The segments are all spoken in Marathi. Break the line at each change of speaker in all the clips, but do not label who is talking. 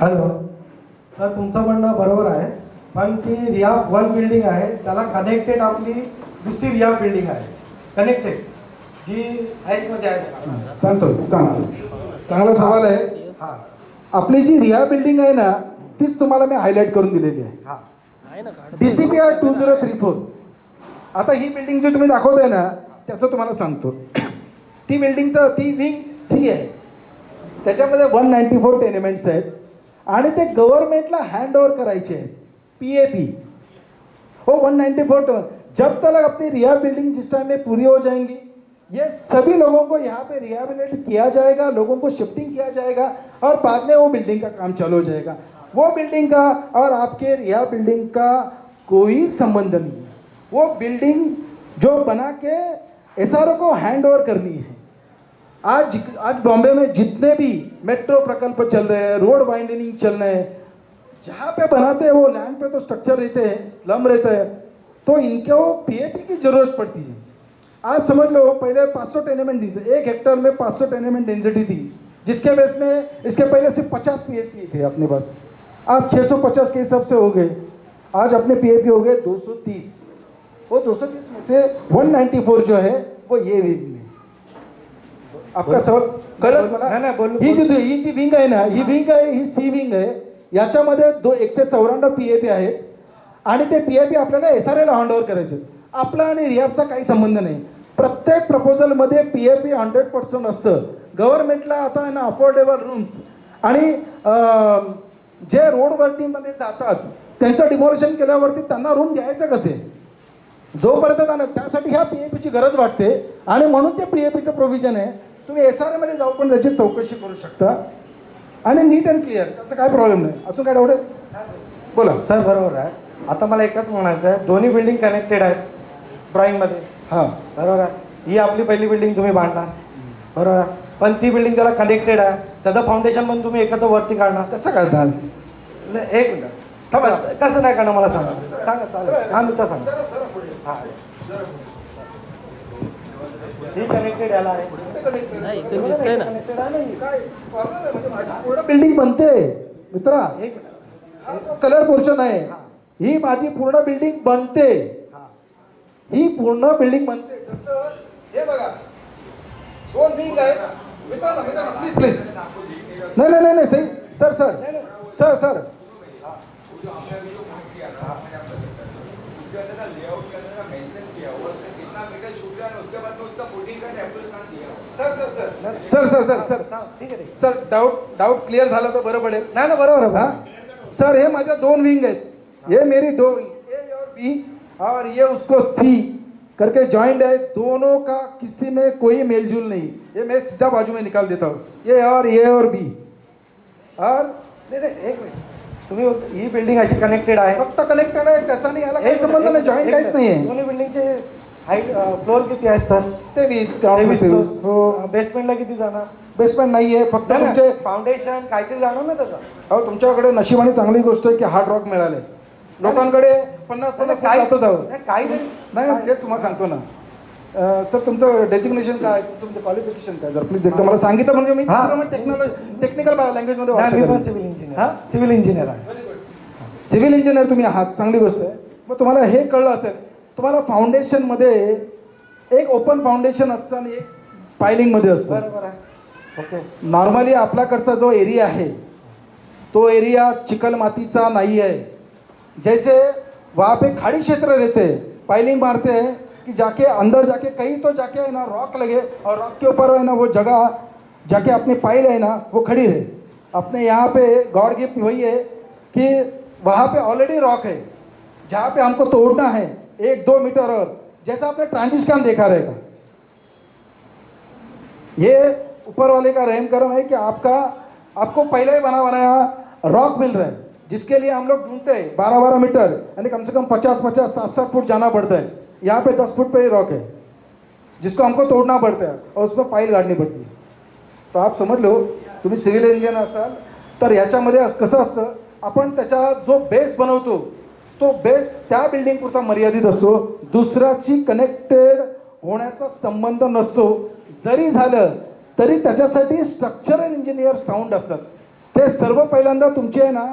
हॅलो सर, तुमचं म्हणणं बरोबर आहे, पण ती रियाब 1 बिल्डिंग आहे, त्याला कनेक्टेड आपली दुसरी रियाब बिल्डिंग आहे, कनेक्टेड जी हाईटमध्ये आहे.
सांगतो. चांगला सवाल आहे.
हां
आपली जी रिया बिल्डिंग आहे ना, तीच तुम्हाला मी हायलाईट करून दिलेली आहे.
हां
DCPR 2034. आता ही बिल्डिंग जी तुम्ही दाखवताय ना, त्याचं तुम्हाला सांगतो. ती विंग सी आहे, त्याच्यामध्ये 194 टेनेमेंट्स आहेत आणि ते गव्हर्नमेंटला हँड ओव्हर करायचे आहेत. PAP हो 194 जब तक अपनी रिया बिल्डिंग जिस टाइम में पूरी हो जाएंगी, ये सभी लोगों को यहाँ पे रिहेबिलिट किया जाएगा, लोगों को शिफ्टिंग किया जाएगा और बाद में वो बिल्डिंग का काम चालू हो जाएगा. वो बिल्डिंग का और आपके रिया बिल्डिंग का कोई संबंध नहीं है. वो बिल्डिंग जो बना के SRO को हैंड ओवर करनी है. आज बॉम्बे में जितने भी मेट्रो प्रकल्प चल रहे हैं, रोड वाइंडनिंग चल रहे हैं, जहाँ पे बनाते हैं वो लैंड पे तो स्ट्रक्चर रहते हैं, स्लम रहता है, तो इनको PAP की जरूरत पड़ती है. आज समझ लो, पहले 500 टेनेमेंट डेंसिटी, 1 हेक्टर में 500 टेनेमेंट डेंसिटी थी, जिसके बेस में इसके पहले सिर्फ 50 PAP थे अपने पास. आज 650 के हिसाब से हो गए. आज अपने PAP हो गए 230. वो 230 में से 194 जो है वो ये विंग है. आपका सवाल कळलं मला? ही जी विंग आहे ना, ही विंग आहे, ही सी विंग आहे. याच्यामध्ये 194 PAP आहेत आणि ते PAP आपल्याला SRA ला हँड ओव्हर करायचे. आपला आणि रियाबचा काही संबंध नाही. प्रत्येक प्रपोजलमध्ये PAP 100% असतं. गव्हर्नमेंटला आता आहे ना अफोर्डेबल रूम्स आणि जे रोडवरतीमध्ये जातात त्यांचं डिमोलिशन केल्यावरती त्यांना रूम द्यायचं कसे, जोपर्यंत त्यांना, त्यासाठी ह्या PAPची गरज वाटते आणि म्हणून ते PAPचं प्रोव्हिजन आहे. तुम्ही SRA मध्ये जाऊ पण त्याची चौकशी करू शकता आणि नीट अँड क्लिअर, त्याचा काय प्रॉब्लेम नाही. अजून काय डाऊट आहे? बोला
सर. बरोबर आहे. आता मला एकच म्हणायचं आहे, दोन्ही बिल्डिंग कनेक्टेड आहेत ड्रॉइंगमध्ये.
हां
बरोबर आहे. ही आपली पहिली बिल्डिंग तुम्ही बांधणार, बरोबर आहे, पण ती बिल्डिंग त्याला कनेक्टेड आहे, त्याचं फाउंडेशन पण तुम्ही एकत्र वरती काढणार.
कसं काढणार?
एक मिनिट थांबा. कसं नाही काढणार मला सांगा. चालेल. हां मी तर सांगा. हां ही कनेक्टेड याला आहे. कनेक्टेड आहे ना.
पूर्ण बिल्डिंग बनते मित्रा.
एक
हा जो कलर पोर्शन आहे, ही माझी पूर्ण बिल्डिंग बनते. ही पूर्ण बिल्डिंग बनते. जसं हे बघा, 2 विंग आहे. मित्रांनो प्लीज नाही सही सर सर डाउट क्लिअर झाला तर बरं पडेल.
नाही ना, बरोबर आहे.
हाँ सर, ये माझ्या 2 विंग आहेत. ये मेरी 2 विंग, ए और बी, और ये उसको सी करके जॉइंट है. दोनों का किसी में कोई मेलजूल नहीं. ये मैं सीधा बाजू में निकाल देता हूँ. ये और बी. और
नाही एक मिनिट, तुम्ही ही बिल्डिंग अशी कनेक्टेड आहे,
फक्त कनेक्टेड आहे, त्याचा नाही, याला काही संबंध नाही, जॉईंट काहीच नाही आहे.
दोन्ही बिल्डिंगचे हाईट फ्लोअर किती आहेत सर?
23 हो.
बेसमेंटला किती जाणार?
बेसमेंट नाही आहे, फक्त तुमचे
फाउंडेशन काहीतरी जाणार ना त्याचा.
अहो, तुमच्याकडे नशिबाने चांगली गोष्ट आहे की हार्ड रॉक मिळाले. लोकांकडे 50
काही
जातं जाऊ
काहीतरी
नाही. तेच तुम्हाला सांगतो ना सर, तुमचं डेजिग्नेशन काय, तुमचं क्वालिफिकेशन काय, जर प्लीज एकदा मला सांगितलं म्हणजे मी टेक्निकल लँग्वेजमध्ये.
Civil engineer. सिव्हिल इंजिनियर आहे.
सिव्हिल इंजिनियर तुम्ही आहात, चांगली गोष्ट आहे. मग तुम्हाला हे कळलं असेल, तुम्हाला फाउंडेशनमध्ये एक ओपन फाउंडेशन असतं आणि एक पायलिंगमध्ये असतं.
बरोबर आहे. ओके.
नॉर्मली आपल्याकडचा जो एरिया आहे तो एरिया चिकल मातीचा नहीं है. जैसे वहाँ पे खाड़ी क्षेत्र रहते हैं, पाइलिंग मारते हैं कि जाके अंदर जाके कहीं तो जाके है ना रॉक लगे और रॉक के ऊपर है ना वो जगह जाके अपनी पाइल है ना वो खड़ी रहे. अपने यहाँ पे गॉड गिफ्ट वही है कि वहाँ पे ऑलरेडी रॉक है, जहाँ पे हमको तोड़ना है 1-2 मीटर और, जैसा आपने ट्रांजिट काम देखा रहेगा. ये ऊपर वाले का रहम करम है कि आपको पहले ही बनाया रॉक मिल रहा है, जिसके लिए हम लोग ढूंढते हैं 12-12 मीटर यानी कम से कम 50-50 7-7 फुट जाना पड़ता है. यहाँ पे 10 फुट पे ही रॉक है जिसको हमको तोड़ना पड़ता है और उसमें पाईल गाडनी पडते. तो आप समज लो, तुम्ही सिव्हिल इंजिनियर असाल तर याच्यामध्ये कसं असतं, आपण त्याचा जो बेस बनवतो तो बेस त्या बिल्डिंग पुरता मर्यादित असतो, दुसऱ्याची कनेक्टेड होण्याचा संबंध नसतो. जरी झालं तरी त्याच्यासाठी स्ट्रक्चरल इंजिनियर साऊंड असतात. ते सर्व पहिल्यांदा तुमची आहे ना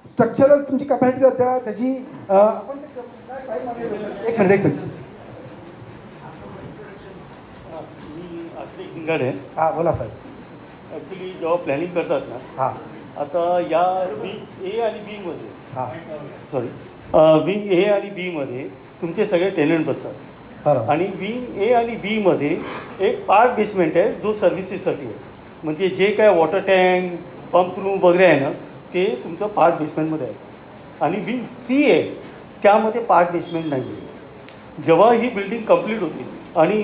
स्ट्रक्चरल तुमची कपॅसिटी जाते त्याची आपण काय म्हणूया? एक मिनिट
मी आश्रय शिंगाडे आहे.
हां बोला साहेब.
ॲक्च्युली जेव्हा प्लॅनिंग करतात ना,
हां
आता या विंग ए आणि बीमध्ये
हां
विंग ए आणि बीमध्ये तुमचे सगळे टेनंट बसतात.
बरोबर.
आणि विंग ए आणि बीमध्ये एक पार्ट बेसमेंट आहे जो सर्व्हिसेससाठी आहे. म्हणजे जे काय वॉटर टँक पंप रूम वगैरे आहे ना ते तुमचं पार्ट बेसमेंटमध्ये आहे. आणि विंग सी आहे त्यामध्ये पार्ट बेसमेंट नाही आहे. जेव्हा ही बिल्डिंग कंप्लीट होती आणि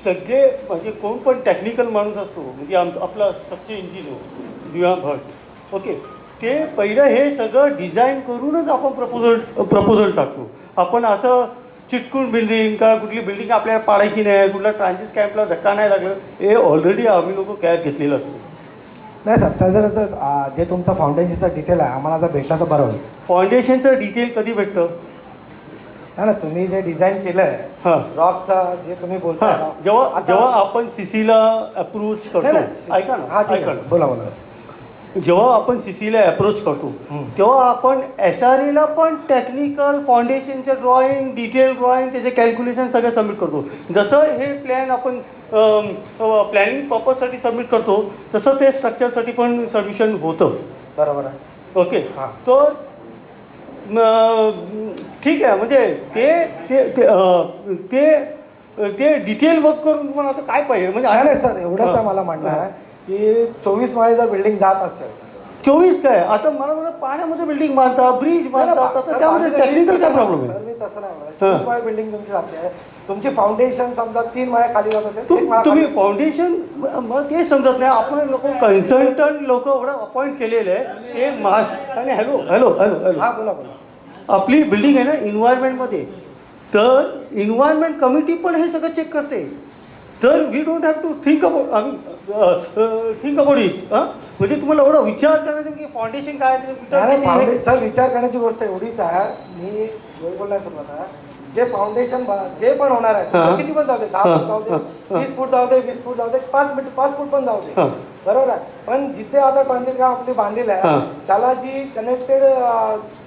सगळे म्हणजे कोण पण टेक्निकल माणूस असतो म्हणजे आपला स्ट्रक्चर इंजिनियर दिवा भट ओके ते पहिलं हे सगळं डिझाईन करूनच आपण प्रपोजल टाकतो. आपण असं चिटकून बिल्डिंग का कुठली बिल्डिंग आपल्याला पाडायची नाही, कुठला ट्रान्झिट कॅम्पला धक्का नाही लागलं, हे ऑलरेडी आम्ही लोक कॅर घेतलेलं असतो.
नाही सर त्याचं जे तुमचं फाउंडेशनचं डिटेल आहे आम्हाला जर भेटला तर बरं होईल.
फाउंडेशनचं डिटेल कधी भेटतं?
नाही ना तुम्ही जे डिझाईन केलं आहे
हां
रॉकचं जे तुम्ही बोलता
हां जेव्हा आपण सीसीला अप्रोच करतो ऐका ना
हां ठीक
ऐका
आहे
ना
बोला बोला.
जेव्हा आपण सीसीला अप्रोच करतो तेव्हा आपण SREला पण टेक्निकल फाउंडेशनचं ड्रॉइंग डिटेल ड्रॉइंग त्याचे कॅल्क्युलेशन सगळं सबमिट करतो. जसं हे प्लॅन आपण प्लॅनिंग पर्पजसाठी सबमिट करतो तसं ते स्ट्रक्चरसाठी पण सबमिशन होतं.
बरोबर आहे.
ओके
हां.
तर ठीक आहे म्हणजे ते ते ते ते डिटेल वर्क करून तुम्हाला आता काय पाहिजे म्हणजे
नाही सर एवढंच आहे मला म्हणणं आहे की 24 माळे जर बिल्डिंग जात असेल
24 काय आता मला बघा पाण्यामध्ये बिल्डिंग बांधतात ब्रिज बांधतात तर त्यामध्ये टेक्निकल काय प्रॉब्लेम आहे?
सर मी तसं नाही म्हणत. 24 माळे बिल्डिंग तुमची जाते तुमची फाउंडेशन समजा 3 माळे खाली जात असेल एक माळा
तुम्ही
खाली-
फाउंडेशन मला ते समजत नाही. आपण लोक कन्सल्टंट लोक एवढं अपॉइंट केलेले आहे ते आणि हॅलो हॅलो हॅलो हॅलो
हां बोला बोला.
आपली बिल्डिंग आहे ना इन्व्हायरमेंटमध्ये तर इन्व्हायरमेंट कमिटी पण हे सगळं चेक करते. तर we don't have to think about it म्हणजे तुम्हाला एवढा विचार करायचा की फाउंडेशन काय
नाही सर विचार करण्याची गोष्ट एवढीच आहे. मी बोलणार तुम्हाला जे फाउंडेशन जे पण होणार आहे
हां.
किती पण जाऊ दे 10 फूट जाऊ दे 20 फूट जाऊ दे 20 फूट जाऊ दे 5 फूट पण जाऊ दे
हां.
बरोबर आहे. पण जिथे आता ट्रान्झिट काम आपली बांधलेलं आहे
हां.
त्याला जी कनेक्टेड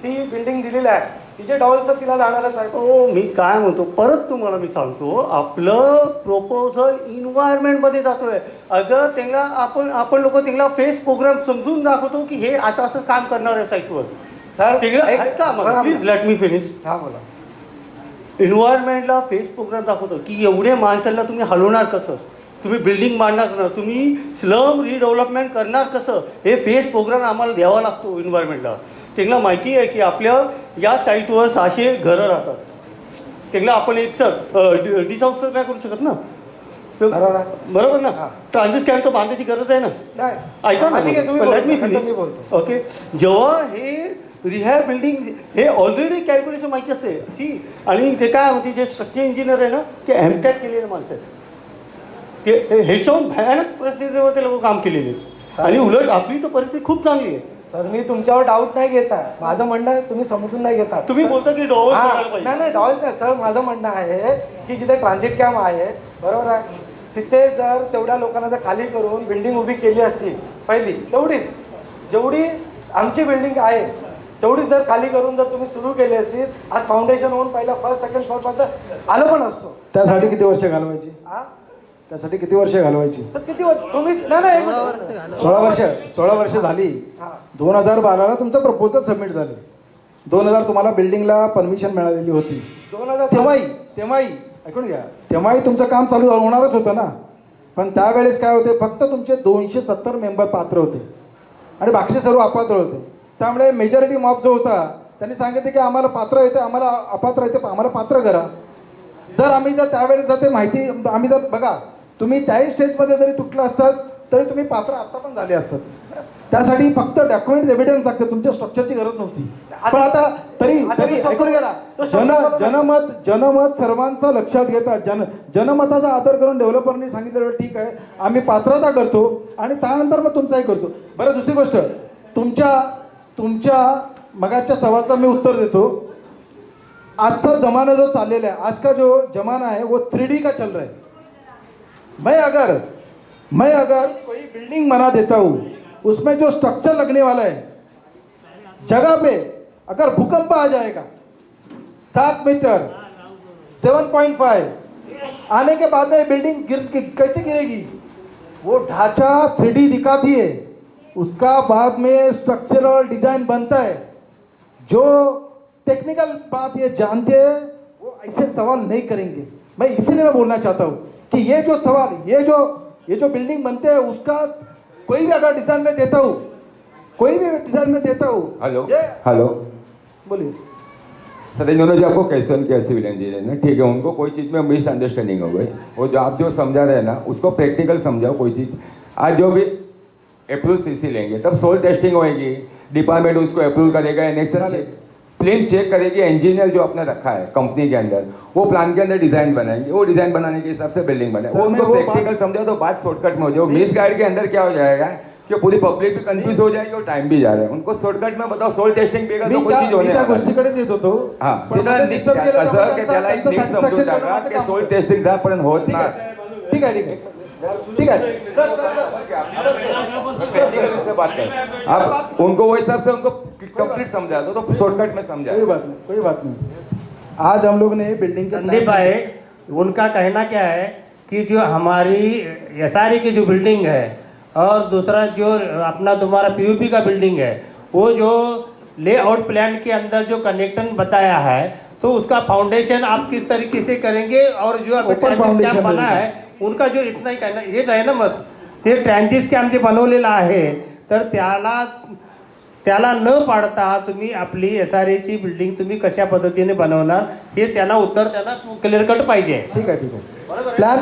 सी बिल्डिंग दिलेली आहे तिचे डॉलचं तिला जाणारच आहे.
हो मी काय म्हणतो परत तुम्हाला मी सांगतो आपलं प्रपोजल इन्व्हायरमेंटमध्ये जातोय. अगर त्यांना आपण लोक त्यांना फेस प्रोग्राम समजून दाखवतो की हे असं असं काम करणार आहे साईटवर.
Sir
please let me finish.
हां बोला.
इन्व्हायरमेंटला फेस प्रोग्राम दाखवतो की एवढे माणसांना तुम्ही हलवणार कसं, तुम्ही बिल्डिंग बांधणार कसं, तुम्ही स्लम रिडेव्हलपमेंट करणार कसं, हे फेस प्रोग्राम आम्हाला द्यावा लागतो इन्व्हायरमेंटला. त्यांना माहिती आहे की आपल्या या साईटवर 600 घरं राहतात. त्यांना आपण एक सर डिसाउट नाही करू शकत ना. बरोबर ना. ट्रान्झिट कॅम्प तर बांधायची गरज आहे ना. ऐका ना लेट मी फिनिश. ओके जेव्हा हे रिहॅब बिल्डिंग हे ऑलरेडी कॅल्क्युलेशन माहिती असते ती. आणि ते काय म्हणते जे स्ट्रक्चर इंजिनियर आहे ना ते एमटेक केलेले माणसं आहेत. ते ह्याच्याहून भयानक परिस्थितीवर ते लोक काम केलेले आणि उलट आपली तर परिस्थिती खूप चांगली आहे.
सर मी तुमच्यावर डाऊट नाही घेता. माझं म्हणणं आहे तुम्ही समजून नाही घेता.
तुम्ही बोलता की डॉल
नाही डाऊट नाही सर. माझं म्हणणं आहे की जिथे ट्रान्झिट कॅम्प आहे बरोबर आहे तिथे जर तेवढ्या लोकांना जर खाली करून बिल्डिंग उभी केली असती पहिली तेवढीच जेवढी आमची बिल्डिंग आहे तेवढीच जर खाली करून जर तुम्ही सुरू केली असती आज फाउंडेशन होऊन पहिला फर्स्ट सेकंड फ्लोरपर्यंत आलं पण असतो.
त्यासाठी किती वर्ष घालवायची? त्यासाठी किती वर्ष घालवायची?
सर किती वर्ष तुम्ही नाही
16 वर्ष झाली.
हां
2012ला तुमचं प्रपोजल सबमिट झालं. 2000 तुम्हाला बिल्डिंगला परमिशन मिळालेली होती.
2000
तेव्हाही ऐकून घ्या तेव्हाही तुमचं काम चालू होणारच होतं ना. पण त्यावेळेस काय होते फक्त तुमचे 270 मेंबर पात्र होते आणि बाकीचे सर्व अपात्र होते. त्यामुळे मेजॉरिटी मॉब जो होता त्यांनी सांगितले की आम्हाला पात्र येते आम्हाला अपात्र येते आम्हाला पात्र करा. जर आम्ही जर त्यावेळेस जर ते माहिती आम्ही जर बघा तुम्ही त्याही स्टेजमध्ये जरी तुटलं असतात तरी तुम्ही पात्र आता पण झाले असतात. त्यासाठी फक्त डॉक्युमेंट एव्हिडन्स लागतं तुमच्या स्ट्रक्चरची गरज नव्हती. पण आता तरी ऐकून गेला जनमत सर्वांचा लक्षात घेतात जनमताचा आदर करून डेव्हलपरनी सांगितलं ठीक आहे आम्ही पात्रता करतो आणि त्यानंतर मग तुमचाही करतो. बरं दुसरी गोष्ट तुमच्या मगाच्या सवालचा मी उत्तर देतो. आजचा जमाना जो चाललेला है आज का जो जमाना है वो 3D का चल रहा है. मैं अगर मैं अगर कोई बिल्डिंग बना देता हूँ, उसमें जो स्ट्रक्चर लगने वाला है, जगह पे अगर भूकंप आ जाएगा 7 मीटर 7.5 आने के बाद में बिल्डिंग कैसे गिरेगी? वो ढांचा 3D दिखाती है, उसका बाद में स्ट्रक्चरल डिजाइन बनता है। जो टेक्निकल बात ये जानते हैं वो ऐसे सवाल नहीं करेंगे। मैं इसीलिए मैं बोलना चाहता हूँ कि ये जो सवाल, ये जो बिल्डिंग बनते हैं उसका कोई भी अगर डिजाइन में देता हूँ, कोई भी डिजाइन में देता हूँ।
हेलो
बोलिए
सर, इन्होंने जो आपको क्वेश्चन किया सिविल इंजीनियर ने, ठीक है, उनको कोई चीज़ में मिसअंडरस्टैंडिंग हो गई। वो जो आप जो समझा रहे हैं ना, उसको प्रैक्टिकल समझाओ। कोई चीज़ आज जो भी अप्रूव सीसी लेंगे तब सोल टेस्टिंग होएगी, डिपार्टमेंट उसको अप्रूव करेगा, एनेक्शन चेक, प्लेन चेक करेगी। इंजीनियर जो आपने रखा है कंपनी के अंदर, वो प्लान के अंदर डिजाइन बनाएंगे, वो डिजाइन बनाने के हिसाब से बिल्डिंग बनाए। वो उनको प्रैक्टिकल समझाओ तो बात शॉर्टकट में हो जाए। मिस गाइड के अंदर क्या हो जाएगा कि पूरी पब्लिक भी कंफ्यूज हो जाएगी और टाइम भी जा रहा है। उनको शॉर्टकट में बताओ, सोल टेस्टिंग पे तो कोई चीज होने वाली है।
गोष्टीकडेच येत होतो।
हां, तिथं कसं की त्याला एक नीट समजून टाका की सोल टेस्टिंग जापर्यंत होत नाही।
ठीक आहे
से बात कर, आप उनको वो हिसाब से उनको कंप्लीट समझा दो तो शॉर्टकट में समझा।
कोई बात नहीं। आज हम लोग ने बिल्डिंग के
संदीप भाई, उनका कहना क्या है कि जो हमारी एसआरई की जो बिल्डिंग है और दूसरा जो अपना तुम्हारा पीयूपी का बिल्डिंग है, वो जो लेआउट प्लान के अंदर जो कनेक्शन बताया है, तो उसका फाउंडेशन आप किस तरीके से करेंगे और जो अभी ट्रान्झिस कॅम्प बना आहे उनका जो इतना ही कहना हेच आहे ना, मग ते ट्रान्झिस कॅम्प जे बनवलेलं आहे तर त्याला न पाडता तुम्ही आपली एसआरईची बिल्डिंग तुम्ही कशा पद्धतीने बनवणार हे त्यांना उत्तर त्यांना क्लिअर कट पाहिजे।
ठीक आहे। प्लॅन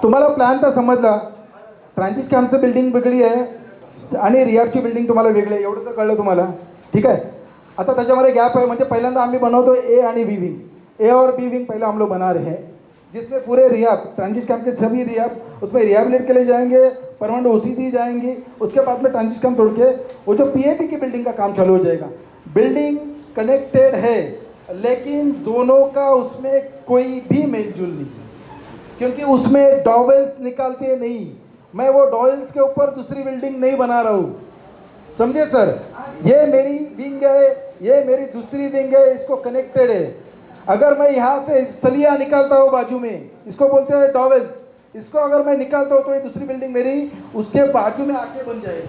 तुम्हाला प्लॅन तर समजला, ट्रान्झिस कॅम्पचं बिल्डिंग वेगळी आहे आणि रियाबची बिल्डिंग तुम्हाला वेगळी आहे, एवढं तर कळलं तुम्हाला। ठीक है, आता त्याच्यामध्ये गॅप है। म्हणजे पहिल्यांदा आम्ही बनवतो ए आणि बी विंग, ए और बी विंग पहले हम लोग बना रहे हैं, जिसमें पूरे रियाब ट्रांजिस कैंप के सभी रियाब उसमें रिहेबिलिट के लिए जाएंगे, परमानेंट ओसी दी जाएंगी। उसके बाद में ट्रांजिस कैंप तोड़ के वो जो पीएपी की बिल्डिंग का काम चालू हो जाएगा। बिल्डिंग कनेक्टेड है लेकिन दोनों का उसमें कोई भी मेलजोल नहीं, क्योंकि उसमें डॉवेल्स निकालते नहीं। मैं वो डॉवेल्स के ऊपर दूसरी बिल्डिंग नहीं बना रहा हूँ, समझे सर। ये मेरी विंग है, ये मेरी दूसरी विंग है, इसको कनेक्टेड है। अगर मैं यहाँ से सलिया निकालता हूँ बाजू में, इसको बोलते हैं डॉवेल्स, इसको अगर मैं निकालता हूँ तो ये दूसरी बिल्डिंग मेरी उसके बाजू में आके बन जाएगी,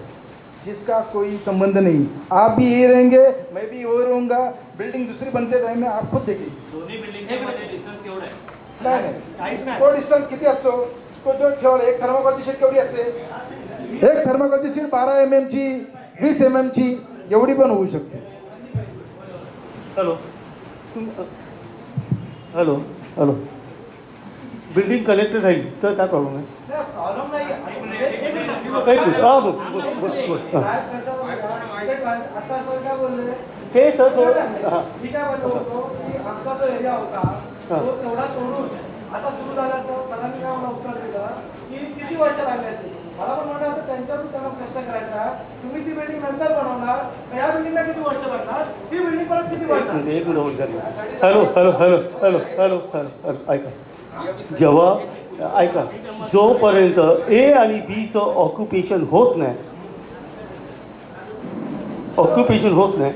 जिसका कोई संबंध नहीं। आप भी ये रहेंगे, मैं भी वो रहूँगा, बिल्डिंग दूसरी बनते टाइम में आप खुद देखिए। तो डिस्टन्स किती असतो तो जो ठेवला, एक थर्माकोलची शीट केवढी असते? एक थर्माकोलची शीट 12 mm ची, 20 mm ची एवढी पण होऊ शकते।
Hello hello hello, building connected राहील तर काय प्रॉब्लेम आहे?
प्रॉब्लेम नाही,
एक मिनिट, हां बोल बोल बोल हां.
आता सर काय बोलले,
हे सर हां
मी काय म्हणतो होतो की आमचा जो एरिया होता तो तेवढा तोडून आता सुरू झाला, तर सरांनी काय मला उत्तर दिलं की किती वर्ष लागण्याची। मला पण म्हटलं आता त्यांच्यावर त्यांना प्रश्न करायचा, तुम्ही ती बिल्डिंग नंतर बनवणार, या बिल्डिंगला किती वर्ष लागणार, ती बिल्डिंग परत किती वाढणार?
एक मिनिट होल्ड करा। Hello hello hello hello hello hello ऐका, जेव्हा ऐका, जोपर्यंत ए आणि बीचं ऑक्युपेशन होत नाही,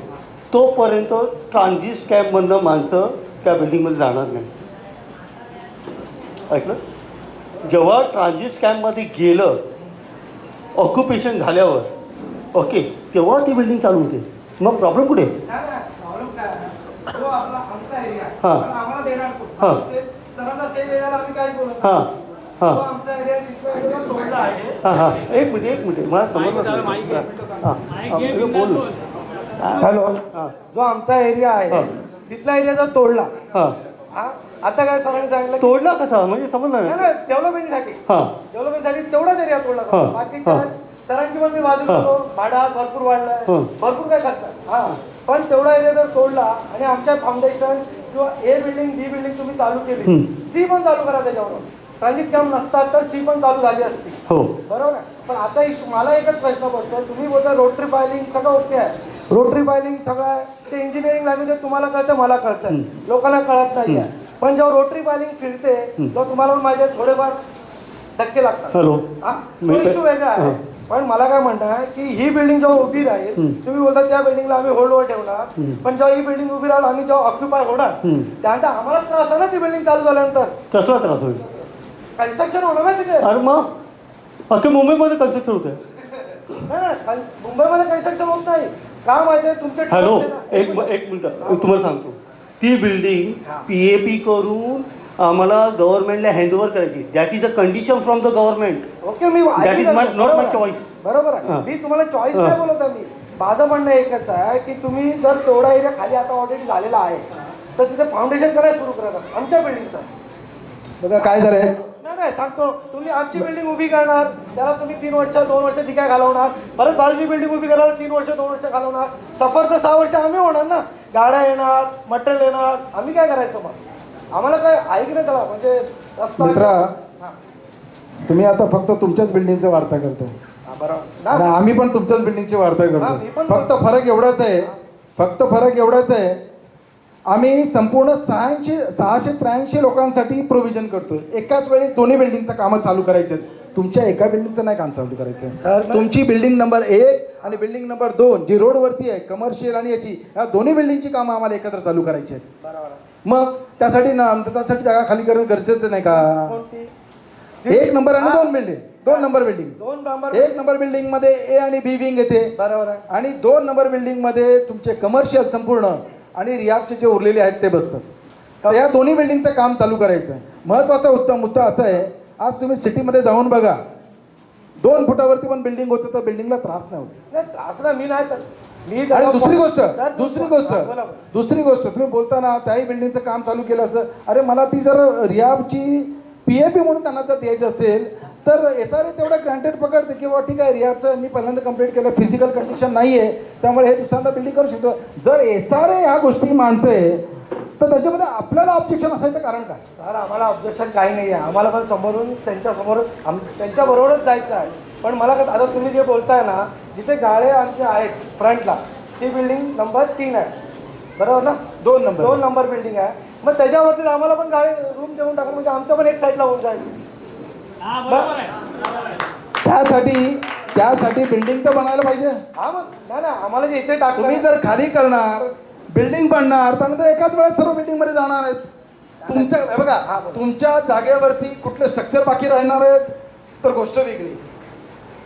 तोपर्यंत ट्रान्झिस कॅम्पमधनं माणसं त्या बिल्डिंगमध्ये जाणार नाही। ऐकलं? जेव्हा ट्रान्झिस कॅम्पमध्ये गेलं, ऑक्युपेशन झाल्यावर, ओके, तेव्हा ती बिल्डिंग चालू होते। मग प्रॉब्लेम कुठे?
प्रॉब्लेम काय, तो आपला आमचा एरिया
हां.
आम्हाला देणार
हां.
सरांना सेल एरियाला आम्ही काय बोलत
हां हां
आमचा एरिया तिथला तोडला आहे।
हां हां, एक मिनिट मला समजलं नाही। हां बोल।
हॅलो,
हां
जो आमचा एरिया आहे तिथला एरिया जर तोडला,
हां,
आता काय सरांनी सांगितलं
तोडला कसा म्हणजे समजलं नाही?
नाही, डेव्हलपमेंटसाठी तेवढाच एरिया तोडला।
हां.
बाकीच्या
हां.
सरांची पण मी बाजू
हां.
करतो, भाडा भरपूर वाढलाय,
हां.
भरपूर काय करतात। हा, पण तेवढा एरिया जर तोडला आणि आमच्या फाउंडेशन किंवा ए बिल्डिंग बी बिल्डिंग तुम्ही चालू केली, सी पण चालू करा त्याच्यावर, ट्रान्झिट कॅम्प नसतात तर सी पण चालू झाली असती,
हो
बरोबर आहे। पण आता मला एकच प्रश्न पडतो, तुम्ही बोलता रोटरी फायलिंग सगळं ओके आहे, रोटरी फायलिंग सगळं आहे, ते इंजिनिअरिंग लँग्वेज तुम्हाला कळतं, मला कळतं, लोकांना कळत नाही आहे। पण जेव्हा रोटरी फायलिंग फिरते तेव्हा तुम्हाला पण माहिती आहे थोडेफार धक्के लागतात.
हॅलो.
हा, तो इश्यू वेगळा आहे. पण मला काय म्हणणं आहे की ही बिल्डिंग जेव्हा उभी राहील, तुम्ही बोलता त्या बिल्डिंगला आम्ही होल्डवर ठेवणार, पण जेव्हा ही बिल्डिंग उभी राहील, आम्ही जेव्हा ऑक्युपाय होणार, त्यानंतर आम्हाला त्रास आहे ना ती बिल्डिंग चालू झाल्यानंतर.
कसला त्रास होईल?
कन्स्ट्रक्शन होणार ना तिथे.
अरे मग अख्ख्या मुंबईमध्ये कन्स्ट्रक्शन होतं.
नाही, मुंबईमध्ये कन्स्ट्रक्शन होत नाही. का माहिती आहे तुमचे
हॅलो,
trust आहे ना.
एक मिनिट तुम्हाला सांगतो. ती बिल्डिंग PAP करून आम्हाला गव्हर्नमेंटला हँडओव्हर करायची. That is a condition from the government.
Okay, me
That is not
बरोबर
my
आहे.
choice.
बरोबर आहे.
हां.
मी तुम्हाला चॉईस
हां.
नाही बोलत आहे. मी माझं म्हणणं एकच आहे की तुम्ही जर तेवढा एरिया खाली आता ऑलरेडी झालेला आहे, तर तिथे फाउंडेशन करायला सुरू करा आमच्या बिल्डिंगचं.
बघा काय झालंय,
नाही सांगतो, तुम्ही आमची बिल्डिंग उभी करणार, त्याला तुम्ही 3 वर्ष 2 वर्ष जी काय घालवणार, परत बाजूची बिल्डिंग उभी करणार, 3 वर्ष 2 वर्ष घालवणार, सफर तर 6 वर्ष आम्ही होणार ना. गाड्या येणार, मटेरियल येणार, आम्ही काय करायचं मग? आम्हाला काय आहे की नाही त्याला, म्हणजे रस्ता.
मित्रा,
हां.
तुम्ही आता फक्त तुमच्याच बिल्डिंगची वार्ता करताय
बरोबर
आणि
ना.
आम्ही पण तुमच्याच बिल्डिंगची वार्ता
हा, मी
करतो.
पण
फक्त फरक एवढाच आहे, आम्ही संपूर्ण 683 लोकांसाठी प्रोव्हिजन करतो. एकाच वेळी दोन्ही बिल्डिंगचं कामं चालू करायचे. तुमच्या एका बिल्डिंगचं नाही काम चालू करायचं.
सर,
तुमची बिल्डिंग नंबर 1 आणि बिल्डिंग नंबर 2 जी रोडवरती आहे, कमर्शियल आणि याची, या दोन्ही बिल्डिंगची कामं आम्हाला एकत्र चालू करायची आहेत.
बरोबर.
मग त्यासाठी जागा खाली करणं गरजेचं नाही का?
कोणती?
1 नंबर आणि 2 building, 2 number building.
2 number.
1 number building मध्ये A आणि B विंग येते,
बरोबर आहे.
आणि 2 नंबर बिल्डिंग मध्ये तुमचे कमर्शियल संपूर्ण आणि रियाबचे जे उरलेले आहेत ते बसतात. तर या दोन्ही बिल्डिंगचं काम चालू करायचं आहे. महत्वाचा मुद्दा असा आहे, आज तुम्ही सिटीमध्ये जाऊन बघा, 2 फुटावरती पण बिल्डिंग होतं तर बिल्डिंगला त्रास नाही होत.
नाही त्रास ना, मी नाही तर मी
आणि
त्याला-
दुसरी गोष्ट
सर, हा, बोला.
दुसरी गोष्ट तुम्ही बोलताना त्याही बिल्डिंगचं काम चालू केलं असं, अरे मला ती जर रियाबची PAP म्हणून त्यांना जर द्यायची असेल तर SRA तेवढं ग्रँटेड पकडते की ठीक आहे, रियाबचं मी पहिल्यांदा कंप्लीट केलं, फिजिकल कंडिशन नाही आहे, त्यामुळे हे दुसऱ्यांदा बिल्डिंग करू शकतो. जर SRA ह्या गोष्टी मानते तर त्याच्यामध्ये आपल्याला ऑब्जेक्शन असायचं कारण काय?
सर, आम्हाला ऑब्जेक्शन काही नाही आहे. आम्हाला पण समोरून त्यांच्यासमोर त्यांच्याबरोबरच जायचं आहे. पण मला काय, आता तुम्ही जे बोलताय ना, जिथे गाळे आमचे आहेत फ्रंटला, ती बिल्डिंग नंबर 3 आहे, बरोबर ना?
2
नंबर बिल्डिंग आहे. मग त्याच्यावरती आम्हाला पण गाळे रूम देऊन टाका, म्हणजे आमचं पण एक साईडला होऊन जाईल.
त्यासाठी बिल्डिंग तर बनायला पाहिजे.
हा, मग नाही आम्हाला जे इथे
तुम्ही जर खाली करणार, बिल्डिंग बनणार, त्यानंतर एकाच वेळेस सर्व बिल्डिंग मध्ये जाणार आहेत. तुमच्या बघा, तुमच्या जागेवरती कुठले स्ट्रक्चर बाकी राहणार आहेत तर गोष्ट वेगळी.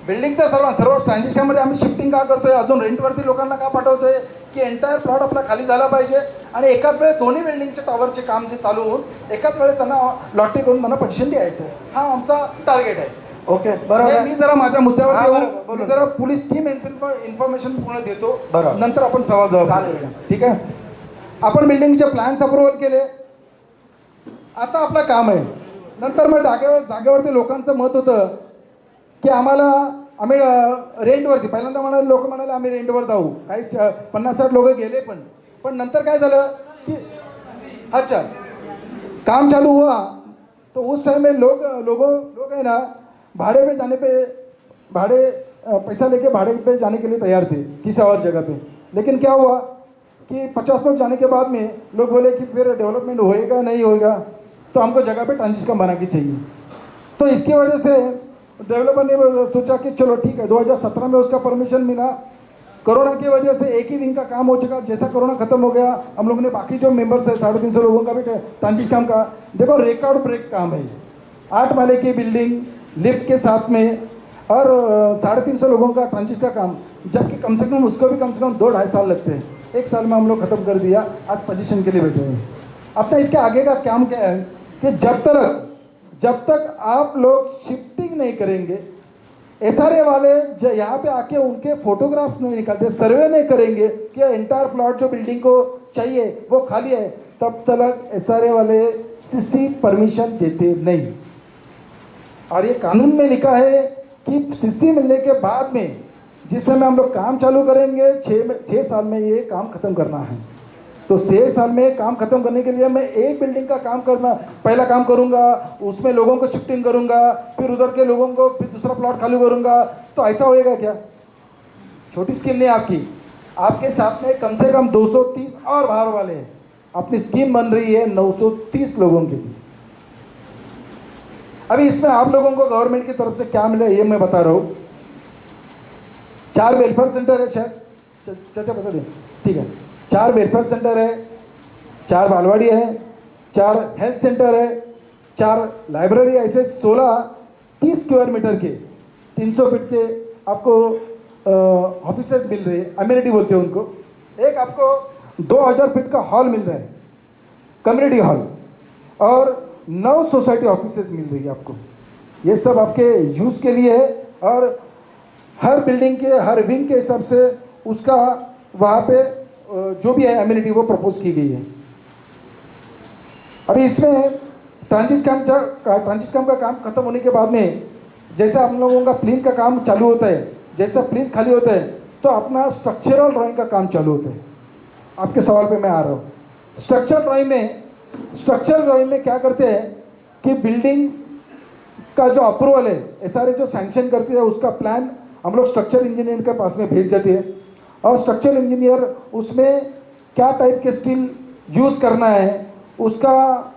बिल्डिंग तर सर्व ट्रान्झिशनमध्ये आम्ही शिफ्टिंग का करतोय, अजून रेंटवरती लोकांना का पाठवतोय की एंटायर प्लॉट आपला खाली झाला पाहिजे आणि एकाच वेळेस दोन्ही बिल्डिंगच्या टॉवरचे काम जे चालू होऊन एकाच वेळेस त्यांना लॉटरी करून त्यांना पोझिशन द्यायचं. हा आमचा टार्गेट आहे.
ओके, बरोबर.
मी जरा माझ्या मुद्द्यावर
हा,
येऊ.
बरोबर.
मी जरा पोलीस टीम इन्फॉर्मेशन पूर्ण देतो,
बरोबर.
नंतर आपण सवाल जवाब
चालेल.
ठीक आहे. आपण बिल्डिंगचे प्लॅन्स अप्रुव्हल केले, आता आपलं काम आहे. नंतर मग जागेवरती लोकांचं मत होतं की आम्ही रेंटवरती, पहिल्यांदा म्हणाले लोक म्हणाले आम्ही रेंटवर जाऊ, काही 50-60 लोक गेले, पण नंतर काय झालं की अच्छा काम चालू हुआ तो उस टाइम में लोग है ना भाड़े पैसा लेके भाड़े पे जाने के लिए तैयार थे किसी और जगह पे. लेकिन क्या हुआ कि 50 लोग जाने के बाद में लोग बोले कि फिर डेवलपमेंट होएगा नहीं होएगा, तो हमको जगह पे ट्रांजिशन बना के चाहिए. तो इसकी वजह से डेवलपर ने सोचा कि चलो ठीक है, 2017 में उसका परमिशन मिला. कोरोना की वजह से एक ही विंग का काम हो चुका. जैसा कोरोना खत्म हो गया, हम लोगों ने बाकी जो मेंबर्स है 350 लोगों का भी ट्रांजिशन काम का, देखो रिकॉर्ड ब्रेक काम है. 8 माले की बिल्डिंग लिफ्ट के साथ में और 350 लोगों का ट्रांजिशन का काम, जबकि कम से कम उसको भी कम से कम 2-2.5 साल लगते हैं. 1 साल में हम लोग खत्म कर दिया. आज पोजीशन के लिए बैठे हैं. अब तो इसके आगे का काम क्या है कि जब तक आप लोग शिफ्टिंग नहीं करेंगे, SRA वाले यहाँ पे आके उनके फोटोग्राफ्स नहीं निकालते, सर्वे नहीं करेंगे कि एंटायर प्लॉट जो बिल्डिंग को चाहिए वो खाली है, तब तक SRA वाले CC परमिशन देते नहीं. और ये कानून में लिखा है कि CC मिलने के बाद में जिस समय हम लोग काम चालू करेंगे, 6 साल में ये काम खत्म करना है. तो 6 साल में काम खत्म करने के लिए मैं एक बिल्डिंग का पहला काम करूंगा, उसमें लोगों को शिफ्टिंग करूंगा, फिर उधर के लोगों को फिर दूसरा प्लॉट खाली करूंगा. तो ऐसा होएगा क्या? छोटी स्कीम नहीं आपकी, आपके साथ में कम से कम 230 और बाहर वाले हैं. अपनी स्कीम बन रही है 930 लोगों की. अभी इसमें आप लोगों को गवर्नमेंट की तरफ से क्या मिला ये मैं बता रहा हूँ। 4 वेलफेयर सेंटर है शायद, चाचा बता दें, ठीक है। 4 वेलफेयर सेंटर है, 4 बालवाड़ी है, 4 हेल्थ सेंटर है, 4 लाइब्रेरी, ऐसे 16 30 स्क्वायर मीटर के 300 फीट के आपको ऑफिसेज मिल रहे हैं, अम्यूनिटी बोलते हैं उनको। एक आपको 2000 फीट का हॉल मिल रहा है, कम्युनिटी हॉल, और 9 सोसाइटी ऑफिसेज मिल रही है आपको। ये सब आपके यूज़ के लिए है, और हर बिल्डिंग के हर विंग के हिसाब से उसका वहाँ पे जो भी है अम्यूनिटी वो प्रपोज की गई है। अभी इसमें ट्रांजिट काम का काम खत्म होने के बाद में जैसे आप लोगों का प्लेन का काम चालू होता है, जैसा प्लेन खाली होता है तो अपना स्ट्रक्चरल ड्राइंग का काम चालू होता है। आपके सवाल पे मैं आ रहा हूँ। स्ट्रक्चरल ड्राइंग में क्या करते हैं कि बिल्डिंग का जो अप्रूवल है, एसआरए जो सैंक्शन करती है, उसका प्लान हम लोग स्ट्रक्चर इंजीनियर के पास में भेज देते हैं, और स्ट्रक्चर इंजीनियर उसमें क्या टाइप के स्टील यूज़ करना है, उसका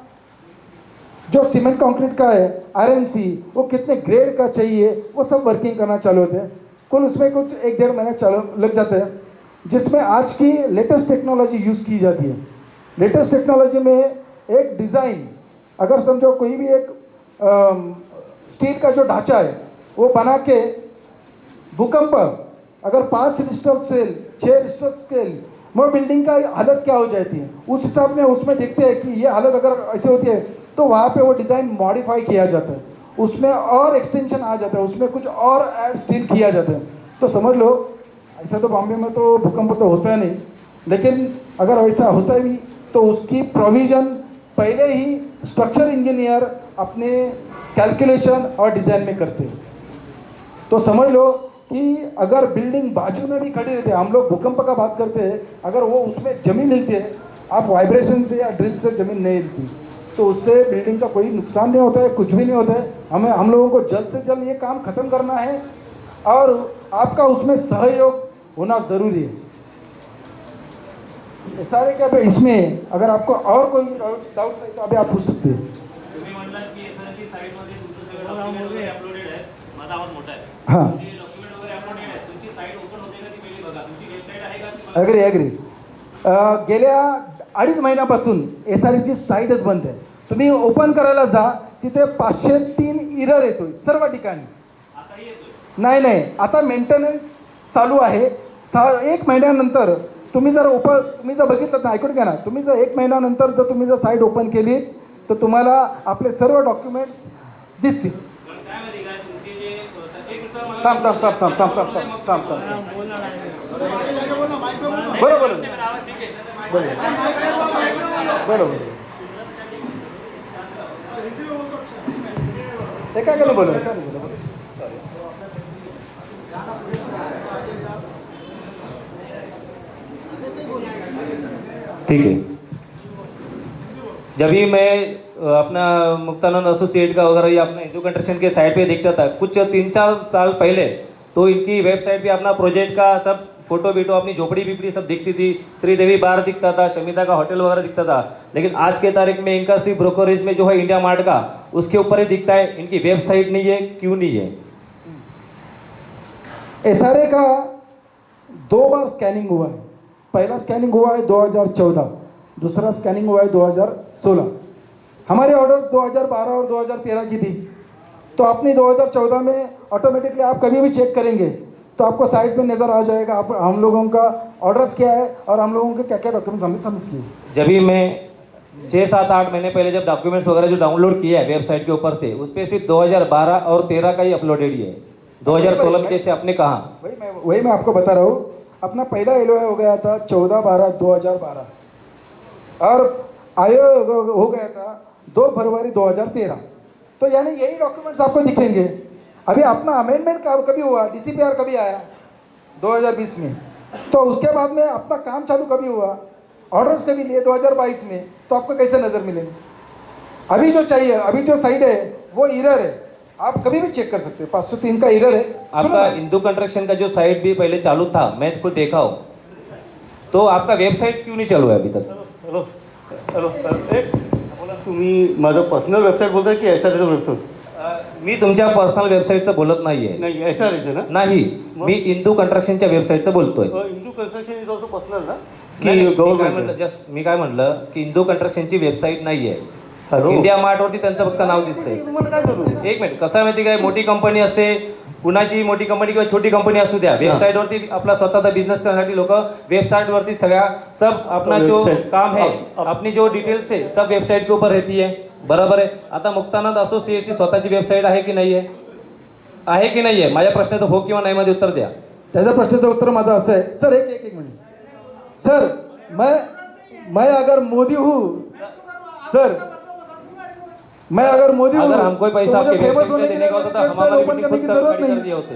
जो सीमेंट कंक्रीट का है आरएमसी वो कितने ग्रेड का चाहिए, वो सब वर्किंग करना चालू होते हैं। कुल उसमें कुछ 1-1.5 महीना चालू लग जाते हैं, जिसमें आज की लेटेस्ट टेक्नोलॉजी यूज़ की जाती है। लेटेस्ट टेक्नोलॉजी में एक डिज़ाइन, अगर समझो कोई भी एक स्टील का जो ढांचा है वो बना के भूकंप अगर 5 रिश्टर स्केल 6 रिश्टर स्केल वो बिल्डिंग का हालत क्या हो जाती है, उस हिसाब में उसमें देखते हैं कि ये हालत अगर ऐसे होती है तो वहाँ पे वो डिज़ाइन मॉडिफाई किया जाता है, उसमें और एक्सटेंशन आ जाता है, उसमें कुछ और ऐड स्टील किया जाता है। तो समझ लो ऐसा तो बॉम्बे में तो भूकंप तो होता नहीं, लेकिन अगर ऐसा होता भी तो उसकी प्रोविज़न पहले ही स्ट्रक्चर इंजीनियर अपने कैलकुलेशन और डिज़ाइन में करते हैं। तो समझ लो कि अगर बिल्डिंग बाजू में भी खड़ी रहती है, हम लोग भूकंप का बात करते हैं, अगर वो उसमें ज़मीन हिलती है, आप वाइब्रेशन से या ड्रिल से ज़मीन नहीं हिलती, तो उससे बिल्डिंग का कोई नुकसान नहीं होता है, कुछ भी नहीं होता है। हम लोगों को जल्द से जल्द ये काम ख़त्म करना है, और आपका उसमें सहयोग होना ज़रूरी है। ये सारे क्या इसमें अगर आपको और कोई डाउट है तो अभी आप पूछ सकते हैं।
तुम्ही म्हणलात की एसआरची साईटमध्ये तुमचं सगळं डॉक्युमेंट वगैरे अपलोडेड आहे. माझा आवाज मोठा आहे.
हां,
तुमची डॉक्युमेंट वगैरे अपलोडेड आहे. तुमची साईट ओपन होते का ती पहिली बघा. तुमची वेबसाईट आहे का ती बघा.
ॲग्री गेल्या 2.5 महिन्यापासून एसआरची साईटच बंद आहे. तुम्ही ओपन करायला जा, तिथे 503 एरर येतोय सर्व ठिकाणी.
आता येतोय.
नाही, आता मेंटेनन्स चालू आहे. 1 महिन्यानंतर तुम्ही जर बघितलं ना, ऐकून घ्या ना, तुम्ही जर 1 महिन्यानंतर जर तुम्ही साईट ओपन केली तर तुम्हाला आपले सर्व डॉक्युमेंट्स दिसतील.
पण काय माहिती काय तुमचे जे एक दिवसा मला
थांब. बरोबर
मेरा आवाज ठीक आहे.
बरोबर एका गेलं बोला.
ठीक है. जब भी मैं अपना मुक्तानंद एसोसिएट का वगैरह या अपना हिंदू कंस्ट्रक्शन के साइट पे देखता था कुछ 3-4 साल पहले, तो इनकी वेबसाइट पे अपना प्रोजेक्ट का सब फोटो अपनी झोपड़ी बिपड़ी सब दिखती थी, श्रीदेवी बार दिखता था, शमिता का होटल वगैरह दिखता था. लेकिन आज के तारीख में इनका सिर्फ ब्रोकरेज में जो है इंडिया मार्ट का उसके ऊपर ही दिखता है. इनकी वेबसाइट नहीं है, क्यों नहीं है?
एसआरए का 2 बार स्कैनिंग हुआ है. पहला स्कैनिंग हुआ है 2014, दूसरा स्कैनिंग हुआ है 2016. हमारी ऑर्डर्स 2012 और 2013 की थी, तो अपनी 2014 में ऑटोमेटिकली आप कभी भी चेक करेंगे तो आपको साइट पे नज़र आ जाएगा आप हम लोगों का ऑर्डर्स क्या है और हम लोगों के क्या क्या डॉक्यूमेंट्स हमने सबमिट किए.
जब भी मैं 6-7-8 महीने पहले जब डॉक्यूमेंट्स वगैरह जो डाउनलोड किया है वेबसाइट के ऊपर से, उस पर सिर्फ 2012 और 13 का ही अपलोडेड ही है. 2016 में जैसे आपने कहा,
वही मैं आपको बता रहा हूँ. अपना पहला LOI हो गया था 14/12/2012 और आयोग हो गया था 2 फरवरी 2013. तो यानी यही डॉक्यूमेंट्स आपको दिखेंगे. अभी अपना अमेंडमेंट कभी हुआ, DCPR कभी आया 2020 में, तो उसके बाद में अपना काम चालू कभी हुआ, ऑर्डर्स कभी लिए 2022 में, तो आपको कैसे नज़र मिलेंगे? अभी जो चाहिए, अभी जो साइड है वो एरर है, आप कभी भी चेक कर सकते हैं. 503 का एरर है.
आपका हिंदू कंस्ट्रक्शन का जो साइट भी पहले चालू था, मैं खुद देखा हूँ, तो आपका वेबसाइट क्यों नहीं चालू है अभी तक?
हॅलो तुम्ही माझं पर्सनल वेबसाईट बोलताय की एसआरचं वेबसाईट?
मी तुमच्या पर्सनल वेबसाईटचं बोलत नाहीये.
नाही SRH ना
नाही, मी इंदू कंस्ट्रक्शनच्या वेबसाईटचं बोलतोय.
Hindu construction is also personal ना
नाही,
की
मी काय म्हणलं
गव्हर्नमेंट?
जस्ट मी काय म्हणलं की इंदू कंस्ट्रक्शनची वेबसाईट नाहीये.
हॅलो
इंडिया मार्ट वरती त्यांचं फक्त नाव दिसतंय.
तुम्हाला काय करू?
एक मिनिट, कसं आहे माहिती काय, मोठी कंपनी असते, कुणाची मोठी कंपनी किंवा छोटी कंपनी असू द्या, वेबसाईट वरती आपला स्वतःचा बिझनेस करण्यासाठी लोक वेबसाइट वरती सगळ्या सब अपना जो
Website.
काम है अपनी जो डिटेल्स है सब वेबसाइट के ऊपर रहती है. बरोबर आहे. आता मुक्तानंद असोसिएटची स्वतःची वेबसाईट आहे की नाही आहे की नाही आहे? माझ्या प्रश्नाचं हो किंवा नाही मध्ये उत्तर द्या.
त्याच्या प्रश्नाचं उत्तर माझं असं आहे सर, एक मिनिट सर, मैं अगर मोदी हूँ सर, मैं अगर मोदी हूँ
अगर हमको पैसा
तो
आपके
मुझे फेमस
वेबसाइट
होने
पे
के
देने
लिए
का होता तो
वेबसाइट
हमारी
ओपन
मीटिंग
करने
खुद
की जरूरत
कर
नहीं.
दिए होते.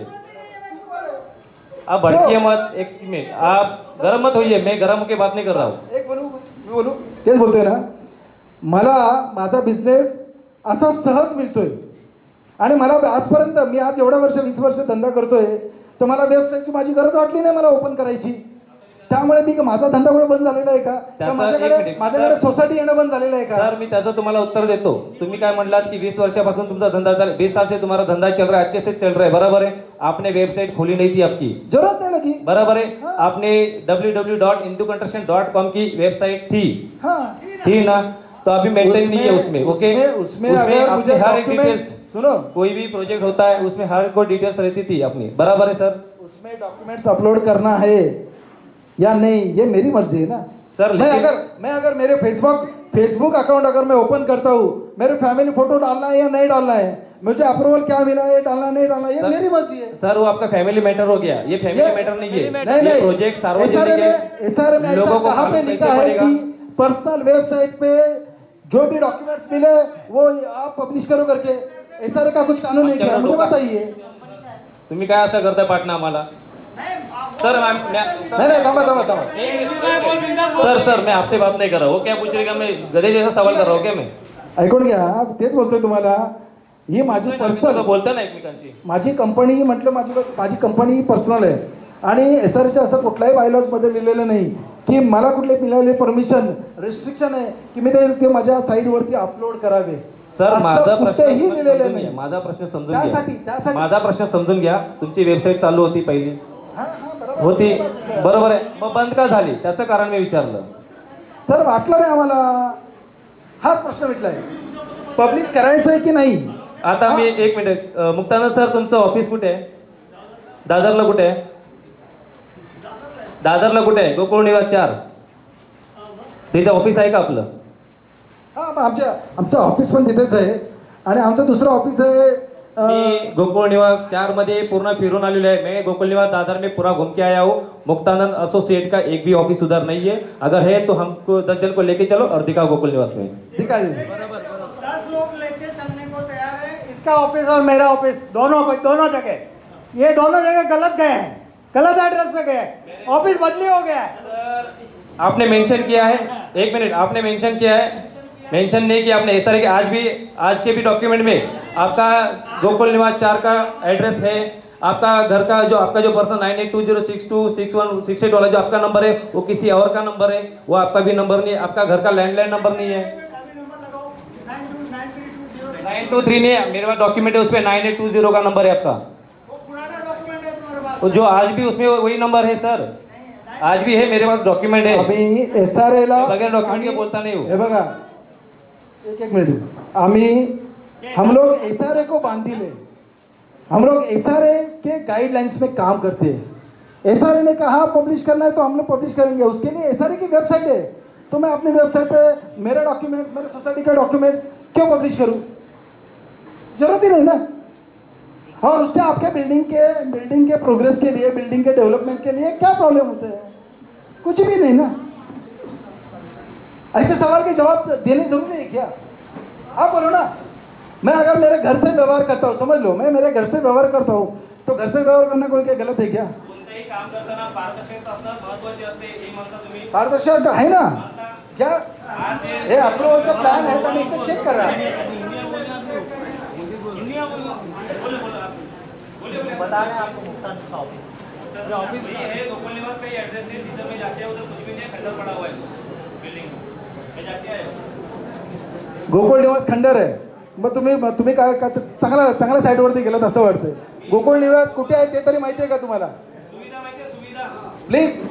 आप भड़किए मत, एक मिनट, आप गर्म मत होइए, मैं गर्म होकर बात नहीं कर रहा हूँ.
एक मी बोलू तेच बोलतोय ना, मला माझा बिझनेस असा सहज मिळतोय आणि मला आजपर्यंत मी आज एवढ्या वर्ष 20 वर्ष धंदा करतोय तर मला वेबसाईटची माझी गरज वाटली नाही मला ओपन करायची. त्यामुळे मी माझा धंदा कुठे बंद झालेला आहे का?
त्याचं एक
माझ्याकडे
मिनिट.
सोसायटी येणं बंद झालेलं आहे का?
सर मी त्याचं तुम्हाला उत्तर देतो. तुम्ही काय म्हणलात की 20 वर्षापासून तुमचा धंदा चालू, 20 साल से तुम्हारा धंधा चल रहा है, अच्छे से चल रहा है, बराबर है. आपने वेबसाइट खोली नहीं थी आपकी,
जरूरत नहीं लगी.
बराबर है. आपने www.induconstruction.com की वेबसाइट थी,
हाँ
थी ना, तो अभी मेंटेन नहीं है उसमें. ओके,
उसमें अगर
आपने
मुझे
हर एक
डॉक्यूमेंट
डिटेल्स,
सुनो,
कोई भी प्रोजेक्ट होता है उसमें हर कोई डिटेल्स रहती थी अपनी, बराबर है सर.
उसमें डॉक्यूमेंट्स अपलोड करना है या नहीं ये मेरी मर्जी है ना
सर,
मैं अगर मेरे फेसबुक अकाउंट अगर मैं ओपन करता हूँ, मेरे फैमिली फोटो डालना है या नहीं डालना है, मुझे अप्रूवल क्या मिला है, डालना नहीं डालना, ये
सर,
मेरी मर्जी है.
सर वो आपका फैमिली मैटर हो गया, ये फैमिली मैटर नहीं है.
नहीं
ये प्रोजेक्ट सार्वजनिक है,
SRM में
लोगों
ऐसा
को
कहाँ पे
मालूम
लिखा
कैसे
है
पड़ेगा?
कि पर्सनल वेबसाइट पे जो भी डॉक्यूमेंट्स मिले वो आप पब्लिश करो करके? SRM का कुछ कानून नहीं किया, मुझे बताइए.
तुम्ही काय असं करताय पाटणा आम्हाला? सर
नहीं थांबा.
सर मैं आपसे बात नहीं कर रहा हूँ. क्या पूछ रहे, मैं गधे जैसा सवाल कर रहा हूँ क्या मैं?
ऐकून घ्या, तेच बोलतोय तुम्हाला. ही माझी पर्सनल
बोलता ना एकमेकांशी.
माझी कंपनी म्हटलं माझी कंपनी पर्सनल आहे आणि SRच्या असं कुठल्याही बायलॉज मध्ये लिहिलेलं नाही की मला कुठले मिळालेले परमिशन रिस्ट्रिक्शन आहे की मी ते माझ्या साईटवरती अपलोड करावे.
सर
असं
माझा प्रश्न
कुठेही लिहिलेलं
समजून
नाही.
घ्या, माझा प्रश्न समजून
त्यासाठी
घ्या, माझा प्रश्न समजून घ्या. तुमची वेबसाईट चालू होती पहिली होती, बरोबर आहे, मग बंद का झाली त्याचं कारण मी विचारलं.
सर वाटलं नाही आम्हाला, हाच प्रश्न विचारलाय पब्लिश करायचं आहे की नाही.
आता मी एक मिनिट, मुक्तानंद सर तुमचं ऑफिस कुठे आहे? दादरला कुठे आहे? दादरला कुठे आहे? गोकुळ निवास 4 तिथे ऑफिस आहे का आपलं?
हा पण आमचं ऑफिस पण तिथेच आहे आणि आमचं दुसरं ऑफिस आहे
मी गोकुळ निवास 4 मध्ये पूर्ण फिरून आलेलो आहे. मैं गोकुल निवास दादर में पूरा घूम के आया हूँ. मुक्तानंद एसोसिएट का एक भी ऑफिस उधर नहीं है. अगर है तो हमको 10 जन को लेके चलो और दिखाओ गोकुल निवास में.
ठीक आहे.
10 लोग लेके चलने को तैयार है. इसका ऑफिस और मेरा ऑफिस दोनों जगह, ये दोनों जगह गलत गए हैं, गलत एड्रेस पे गए, ऑफिस बदली हो गया है.
आपने मेंशन किया है, एक मिनट, आपने मेंशन किया है, मेंशन नहीं किया आपने. इस तरह के आज के भी डॉक्यूमेंट में आपका गोकुल निवास 4 का एड्रेस है. आपका घर का जो पर्सनल 9820626168 वाला जो आपका नंबर है वो किसी और का नंबर है, वो आपका भी नंबर नहीं है. आपका घर का लैंडलाइन नंबर नहीं है, 923 नहीं है. मेरे पास डॉक्यूमेंट है उसपे 9820 का नंबर है आपका. तो जो आज भी उसमें वही नंबर है सर, आज भी है मेरे पास डॉक्यूमेंट है.
आम्ही SRA ला
बगैर डॉक्यूमेंट के बोलता नहीं हूँ.
हे बघा एक मिनट, हम लोग SRA को बांध दिले, हम लोग SRA के गाइडलाइंस में काम करते हैं. SRA ने कहा पब्लिश करना है तो हम लोग पब्लिश करेंगे. उसके लिए SRA की वेबसाइट है, तो मैं अपनी वेबसाइट पे मेरे डॉक्यूमेंट्स, मेरे सोसाइटी के डॉक्यूमेंट्स क्यों पब्लिश करूं? जरूरत ही नहीं ना. और उससे आपके बिल्डिंग के प्रोग्रेस के लिए, बिल्डिंग के डेवलपमेंट के लिए क्या प्रॉब्लम होते हैं? कुछ भी नहीं ना. ऐसे सवाल के जवाब देने जरूरी है क्या? आप बोलो ना. मैं अगर मेरे घर से व्यवहार करता हूँ, समझ लो मैं मेरे घर से व्यवहार करता हूँ, तो घर से व्यवहार करना कोई क्या गलत है क्या?
कोणतेही काम करताना पारदर्शकता असणं महत्त्वाचे असते, हे म्हणता तुम्ही.
पारदर्शक आहे ना. क्या हे अप्रूवलचा प्लॅन आहे, तर मी इथे चेक करा.
बता रहे हैं आपको मुक्तानंद का ऑफिस.
ये है गोकुल निवास का ही एड्रेस है, जिधर मैं जाके उधर कुछ भी नहीं है, खंडर पड़ा हुआ है बिल्डिंग में. मैं जाके आया.
गोकुळ निवास खंडर आहे. मग तुम्ही काय का चांगल्या साईडवरती गेलात असं वाटतंय. गोकुळ निवास कुठे आहे ते तरी माहिती आहे का तुम्हाला? प्लीज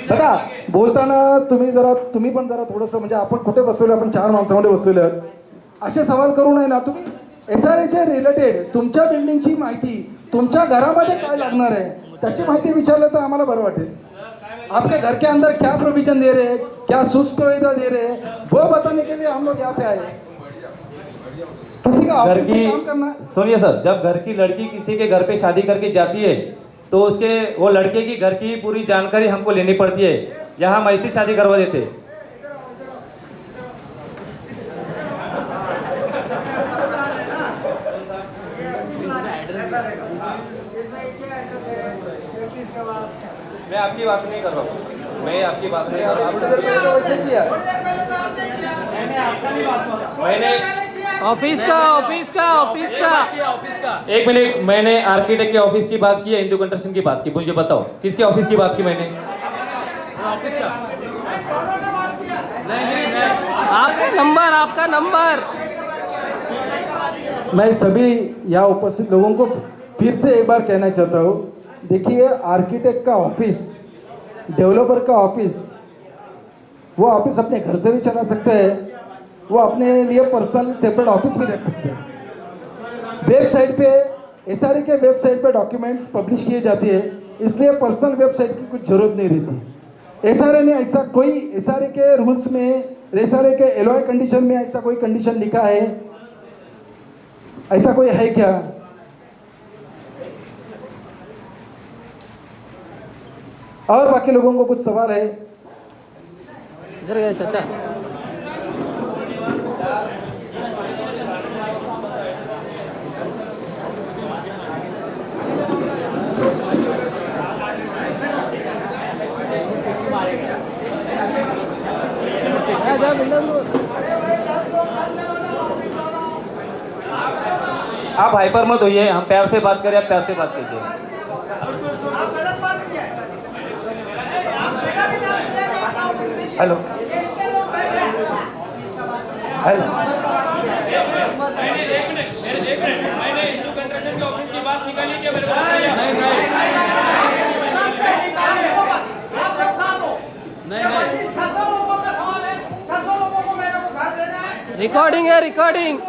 बघा, बोलताना तुम्ही पण जरा थोडंसं, म्हणजे आपण कुठे बसवलं, आपण 4 माणसामध्ये बसवलं, असे सवाल करू नये ना. तुम्ही SRA रिलेटेड तुमच्या बिल्डिंगची माहिती, तुमच्या घरामध्ये काय लागणार आहे त्याची माहिती विचारलं तर आम्हाला बरं वाटेल. आपके घर के अंदर क्या प्रोविजन दे रहे हैं, क्या सुविधा दे रहे हैं, वो बताने के लिए हम लोग यहाँ पे आए. किसी का
घर
ऑफिस
की
में काम करना.
सुनिए सर, जब घर की लड़की किसी के घर पे शादी करके जाती है तो उसके वो लड़के की घर की पूरी जानकारी हमको लेनी पड़ती है. यहाँ हम ऐसी शादी करवा देते. मैं आपकी बात नहीं कर रहा हूँ, मैं आपकी बात नहीं कर रहा
आपने जर पहिले वैसे किया.
हूँ. मैंने
ऑफिस का
एक मिनट, मैंने आर्किटेक्ट के ऑफिस की बात की या हिंदू कंस्ट्रक्शन की बात की? मुझे बताओ किसके ऑफिस की बात की मैंने?
ऑफिस का आपका नंबर
मैं सभी यहाँ उपस्थित लोगों को फिर से एक बार कहना चाहता हूँ, देखिए आर्किटेक्ट का ऑफिस, डेवलपर का ऑफिस, वो ऑफिस अपने घर से भी चला सकते हैं, वो अपने लिए पर्सनल सेपरेट ऑफिस भी रख सकते हैं. वेबसाइट पे SRA के वेबसाइट पे डॉक्यूमेंट्स पब्लिश किए जाते हैं, इसलिए पर्सनल वेबसाइट की कुछ ज़रूरत नहीं रहती. SRA ने ऐसा कोई, SRA के रूल्स में, SRA के एलॉय कंडीशन में ऐसा कोई कंडीशन लिखा है? ऐसा कोई है क्या? और बाकी लोगों को कुछ सवाल है?
इधर गए चाचा.
आप हाइपर मत होइए, हम प्यार से बात करें, आप प्यार से बात कीजिए.
Hello hello.
मैंने हिंदू कंस्ट्रक्शन के ऑफिस की बात निकाली क्या मेरे को? रिकॉर्डिंग है, रिकॉर्डिंग.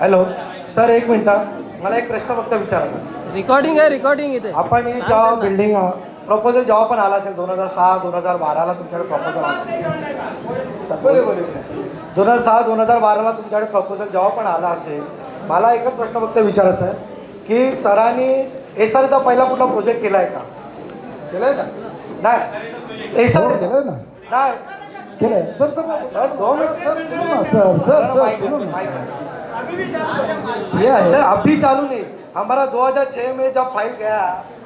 हॅलो सर, एक मिनिट, मला एक प्रश्न फक्त विचारायचा.
रिकॉर्डिंग इथे.
आपण ही जेव्हा बिल्डिंग प्रपोजल जेव्हा पण आला असेल 2006-2012ला तुमच्याकडे प्रपोजल आला, 2006-2012ला तुमच्याकडे प्रपोजल जेव्हा पण आला असेल, मला एकच प्रश्न फक्त विचारायचा आहे की सरांनी SRAचा पहिला कुठला प्रोजेक्ट केला आहे का?
केलंय का?
नाही.
हो, केलंय ना.
नाही.
केलंय. Sir
sir 2 minute sir.
सुनो ना. ये है.
सर अभी चालू नहीं, हमारा 2006 में जब फाइल गया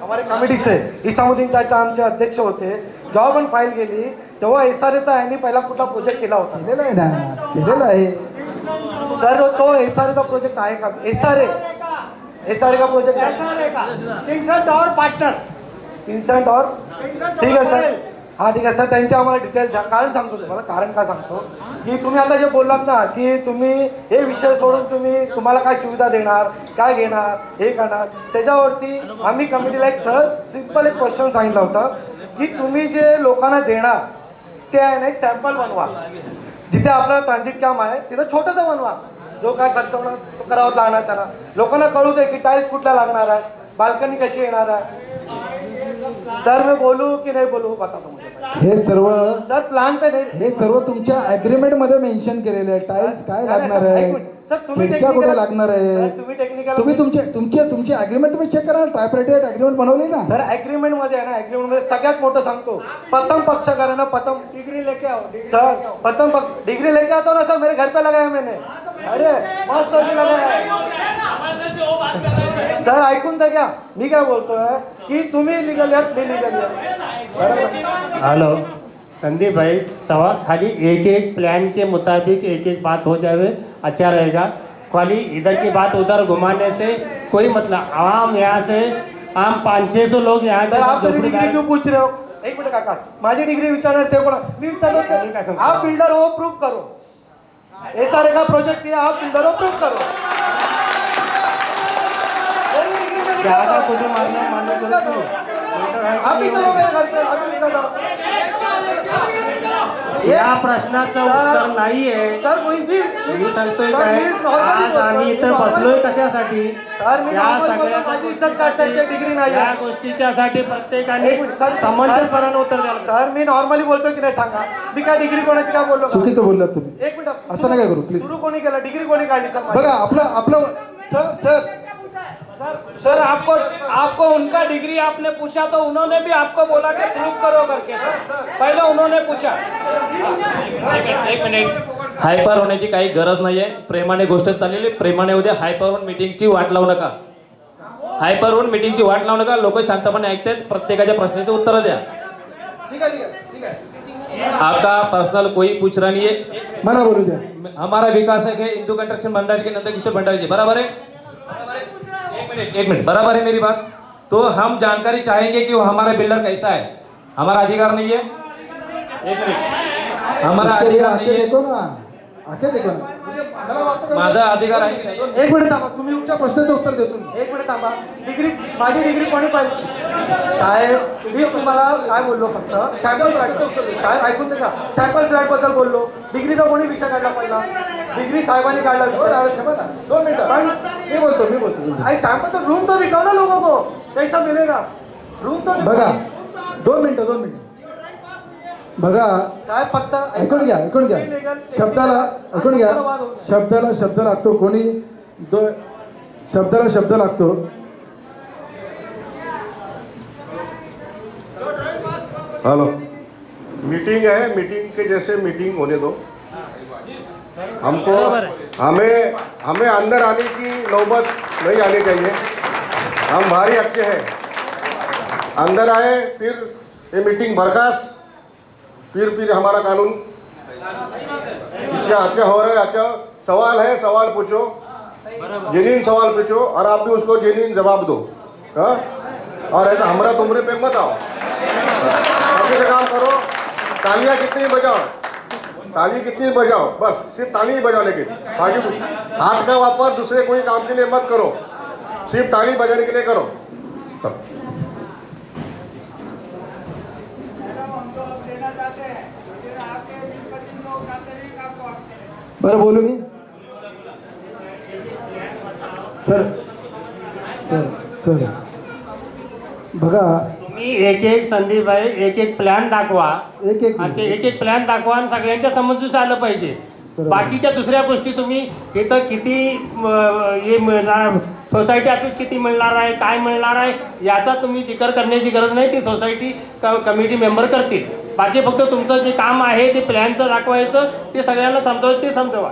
हमारे कमिटी से, इसामुद्दीन चाचा आमचे अध्यक्ष होते, जेव्हा पण फाईल गेली तेव्हा SRAचा यांनी पहिला कुठला प्रोजेक्ट केला होता?
केलेला आहे ना, केलेला आहे.
सर तो SRAचा प्रोजेक्ट आहे का? SRA का प्रोजेक्ट आहे?
किंगसन और पार्टनर.
इन्स्टंट और ठीक आहे सर. हां ठीक आहे सर, त्यांचे आम्हाला डिटेल्स द्या. कारण सांगतो तुम्हाला, कारण काय सांगतो की तुम्ही आता जे बोललात ना की तुम्ही हे विषय सोडून तुम्हाला काय सुविधा देणार, काय घेणार, हे करणार, त्याच्यावरती आम्ही कमिटीला एक सरळ सिंपल एक क्वेश्चन सांगितलं होतं की तुम्ही जे लोकांना देणार ते आहे ना एक सॅम्पल बनवा. जिथे आपलं ट्रान्झिट काम आहे तिथं छोटंसं बनवा, जो काय खर्च होणार तो करावाच लागणार त्यांना. लोकांना कळू दे की टाईल्स कुठल्या लागणार आहे, बाल्कनी कशी येणार आहे. सर मैं बोलू की नाही बोलू बतातो मुझे.
हे सर्व
सर प्लान पे नाही,
हे सर्व तुमच्या अग्रीमेंट मध्ये मेन्शन केलेले आहे. टाइल्स काय लागणार आहे,
सर तुम्ही
खिडक्या कुठे लागणार आहे,
तुम्ही टेक्निकल
तुमचे अग्रीमेंट तुम्ही चेक करा. ट्रायप्रेटेड अग्रीमेंट बनवली ना
सर. अग्रीमेंट मध्ये आहे ना, अग्रीमेंट मध्ये सगळ्यात मोठं सांगतो, प्रथम पक्षकार है ना, प्रथम
डिग्री लेके आओ.
सर प्रथम डिग्री लेके आता ना सर, मेरे घर पे लगाया मैंने. अरे मस्त लगाया सर. ऐकून तर घ्या, मी काय बोलतोय की तुम्ही लिगल आहात, मी लिगल आहे.
हेलो संदीप भाई, सवाल खाली एक एक प्लान के मुताबिक एक एक बात हो जाए अच्छा रहेगा. खाली इधर की बात उधर घुमाने से कोई मतलब, आम यहाँ से आम 500-600 लोग यहाँ
सर आप मेरी डिग्री
से
क्यों पूछ रहे हो? एक मिनिट काका, माझी डिग्री विचारणार ते कोण? मी विचारतो, आप बिल्डर हो, प्रूफ करो. ऐसा रहेगा प्रोजेक्ट कि आप बिल्डरों प्रूव करो।
ज़्यादा कुछ मानने जरूरत नहीं।
आप ही चलो मेरे घर पे, अभी निकल जाओ।
या प्रश्नाचं उत्तर नाही आहे।
सर मी
सांगतोय काय, आज आम्ही इथं बसलोय कशासाठी?
सर मी
या
नॉर्मल
सगळ्या
बोलतो, माझी इज्जत काढण्याची डिग्री नाही
या
आहे।
गोष्टीच्यासाठी प्रत्येकाने
एक मिनिट, सर.
समंजसपणाने उत्तर द्यायला.
सर मी नॉर्मली बोलतो की नाही सांगा, मी काय डिग्री कोणाची काय बोललो का?
चुकीचं बोललात तुम्ही.
एक मिनिट,
असं नका करू, प्लीज.
सुरू कोणी केलं, डिग्री कोणी काढली सर माझी?
बघा आपलं सर सर
सर आपको उनका डिग्री आपने पूछा तो उन्होंने भी आपको बोला कि प्रूव करो करके। पहले उन्होंने पूछा। एक मिनिट, हायपर होण्याची काही गरज नाहीये. प्रेमाने गोष्ट चाललेली, प्रेमाने उद्या हायपर होऊन मीटिंगची वाट लावू नका. हायपर होऊन मीटिंगची वाट लावू नका. लोक शांतपणे ऐकतात, प्रत्येकाच्या प्रश्नाची उत्तर द्या.
ठीक आहे.
आपका पर्सनल कोई पूछ रहा नहीं है.
मला बोलू द्या.
हमारा विकास है कि हिंदू कंस्ट्रक्शन भंडारी के नंदकिशोर भंडारी जी, बराबर है? एक मिनट, बराबर है मेरी बात? तो हम जानकारी चाहेंगे कि वो हमारा बिल्डर कैसा है. हमारा अधिकार नहीं है. एक मिनिट, हमारा
उसके लिए
अधिकार
आके
नहीं है.
देखो ना, आके देखो ना. मला वाटतं का-
माझा अधिकार आहे की नाही?
एक मिनिट थांबा, तुम्ही
तुमच्या प्रश्नाचं उत्तर देतो मी.
एक मिनिट थांबा. डिग्री, माझी डिग्री कोणी पाहिजे? साहेब मी तुम्हाला काय बोललो, फक्त सॅम्पल फ्लॅट, साहेब ऐकून का, सॅम्पल फ्लॅट बद्दल बोललो. डिग्रीचा कोणी विषय काढला पहिला? डिग्री साहेबांनी काढला
हो
विषय.
ना, थांबा ना. 2 मिनिटं. मी बोलतो.
आई सैंपल तो रूम तो दिखाओ ना लोगों को, कैसा मिलेगा रूम तो दिखाओ.
बघा 2 मिनिटं. बघा
साहेब फक्त
ऐकून घ्या. शब्दाला ऐकून घ्या. शब्दाला शब्द लागतो. कोणी शब्दाला शब्द लागतो.
हेलो, मीटिंग है, मीटिंग के जैसे मीटिंग होने दो. हमको हमें अंदर आने की नौबत नहीं आनी चाहिए. हम भारी अच्छे हैं. अंदर आए फिर ये मीटिंग बर्खास्त, फिर हमारा कानून इसके अच्छा हो रहा है. अच्छा सवाल है, सवाल पूछो, जेन्युइन सवाल पूछो और आप भी उसको जेन्युइन जवाब दो. हाँ, और ऐसा हमरा तुमरे पे मत आओ. अच्छे से काम करो. तालियां कितनी बजाओ, ताली कितनी बजाओ, बस सिर्फ ताली ही बजाने की. बाकी हाथ का वापर दूसरे कोई काम के लिए मत करो, सिर्फ ताली बजाने के लिए करो.
बरं बोलू मी. सर बघा,
तुम्ही एक संदीप भाई एक प्लॅन दाखवा.
एक
आणि ते एक प्लॅन दाखवा आणि सगळ्यांच्या समजून आलं पाहिजे.
बरोबर.
बाकीच्या दुसऱ्या गोष्टी तुम्ही इथं किती हे मिळणार, सोसायटी ऑफिस किती मिळणार आहे, काय मिळणार आहे, याचा तुम्ही जिकर करण्याची गरज नाही. ती सोसायटी कमिटी मेंबर करतील. बाकी फक्त तुमचं जे काम आहे ते प्लॅनचं दाखवायचं, ते सगळ्यांना समजावं, ते समजवा.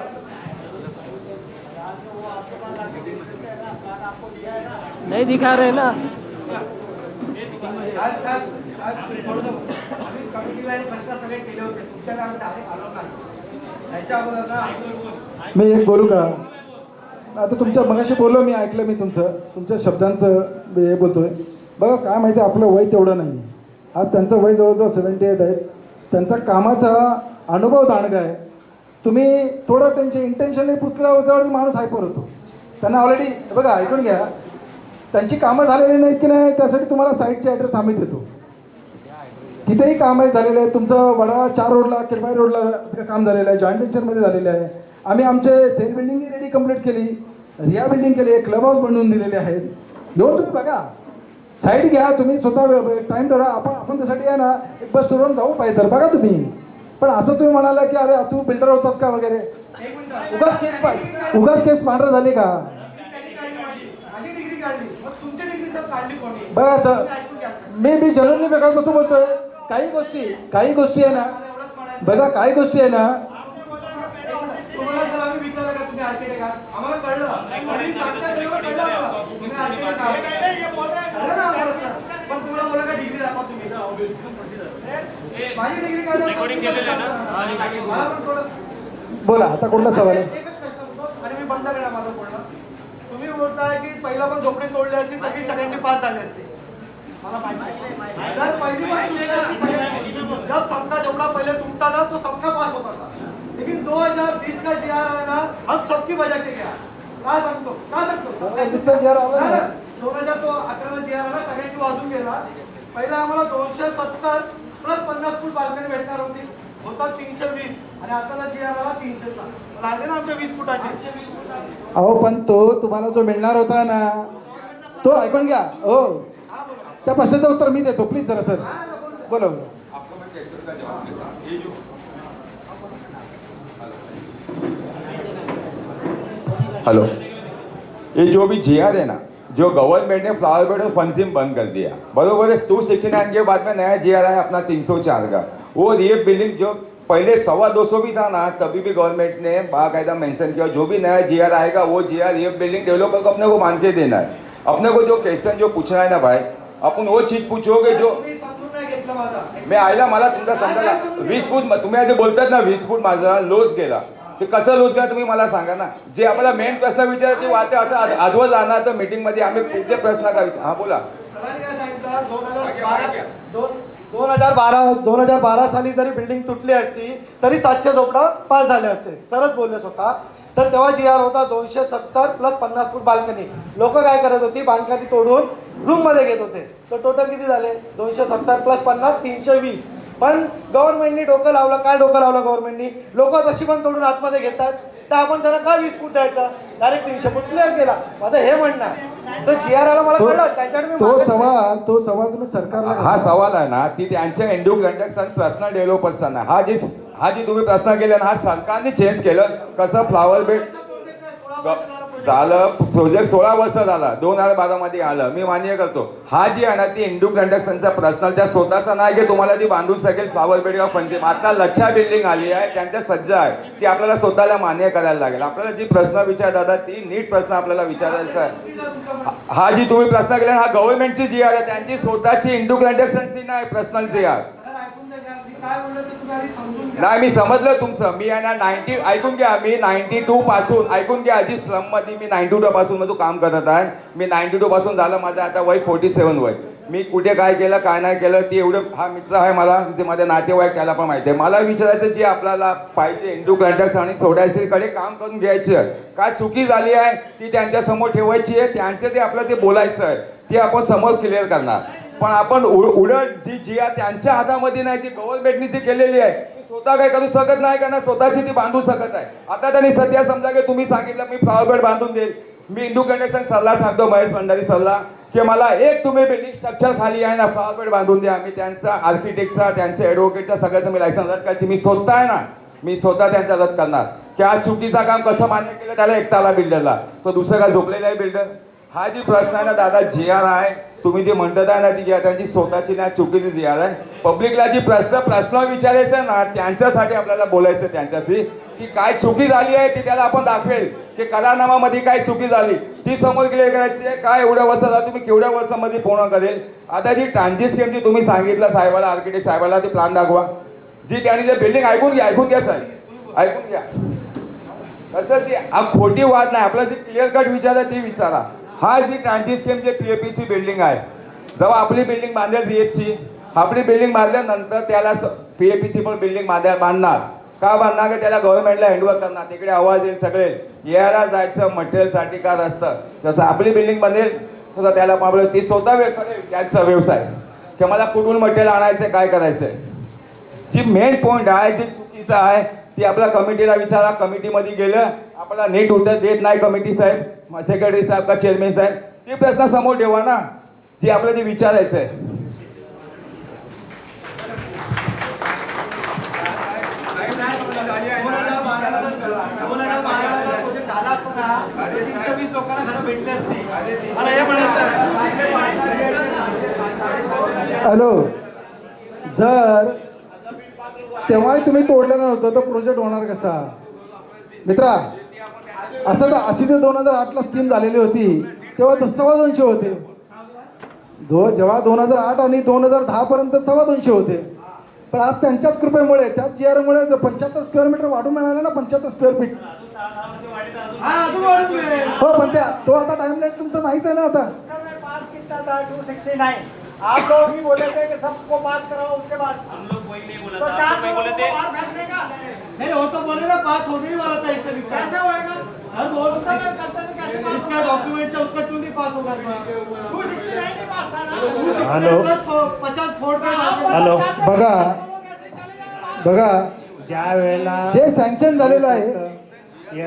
नहीं दिखा रहे ना.
मी एक बोलू का? आता तुमच्या मगाशी बोललो मी, ऐकलं मी तुमच्या शब्दांचं मी हे बोलतोय. बघा काय माहिती, आपलं वय तेवढं नाही. आज त्यांचं वय जवळजवळ 78 आहे. त्यांचा कामाचा अनुभव दांडगा आहे. तुम्ही थोडं त्यांचे इंटेन्शनली पुसल्या होत्यावर माणूस हायपर होतो. त्यांना ऑलरेडी बघा, ऐकून घ्या, त्यांची कामं झालेली नाहीत की नाही, त्यासाठी तुम्हाला साईटचे ॲड्रेस आम्ही देतो. तिथेही काम आहे झालेलं आहे. तुमचं वडाळा 4 रोडला, किरबाई रोडला काम झालेलं आहे, जॉईंट वेंचरमध्ये झालेलं आहे. आम्ही आमचे सेल बिल्डिंगही रेडी कंप्लीट केली, रिया बिल्डिंग केली, क्लब हाऊस बनवून दिलेले आहेत. येऊन तुम्ही बघा, साईट घ्या, तुम्ही स्वतः टाईम ठरवा. आपण त्यासाठी आहे ना एक बस टूरवरून जाऊ पाहिजे तर बघा तुम्ही. पण असं तुम्ही म्हणाला की अरे तू बिल्डर होतास का वगैरे, उगाच केस पांढरं झाली का?
माझी डिग्री काढली, मग तुमची डिग्री सर काढली कोणी?
बघा सर, मी जनरली बघा कसं बोलतोय. काही गोष्टी आहे ना, बघा काही गोष्टी आहे ना,
तुम्हाला सर आम्ही विचारलं का तुम्ही आर्किटेक्ट आहात? आम्हाला कळलं. तुम्ही सांगता तेव्हा कळलं आम्हाला. तुम्ही आर्किटेक्ट आहात. कळलं ना आम्हाला सर. पण तुम्हाला बोला का डिग्री दाखवा तुम्ही. माझी डिग्री काढली. मला पण थोडं
बोला आता कुठला सवाल आहे?
एकच प्रश्न होतो आणि मी बंद करा माझं बोलणं. तुम्ही बोलताय की पहिला पण झोपडी तोडली असती तरी सगळ्यांची पास झाली असती. मला माहिती जर पहिली बार तुटली असती सगळ्यांची, जब सबका झोपडा पहिले तुटता था तो सबका पास होता था. लेकिन 2020 का जी आर है ना, हम सबकी बजा के गया. का सांगतो
2020 चा GR आला ना.
2011 जी आर आला, सगळ्यांची वाजून गेला. पहिला आम्हाला 270 प्लस 50 फूट बाल्कनी भेटणार होती, होता 320, आणि आता जी आर आला 300 चा. लागले ना आमच्या 20 फुटाचे.
अहो पण तो तुम्हाला जो मिळणार होता ना, तो ऐकून घ्या. हो, त्या प्रश्नाचं उत्तर मी देतो, प्लीज जरा सर. बोला.
हेलो, ये जो भी जीआर है ना, जो गवर्नमेंट ने फ्लावर बेड और फंसिंग बंद कर दिया, बरोबर है. 269 के बाद में नया जीआर आया अपना 304 का. वो रिएफ बिल्डिंग जो पहले 225 भी था ना, तभी भी गवर्नमेंट ने बाकायदा मेंशन किया जो भी नया जीआर आएगा वो जीआर रिएफ बिल्डिंग डेवलपर को अपने को मान के देना है. अपने को जो क्वेश्चन जो पूछना है ना भाई, आपण वो चीज पूछोगे जो
तुम्ही समजून नाही घेतलं माझा.
मी आयला मला तुमचा समजा 20 फूट तुम्ही आधी बोलतात ना 20 फूट माझा लॉस गेला, ते कसं लॉस गेला तुम्ही मला सांगा ना. जे आपल्याला मेन प्रश्न विचारते ती वाटते असं आजवर जाणार तर मीटिंग मध्ये आम्ही कुठले प्रश्न का विचार. हा बोला.
सरांनी काय सांगितलं, 2012 साली जरी बिल्डिंग तुटली असती तरी 700 झोपडा पास झाले असते, सरच बोलले स्वतः. तर तेव्हा जी आर होता 270 प्लस 50 फूट बाल्कनी. लोक काय करत होती, बाल्कनी तोडून रूम मध्ये घेत होते. तर टोटल किती झाले, 270 प्लस 50 320. पण गव्हर्नमेंटनी डोकं लावलं. काय डोकं लावलं गव्हर्नमेंटनी, लोक तशी पण तोडून आतमध्ये घेतात, तर आपण त्यांना का 20 फूट द्यायचा, डायरेक्ट 300 फूट क्लिअर केला. माझं हे म्हणणं आहे. तर जी आर आला मला कळलं, त्याच्याकडे मी मागे-
तो सवाल तुम्ही सरकारला.
हा सवाल आहे ना, ती त्यांच्या एंडू कंडक्ट आणि पर्सनल डेव्हलपरचा ना. हा जी तुम्ही प्रश्न केला ना, हा सरकारने चेंज केलं. कसं फ्लावर बेड झालं, प्रोजेक्ट 16 वर्ष झाला, 2012 मध्ये आलं, मी मान्य करतो. हा जी आहे ना ती इंडू कंडक्शनचा पर्सनलच्या स्वतःचा नाही की तुम्हाला ती बांधून सकेल फ्लावर बेड किंवा फंजिम. आता लच्छा बिल्डिंग आली आहे, त्यांच्या सज्ज आहे, ती आपल्याला स्वतःला मान्य करायला लागेल. आपल्याला जी प्रश्न विचार दादा, ती नीट प्रश्न आपल्याला विचारायचा आहे. हा जी तुम्ही प्रश्न केला हा गव्हर्नमेंटची जी आहे, त्यांची स्वतःची इंडू कंडक्शनची नाही, पर्सनलची आहे.
सर, ऐकून घ्या, मी काय बोललो ते तुम्ही आधी समजून घ्या.
नाही मी समजलं तुमचं. मी आहे ना 90 ऐकून घ्या, मी 92 पासून ऐकून घ्या, आधी स्लम मध्ये मी 92 पासून मग काम करत आहे. मी 92 पासून झालं, माझं आता वय 47 वय. मी कुठे काय केलं काय नाही केलं ते एवढं, हा मित्र आहे मला, जे माझे नातेवाईक त्याला पण माहिती आहे. मला विचारायचं जे आपल्याला पाहिजे इंडू कंडक्ट आणि सोडायचे काम करून घ्यायचं. काय चुकी झाली आहे ती त्यांच्या समोर ठेवायची आहे, त्यांचं ते आपलं ते बोलायचं आहे, ते आपण समोर क्लिअर करणार. पण आपण उडट जी आहे त्यांच्या हातामध्ये नाही, जी गव्हर्नमेंटनी जी केलेली आहे ती स्वतः काय करू शकत नाही का ना, स्वतःची ती बांधू शकत आहे. आता त्यांनी सध्या समजा की तुम्ही सांगितलं मी फ्लावर बेड बांधून देईल, मी इंडू कंडक्शन सल्ला सांगतो, महेश भंडारी सल्ला, की मला एक तुम्ही बिल्डिंग स्ट्रक्चर खाली आहे ना फ्लावर बेड बांधून द्या. मी त्यांचा आर्किटेक्टचा त्यांच्या ॲडव्होकेटचा सगळ्याचं मी लायसन्स रद्द करायची. मी स्वतः आहे ना, मी स्वतः त्यांचा रद्द करणार की हा चुकीचा काम कसं मान्य केलं त्याला एकताला बिल्डरला, तो दुसरं काय झोपलेला आहे बिल्डर. हा जी प्रश्न आहे ना दादा, जी आर आहे तुम्ही जे म्हणतात आहे ना, ती जी आर त्यांची स्वतःची ना चुकीची जी आर आहे. पब्लिकला जी प्रश्न विचारायचं ना, त्यांच्यासाठी आपल्याला बोलायचं त्यांच्याशी की काय चुकी झाली आहे ती त्याला आपण दाखवेल की करारनामामध्ये काय चुकी झाली ती समोर क्लिअर करायची आहे. काय एवढ्या वर्षाला तुम्ही केवढ्या वर्षामध्ये पूर्ण करेल. आता जी ट्रान्झिट स्कीम जी तुम्ही सांगितलं साहेबाला, आर्किटेक्ट साहेबाला, ती प्लॅन दाखवा. जी त्यांनी जे बिल्डिंग ऐकून घ्या साहेब, ऐकून घ्या. कसं ती खोटी वाद नाही, आपलं जी क्लिअर कट विचार आहे ती विचारा. हा जी ट्रान्झिट स्कीम जे पीएपीची बिल्डिंग आहे, जेव्हा आपली बिल्डिंग बांधेल रिएफची, आपली बिल्डिंग बांधल्यानंतर त्याला पीएपीची पण बिल्डिंग बांधणार. का बांधणार की त्याला गव्हर्नमेंटला हँडओव्हर करणार, तिकडे आवाज येईल, सगळे यायला जायचं मटेरियलसाठी का रस्ता. जसं आपली बिल्डिंग बनेल तसं त्याला आपलं ती स्वतः त्याचा व्यवसाय की मला कुठून मटेरियल आणायचं काय करायचंय. जी मेन पॉईंट आहे जी चुकीचं आहे ती आपल्या कमिटीला विचारा. कमिटीमध्ये गेलं आपल्याला नीट उत्तर देत नाही कमिटी साहेब, सेक्रेटरी साहेब का चेअरमॅन साहेब, ते प्रश्न समोर ठेवा ना, जे आपल्याला ते विचारायचं आहे.
हॅलो, जर तेव्हाही तुम्ही तोडलं नव्हतं तर प्रोजेक्ट होणार कसा मित्रा. असं तर अशी ते 2008ला स्कीम झालेली होती तेव्हा तो 225 होते. जेव्हा 2008 आणि 2010 पर्यंत 225 होते. पण आज त्यांच्याच कृपेमुळे त्याच जीआरमुळे 75 स्क्वेअर मीटर वाढून मिळालं ना, 75 स्क्वेअर फीट. हो, पण तो आता टाइमलाईन तुमचं नाहीच आहे ना. आता
पास कितना था 269, आप लोग ही बोले थे कि सबको पास कराओ, उसके बाद हम लोग
वही नहीं बोला था तो मैं बोले थे
नहीं वो तो बोले ना पास होने ही वाला था इससे कैसे होएगा सर बोल इसका डॉक्यूमेंट है उसका क्यों नहीं पास होगा सर 269 पास था ना
हेलो
50 फोड़ पे
हॅलो
बघा
ज्या वेळेला
जे सँक्शन झालेलं आहे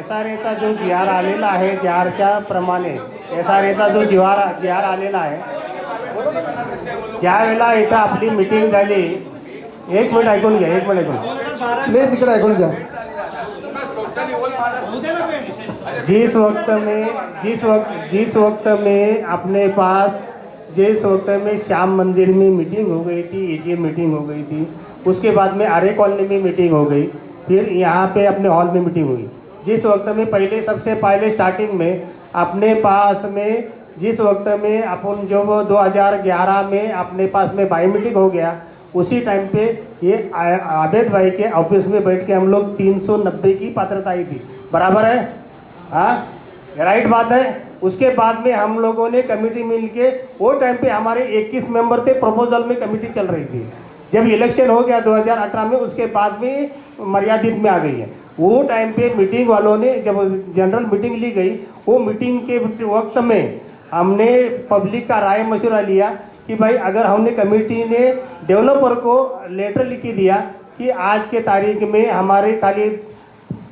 SRAचा जो GR आलेला आहे GRच्या प्रमाणे SRAचा जो GR आलेला आहे ज्या वेळेला इथं आपली मीटिंग झाली एक मिनिट ऐकून घ्या
प्लीज इकडे ऐकून घ्या
जिस वक्त में अपने पास जिस वक्त में श्याम मंदिर में मीटिंग हो गई थी AGM मीटिंग हो गई थी उसके बाद में आर्य कॉलोनी में मीटिंग हो गई फिर यहाँ पे अपने हॉल में मीटिंग हुई जिस वक्त में सबसे पहले स्टार्टिंग में अपने पास में जिस वक्त में अपन जो वो 2011 में अपने पास में बाई मीटिंग हो गया उसी टाइम पे ये आबेद भाई के ऑफिस में बैठ के हम लोग 390 की पात्रता आई थी बराबर है हाँ राइट बात है। उसके बाद में हम लोगों ने कमेटी मिल के वो टाइम पे हमारे 21 मेंबर थे प्रपोजल में कमेटी चल रही थी जब इलेक्शन हो गया 2018 में उसके बाद में मर्यादित में आ गई है वो टाइम पे मीटिंग वालों ने जब जनरल मीटिंग ली गई वो मीटिंग के वक्त में हमने पब्लिक का राय मशवरा लिया कि भाई अगर हमने कमेटी ने डेवलपर को लेटर लिख दिया कि आज के तारीख में हमारे खाली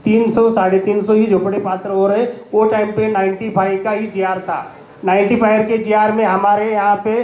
300 350 ही झोपड़े पात्र हो रहे वो टाइम पे 95 का ही GR था 95 के GR में हमारे यहाँ पे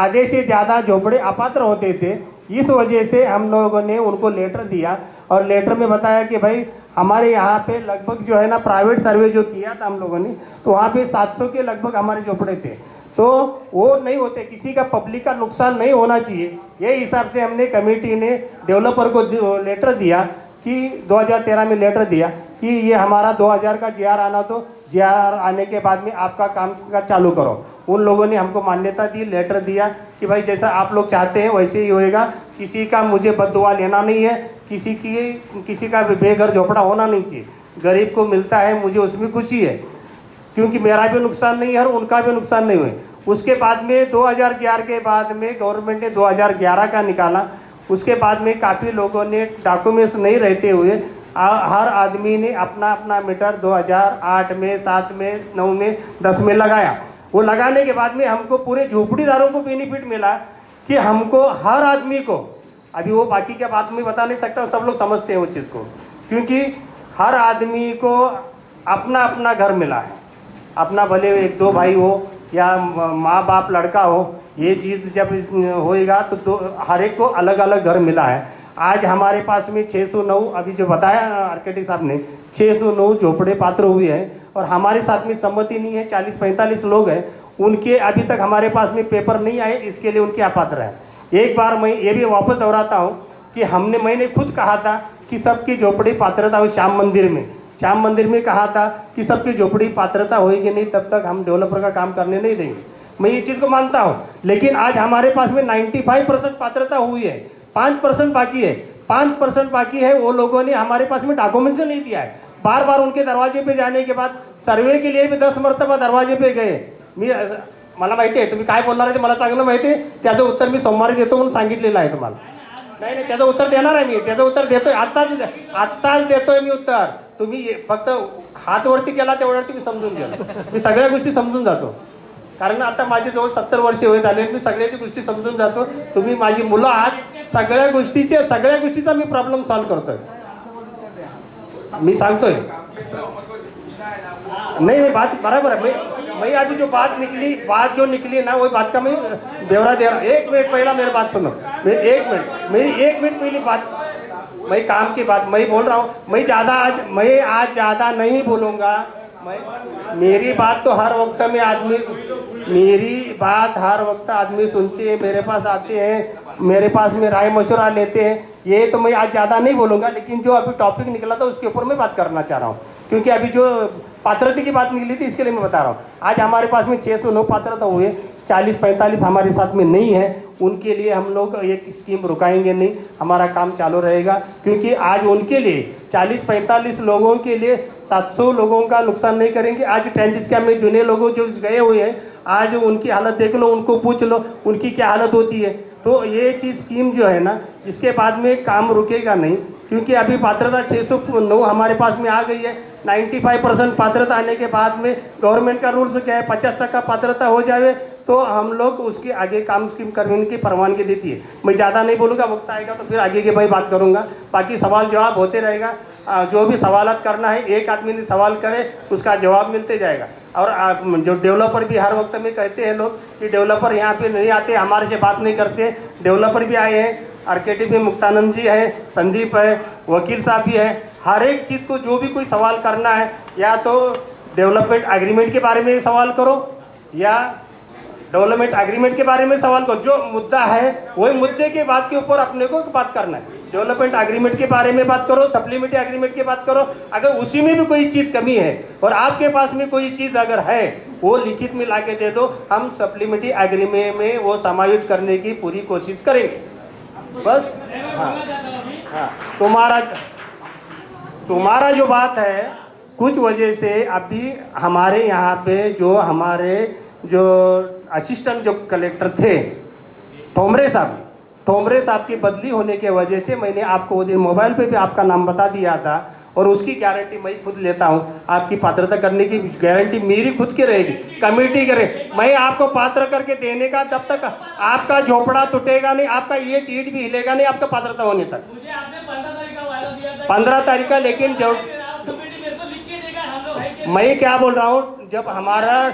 आधे से ज़्यादा झोपड़े अपात्र होते थे इस वजह से हम लोगों ने उनको लेटर दिया और लेटर में बताया कि भाई हमारे यहाँ पे लगभग जो है ना प्राइवेट सर्वे जो किया था हम लोगों ने तो वहाँ पे 700 के लगभग हमारे झोपड़े थे तो वो नहीं होते किसी का पब्लिक का नुकसान नहीं होना चाहिए ये हिसाब से हमने कमेटी ने डेवलपर को लेटर दिया कि 2013 में लेटर दिया कि ये हमारा 2000 का GR आना तो GR आने के बाद में आपका काम का चालू करो उन लोगों ने हमको मान्यता दी लेटर दिया कि भाई जैसा आप लोग चाहते हैं वैसे ही होएगा किसी का मुझे बददुआ लेना नहीं है किसी का बेघर झोपड़ा होना नहीं चाहिए गरीब को मिलता है मुझे उसमें खुशी है क्योंकि मेरा भी नुकसान नहीं है और उनका भी नुकसान नहीं हुए। उसके बाद में 2000 GR के बाद में गवर्नमेंट ने 2011 का निकाला उसके बाद में काफ़ी लोगों ने डॉक्यूमेंट्स नहीं रहते हुए हर आदमी ने अपना अपना मीटर 2008 में 7 में 9 में 10 में लगाया वो लगाने के बाद में हमको पूरे झोपड़ीदारों को बेनिफिट मिला कि हमको हर आदमी को अभी वो बाकी के बात में बता नहीं सकता सब लोग समझते हैं वो चीज़ को क्योंकि हर आदमी को अपना अपना घर मिला है अपना भले एक दो भाई हो या माँ बाप लड़का हो ये चीज़ जब होएगा तो हर एक को अलग अलग घर मिला है। आज हमारे पास में 609 अभी जो बताया आर्किटेक्ट साहब ने 609 झोपड़े पात्र हुए हैं और हमारे साथ में सम्मति नहीं है 40-45 लोग हैं उनके अभी तक हमारे पास में पेपर नहीं आए इसके लिए उनके अपात्र है। एक बार मैं ये भी वापस दोहराता हूँ कि मैंने खुद कहा था कि सबकी झोपड़ी पात्रता हो श्याम मंदिर में कहा था कि सबकी झोपड़ी पात्रता होगी नहीं तब तक हम डेवलपर का काम करने नहीं देंगे मैं ये चीज़ को मानता हूँ लेकिन आज हमारे पास में 95% पात्रता हुई है 5% बाकी है 5% बाकी है वो लोगों ने हमारे पास में डॉक्यूमेंट्स नहीं दिया है बार बार उनके दरवाजे पे जाने के बाद सर्वे के लिए भी 10 मर्तबा दरवाजे पे गए मला माहिती आहे तुम्ही काय बोलणार आहे ते मला चांगलं माहिती आहे त्याचं उत्तर मी सोमवारी देतो म्हणून सांगितलेलं आहे तुम्हाला नाही त्याचं उत्तर देणार आहे मी त्याचं उत्तर देतोय आत्ताच देतोय मी उत्तर तुम्ही फक्त हात वरती केला तेवढ्यावरती मी समजून गेलो मी सगळ्या गोष्टी समजून जातो कारण आता माझे जवळ 70 वर्ष होत आले मी सगळ्याची गोष्टी समजून जातो तुम्ही माझी मुलं आहात सगळ्या गोष्टीचा मी प्रॉब्लेम सॉल्व करतोय मी सांगतोय नहीं बात बराबर है मैं अभी जो बात जो निकली ना वो बात का मैं ब्यौरा दे रहा हूँ 1 मिनट पहला मेरी बात सुनो मेरी 1 मिनट पहली बात मैं काम की बात मैं बोल रहा हूँ मैं आज ज़्यादा नहीं बोलूँगा मेरी बात तो हर वक्त में आदमी सुनते हैं मेरे पास आते हैं मेरे पास में राय मशवरा लेते हैं ये तो मैं आज ज़्यादा नहीं बोलूँगा लेकिन जो अभी टॉपिक निकला था उसके ऊपर मैं बात करना चाह रहा हूँ क्योंकि अभी जो पात्रता की बात निकली थी इसके लिए मैं बता रहा हूँ आज हमारे पास में 609 पात्रता हुए 40-45 हमारे साथ में नहीं है उनके लिए हम लोग एक स्कीम रुकाएंगे नहीं हमारा काम चालू रहेगा क्योंकि आज उनके लिए 40-45 लोगों के लिए 700 लोगों का नुकसान नहीं करेंगे। आज ट्रेंच स्कैम में जुने लोगों जो गए हुए हैं आज उनकी हालत देख लो उनको पूछ लो उनकी क्या हालत होती है तो ये चीज़ स्कीम जो है ना, इसके बाद में काम रुकेगा नहीं, क्योंकि अभी पात्रता 609 हमारे पास में आ गई है। 95% पात्रता आने के बाद में गवर्नमेंट का रूल्स क्या है, 50% पात्रता हो जाए तो हम लोग उसके आगे काम स्कीम करने की परवानगी देती है। मैं ज़्यादा नहीं बोलूँगा, वक्त आएगा तो फिर आगे की मैं बात करूँगा। बाकी सवाल जवाब होते रहेगा। जो भी सवालत करना है, एक आदमी ने सवाल करे उसका जवाब मिलते जाएगा। और जो डेवलपर भी हर वक्त में कहते हैं लोग कि डेवलपर यहाँ पे नहीं आते, हमारे से बात नहीं करते। डेवलपर भी आए हैं, आरकेटी में मुक्तानंद जी है, संदीप है, वकील साहब भी है। हर एक चीज़ को जो भी कोई सवाल करना है, या तो डेवलपमेंट एग्रीमेंट के बारे में सवाल करो या डेवलपमेंट एग्रीमेंट के बारे में सवाल करो। जो मुद्दा है वही मुद्दे के बात के ऊपर अपने को बात करना है। डेवलपमेंट एग्रीमेंट के बारे में बात करो, सप्लीमेंट्री एग्रीमेंट की बात करो। अगर उसी में भी कोई चीज़ कमी है और आपके पास में कोई चीज़ अगर है, वो लिखित में ला के दे दो, हम सप्लीमेंट्री एग्रीमेंट में वो समायोजित करने की पूरी कोशिश करेंगे। बस हाँ, तुम्हारा जो बात है, कुछ वजह से अभी हमारे यहाँ पे जो हमारे जो असिस्टेंट जो कलेक्टर थे ठोमरे साहब की बदली होने के वजह से मैंने आपको वो दिन मोबाइल पे भी आपका नाम बता दिया था, और उसकी गारंटी मैं खुद लेता हूँ। आपकी पात्रता करने की गारंटी मेरी खुद की रहेगी, कमेटी करे। मैं आपको पात्र करके देने का, तब तक आपका झोपड़ा टूटेगा नहीं, आपका ये ईंट भी हिलेगा नहीं आपका पात्रता होने तक। 15 तारीख का, लेकिन जो मैं क्या बोल रहा हूँ, जब हमारा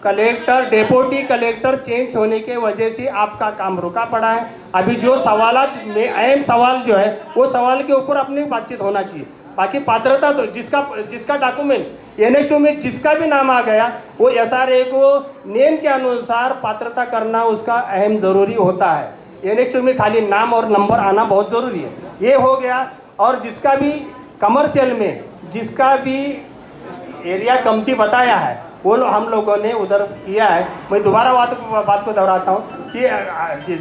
कलेक्टर डेप्यूटी कलेक्टर चेंज होने के वजह से आपका काम रुका पड़ा है। अभी जो सवालात में अहम सवाल जो है, वो सवाल के ऊपर अपनी बातचीत होना चाहिए। बाकी पात्रता तो जिसका डॉक्यूमेंट NH2 में जिसका भी नाम आ गया, वो SRA को नियम के अनुसार पात्रता करना उसका अहम ज़रूरी होता है। NH2 में खाली नाम और नंबर आना बहुत ज़रूरी है। ये हो गया। और जिसका भी कमर्शियल में जिसका भी एरिया कमती बताया है, वो हम लोगों ने उधर किया है। मैं दोबारा बात को दोहराता हूँ कि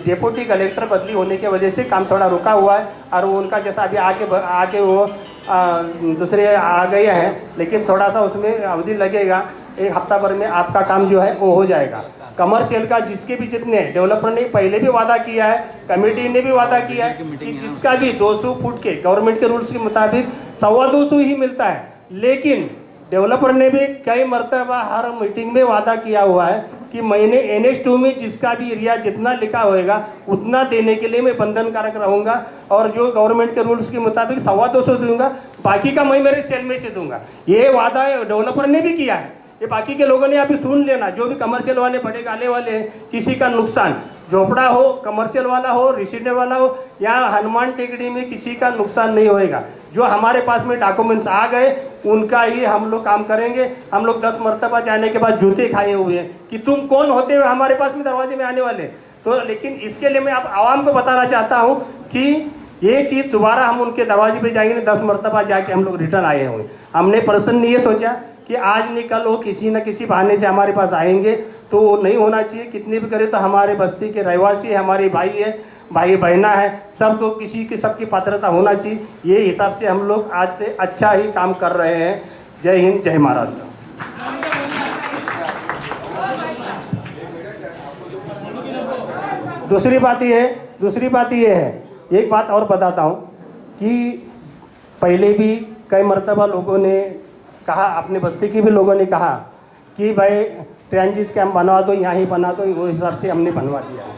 डेप्यूटी कलेक्टर बदली होने की वजह से काम थोड़ा रुका हुआ है, और वो उनका जैसा अभी आगे वो दूसरे आ गए हैं, लेकिन थोड़ा सा उसमें अवधि लगेगा। 1 हफ्ता भर में आपका काम जो है वो हो जाएगा। कमर्शियल का जिसके भी जितने डेवलपर ने पहले भी वादा किया है, कमेटी ने भी वादा किया है कि जिसका भी 200 फुट के गवर्नमेंट के रूल्स के मुताबिक 225 ही मिलता है। लेकिन डेवलपर ने भी कई मरतबा हर मीटिंग में वादा किया हुआ है कि मैंने NH2 में जिसका भी एरिया जितना लिखा होएगा उतना देने के लिए मैं बंधनकारक रहूँगा, और जो गवर्नमेंट के रूल्स के मुताबिक 225 दूंगा, बाकी का मैं मेरे सेल में से दूंगा। ये वादा डेवलपर ने भी किया है। ये बाकी के लोगों ने अभी सुन लेना, जो भी कमर्शियल वाले बड़े गाले वाले हैं, किसी का नुकसान, झोपड़ा हो, कमर्शियल वाला हो, रेसिडेंट वाला हो, या हनुमान टेकड़ी में किसी का नुकसान नहीं होएगा। जो हमारे पास में डॉक्यूमेंट्स आ गए उनका ही हम लोग काम करेंगे। हम लोग 10 मरतबा जाने के बाद जूते खाए हुए हैं कि तुम कौन होते हुए हमारे पास में दरवाजे में आने वाले। तो लेकिन इसके लिए मैं आप आवाम को बताना चाहता हूँ कि ये चीज़ दोबारा हम उनके दरवाजे पे जाएंगे, 10 मरतबा जाके हम लोग रिटर्न आए हुए। हमने पर्सनली ये सोचा कि आज नहीं कल वो किसी न किसी बहाने से हमारे पास आएंगे, तो वो नहीं होना चाहिए। कितनी भी करे तो हमारे बस्ती के रहवासी है, हमारे भाई है, भाई बहना है, सबको किसी की सबकी पात्रता होना चाहिए। ये हिसाब से हम लोग आज से अच्छा ही काम कर रहे हैं। जय हिंद, जय महाराष्ट्र। दूसरी बात ये है, एक बात और बताता हूँ कि पहले भी कई मरतबा लोगों ने कहा, अपने बस्ती के भी लोगों ने कहा कि भाई ट्रांजिट कैंप बनवा दो, यहाँ ही बना दो। वो हिसाब से हमने बनवा दिया है।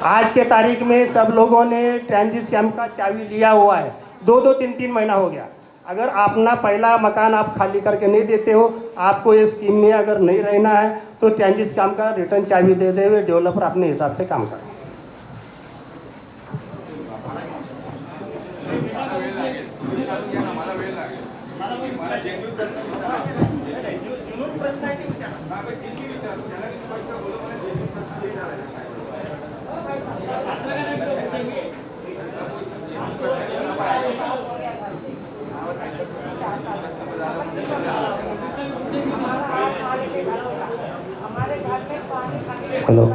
आज के तारीख में सब लोगों ने ट्रांजिट कैंप का चाबी लिया हुआ है। 2-2, 3-3 महीना हो गया। अगर अपना पहला मकान आप खाली करके नहीं देते हो, आपको ये स्कीम में अगर नहीं रहना है, तो ट्रांजिट कैंप का रिटर्न चाबी दे दे हुए डेवलपर अपने हिसाब से काम करें।
हॅलो,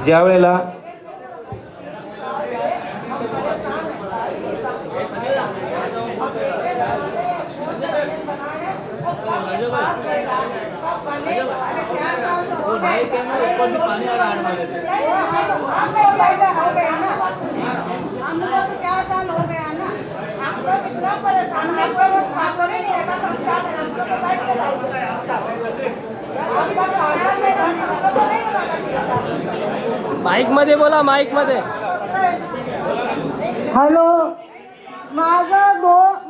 ज्या वेळेला
बाइक है ना ऊपर से पानी आ रहा है हमारे माइक मध्ये बोला माइक मध्ये
हॅलो, माझं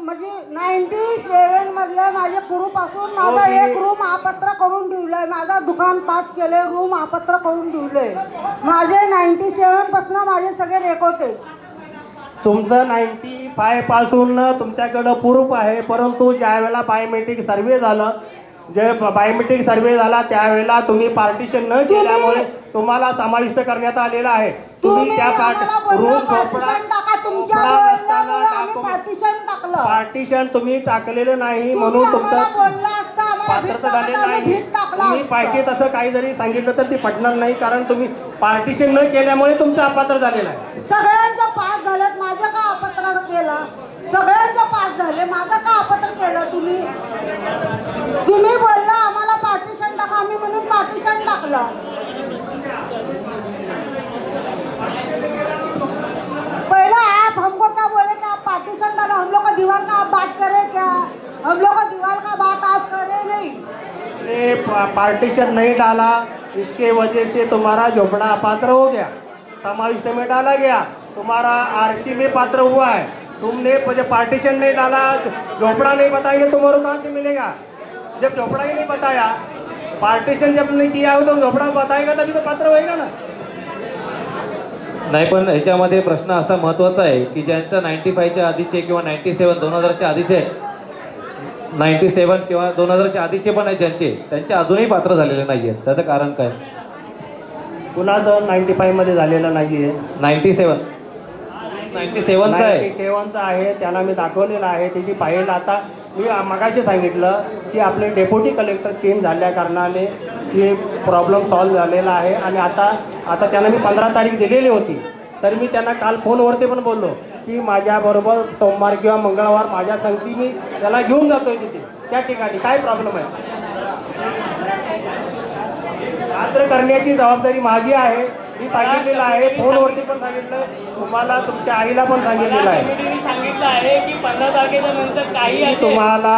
म्हणजे 97 मधल्या माझ्या कुरूपासून माझा एक रूम आपत्र करून ठेवलंय. माझा दुकान पास केले, रूम आपत्र करून ठेवलंय. माझे 97 पासून माझे सगळे रेकॉर्ड आहे.
तुमचं 95 पासून तुमच्याकडं प्रूफ आहे, परंतु ज्या वेळेला बायोमेट्रिक सर्वे झालं, जे बायोमेट्रिक सर्वे झाला त्यावेळेला तुम्ही पार्टिशन न केल्यामुळे तुम्हाला समाविष्ट करण्यात आलेलं आहे.
तुम्ही
त्या
आम्हाला बोलला partition टाका, तुमच्या बोलल्यामुळे आम्ही partition टाकलं.
पार्टिशन तुम्ही टाकलेलं नाही म्हणून
तुम्ही
तुमचं
आम्हाला बोलला असता, आम्हाला भीत
पात्रता झाले
टाकता, आम्ही
नाही.
भीत टाकला
तुम्ही
असता.
पाहिजे तसं काही जरी सांगितलं तर ते पटणार नाही, कारण तुम्ही पार्टिशन न केल्यामुळे तुमचं अपात्र झालेलं आहे.
सगळ्यांचं पास झालं, माझं का अपत्र केलं? सगळ्यांचं पास झाले, माझं का अपत्र केलं? तुम्ही बोलला आम्हाला पार्टिशन टाका, आम्ही म्हणून पार्टिशन टाकलं. पहला आप हमको क्या बोले कि आप पार्टीशन डालो, हम लोग का दीवार का आप बात करें क्या? हम लोग का दीवार का बात आप करे नहीं.
पार्टीशन नहीं डाला, इसके वजह से तुम्हारा झोपड़ा अपात्र हो गया, समाविष्ट में डाला गया, तुम्हारा आरसी में पात्र हुआ है. तुमने जब पार्टीशन नहीं डाला, झोपड़ा नहीं बताएंगे तुम्हारा कहाँ से मिलेगा? जब झोपड़ा ही नहीं बताया, पार्टीशन जब नहीं किया हो तो झोपड़ा बताएगा तभी तो पात्र होएगा ना.
नाही, पण ह्याच्यामध्ये प्रश्न असा महत्त्वाचा आहे की ज्यांचं 95च्या आधीचे किंवा 97 2000च्या आधीचे 97 किंवा 2000च्या आधीचे पण आहेत ज्यांचे, त्यांचे अजूनही पात्र झालेले नाही आहेत. त्याचं कारण काय?
कुणाचं 95 मध्ये झालेलं नाहीये,
97चं आहे.
97चं आहे, त्यांना मी दाखवलेलं आहे. त्याची फाईल आता मी मगाशी सांगितलं की आपले डेप्युटी कलेक्टर चेंज झाल्या कारणाने हे प्रॉब्लेम सॉल्व्ह झालेला आहे. आणि आता त्यांना मी 15 तारीख दिलेली होती, तर मी त्यांना काल फोनवरती पण बोललो की माझ्याबरोबर सोमवार किंवा मंगळवार माझ्या संगती मी त्याला घेऊन जातोय तिथे त्या ठिकाणी काय प्रॉब्लेम आहे. पात्र करण्याची जबाबदारी माझी आहे, मी सांगितलेलं आहे, फोनवरती पण सांगितलं, तुम्हाला तुमच्या आईला पण सांगितलेलं आहे.
सांगितलं आहे की 15 तारखेच्या नंतर काही
मी तुम्हाला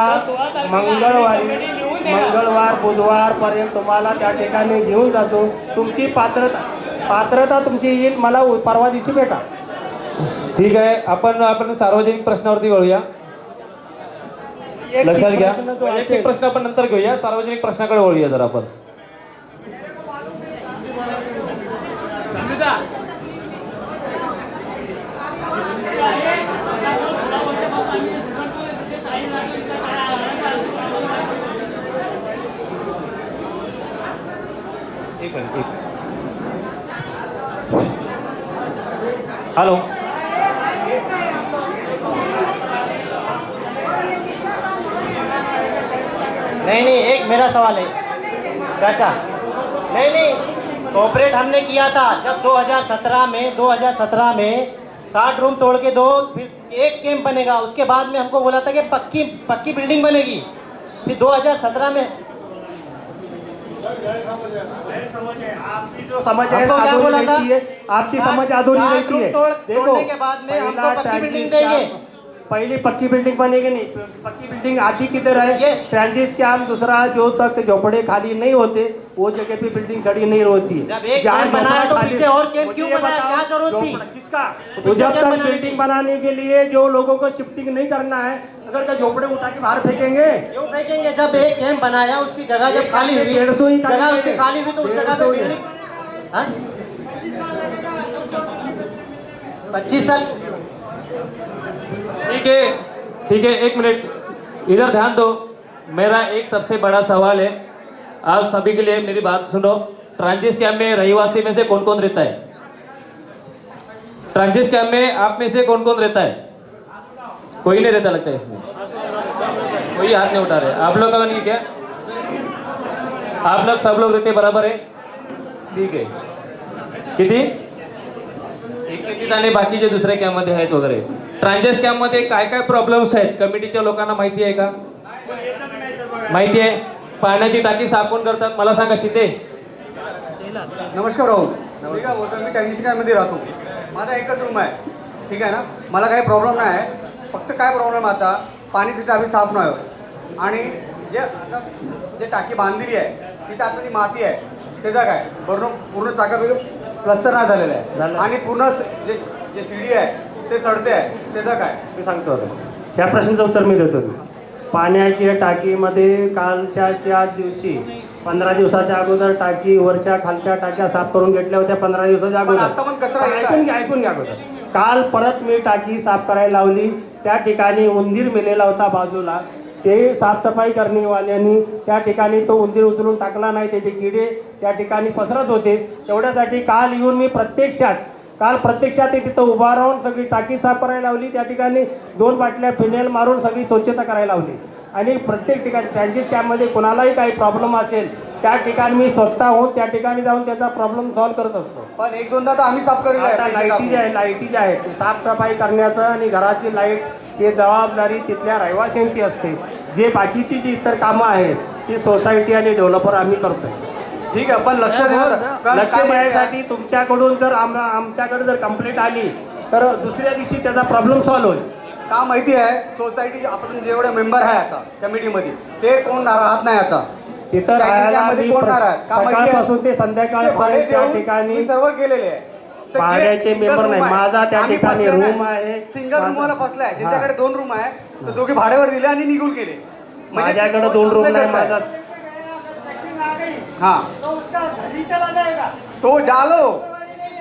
मंगळवार बुधवार पर्यंत तुम्हाला त्या ठिकाणी घेऊन जातो. तुमची पात्रता तुमची येईल, मला परवा दिवशी भेटा.
ठीक आहे, आपण सार्वजनिक प्रश्नावरती वळूया. लक्षात घ्या, वैयक्तिक प्रश्न आपण नंतर घेऊया, सार्वजनिक प्रश्नाकडे वळूया जर आपण.
हॅलो,
नहीं, एक मेरा सवाल है चाचा. नहीं, कोऑपरेट हमने किया था जब 2017 में 60 रूम तोड़ के दो, फिर एक कैंप बनेगा. उसके बाद में हमको बोला था कि पक्की बिल्डिंग बनेगी. फिर 2017 में
आपकी जो समझ है
हमको क्या बोला था?
आपकी समझ अधूरी रहती है.
तोड़ने के बाद में हमको पक्की बिल्डिंग देंगे.
पहली पक्की बिल्डिंग बनेगी नहीं, पक्की बिल्डिंग आधी किधर है? Transit camp. दूसरा जो तक झोपड़े खाली नहीं होते वो जगह पे बिल्डिंग खड़ी नहीं होती है.
जब एक कैंप बनाया तो पीछे और कैंप क्यों बनाया? क्या जरूरत थी?
किसका? तो जब तक बिल्डिंग बनाने के लिए जो लोगों को शिफ्टिंग नहीं करना है, अगर का झोपड़े उठा के बाहर फेंकेंगे.
क्यों फेंकेंगे? जब एक कैंप बनाया उसकी जगह जब खाली हुई, जगह उसकी खाली हुई तो उस जगह पे बिल्डिंग 25 साल.
ठीक है, एक मिनट इधर ध्यान दो. मेरा एक सबसे बड़ा सवाल है, आप सभी के लिए मेरी बात सुनो. ट्रांजिट कैंप में रहिवासी में से कौन कौन रहता है? ट्रांजिट कैंप में आप में से कौन कौन रहता है? कोई नहीं रहता लगता है इसमें, कोई हाथ नहीं उठा रहे. आप लोग का नहीं क्या? आप लोग सब लोग रहते बराबर है? ठीक आहे. किती? 130 आणि बाकीचे दुसऱ्या कॅम्पमध्ये आहेत वगैरे. ट्रान्झिट कॅम्पमध्ये काय काय प्रॉब्लेम्स आहेत कमिटीच्या लोकांना माहिती आहे का? माहिती आहे? पाण्याची टाकी साफ कोण करतात मला सांगा. शिंदे
नमस्कार भाऊ. ठीक आहे बोलतो मी टँजिस्कामध्ये राहतो. माझा एकच रूम आहे. ठीक आहे ना. मला काही प्रॉब्लेम नाही आहे. फक्त काय प्रॉब्लेम आता पाणीची टाकी साफ नाही होत आणि जे आता जे टाकी बांधलेली आहे तिथे आतमध्ये माती आहे त्याचा काय पूर्ण चाकापैकी प्लस्टर नाही झालेलं आहे आणि पूर्ण जे जे सीडी आहे ते सडते आहे त्याचा काय
मी सांगतो आता ह्या प्रश्नाचं उत्तर मी देतो. पाण्याच्या टाकीमध्ये कालच्या त्याच दिवशी 15 दिवसाच्या अगोदर टाकी वरच्या खालच्या टाक्या साफ करून घेतल्या होत्या 15 दिवसाच्या
आता पण कचरा येत आहे.
ऐकून घ्या अगोदर. काल परत मी टाकी साफ करायला लावली. त्या ठिकाणी उंदीर मेलेला होता बाजूला. ते साफसफाई करणेवाल्यांनी त्या ठिकाणी तो उंदीर उचलून टाकला नाही. त्याचे किडे त्या ठिकाणी पसरत होते. तेवढ्यासाठी काल येऊन मी प्रत्यक्षात तिथं उभा राहून सगळी टाकी साफ करायला लावली. त्या ठिकाणी 2 बाटल्या फिनेल मारून सगळी स्वच्छता करायला लावली आणि प्रत्येक ठिकाणी ट्रान्झिट कॅम्पमध्ये कोणालाही काही प्रॉब्लेम असेल त्या ठिकाणी मी स्वतःहून त्या ठिकाणी जाऊन त्याचा प्रॉब्लेम सॉल्व्ह करत असतो.
पण 1-2दा तर आम्ही साफ करेल
आता लाईटी जी आहे साफसफाई करण्याचं आणि घराची लाईट ही जबाबदारी तिथल्या रहिवाशांची असते. जे बाकीची जी इतर कामं आहेत ती सोसायटी आणि डेव्हलपर आम्ही करतोय.
ठीक आहे पण लक्ष
देण्यासाठी तुमच्याकडून जर आमच्याकडे जर कंप्लेंट आली तर दुसऱ्या दिवशी त्याचा प्रॉब्लेम सॉल्व्ह होईल.
का माहिती आहे सोसायटी आपण जेवढे मेंबर आहे आता कमिटीमध्ये ते कोण राहत नाही आता
तिथं राहायला
कोण राहत का माहिती
सकाळपासून ते संध्याकाळपर्यंत त्या ठिकाणी
सर्व गेलेले आहे.
भाड्याचे मेंबर नाही. माझा त्या ठिकाणी रूम आहे.
सिंगल रूमवाला फसलाय ज्यांच्याकडे 2 रूम आहे तर दोघे भाड्यावर दिले आणि निघून गेले.
माझ्याकडे 2 रूम नाही. माझा
हाँ तो डालो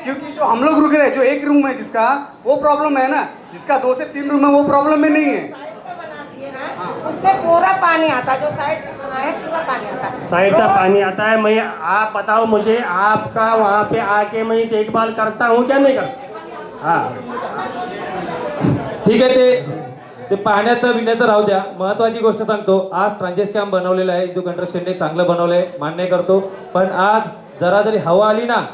क्योंकि जो हम लोग रुक रहे हैं जो 1 रूम है जिसका वो प्रॉब्लम है ना जिसका 2 से 3 रूम है वो प्रॉब्लम में नहीं है.
उसमें पूरा पानी आता जो साइड है पूरा पानी आता है.
साइड से पानी आता है. मैं आप बताओ मुझे आपका वहाँ पे आके मैं देखभाल करता हूँ क्या नहीं करता. हाँ
ठीक आहे. ते पाण्याचं बिण्याचं राहू द्या. महत्वाची गोष्ट सांगतो. आज ट्रान्झिट कॅम्प बनवलेला आहे. हिंदू कन्स्ट्रक्शनने चांगलं बनवलंय मान्य करतो. पण आज जरा जरी हवा आली ना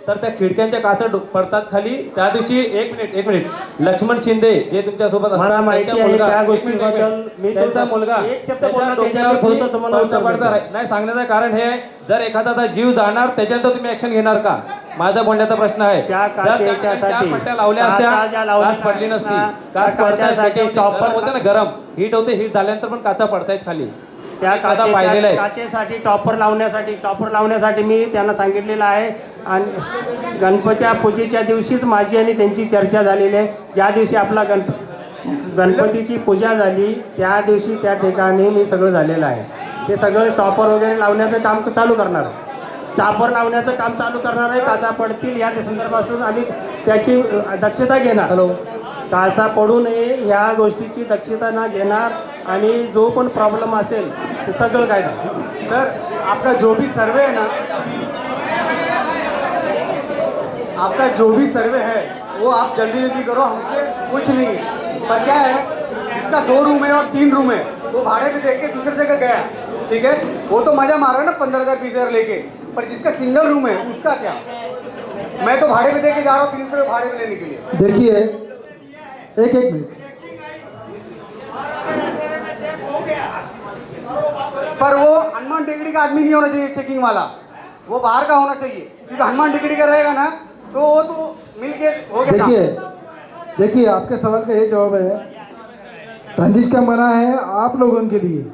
तर त्या खिडक्यांच्या काचा पडतात खाली. त्या दिवशी एक मिनिट लक्ष्मण शिंदे जे तुमच्या सोबत
मला माहिती आहे त्या गोष्टीबद्दल मी
त्यांचा मुलगा
एक शब्द बोलला त्याच्यावर तुम्हाला उत्तर
नाही सांगण्याचं कारण हे जर एखादा जीव जाणार त्याच्यानंतर तुम्ही ऍक्शन घेणार का माझा बोलण्याचा प्रश्न आहे.
त्या
पट्ट्या लावल्या असत्या काच पडली नसती. काच पडतात स्टॉपर होते ना गरम हीट होते. हीट झाल्यानंतर पण काचा पडतायत खाली.
त्या काचेसाठी टॉपर लावण्यासाठी मी त्यांना सांगितलेलं आहे. आणि गणपतीच्या पूजेच्या दिवशीच माझी आणि त्यांची चर्चा झालेली आहे. ज्या दिवशी आपला गणपतीची पूजा झाली त्या दिवशी त्या ठिकाणी मी सगळं झालेलं आहे. ते सगळं स्टॉपर वगैरे लावण्याचं काम चालू करणार आहे. स्टॉपर लावण्याचं काम चालू करणार आहे. काचा पडतील या संदर्भातून आम्ही त्याची दक्षता घेणार. काचा पडू नये ह्या गोष्टीची दक्षता न घेणार आणि जो पण प्रॉब्लेम असेल ते सगळं काय
सर आपका जो भी सर्वे है ना आपका जो भी सर्वे है वो आप जल्दी करो. हमसे कुछ नहीं है. पर क्या है जिसका 2 रूम है और 3 रूम है वो भाड़े पे देख के दूसरी जगह गया. ठीक है वो तो मजा मारा ना 15,000-20,000 लेके. पर जिसका सिंगल रूम है उसका क्या. मैं तो भाड़े पे दे के जा रहा हूँ 300 रुपये भाड़े पे लेने के लिए.
देखिए एक मिनट.
पर वो हनुमान टेकड़ी का आदमी नहीं होना चाहिए चेकिंग वाला. वो बाहर का होना चाहिए क्योंकि हनुमान टेकड़ी का रहेगा ना तो वो तो मिलके हो गया.
देखिए आपके सवाल का ये जवाब है. ट्रांजिट कैम्प बना है आप लोगों के लिए.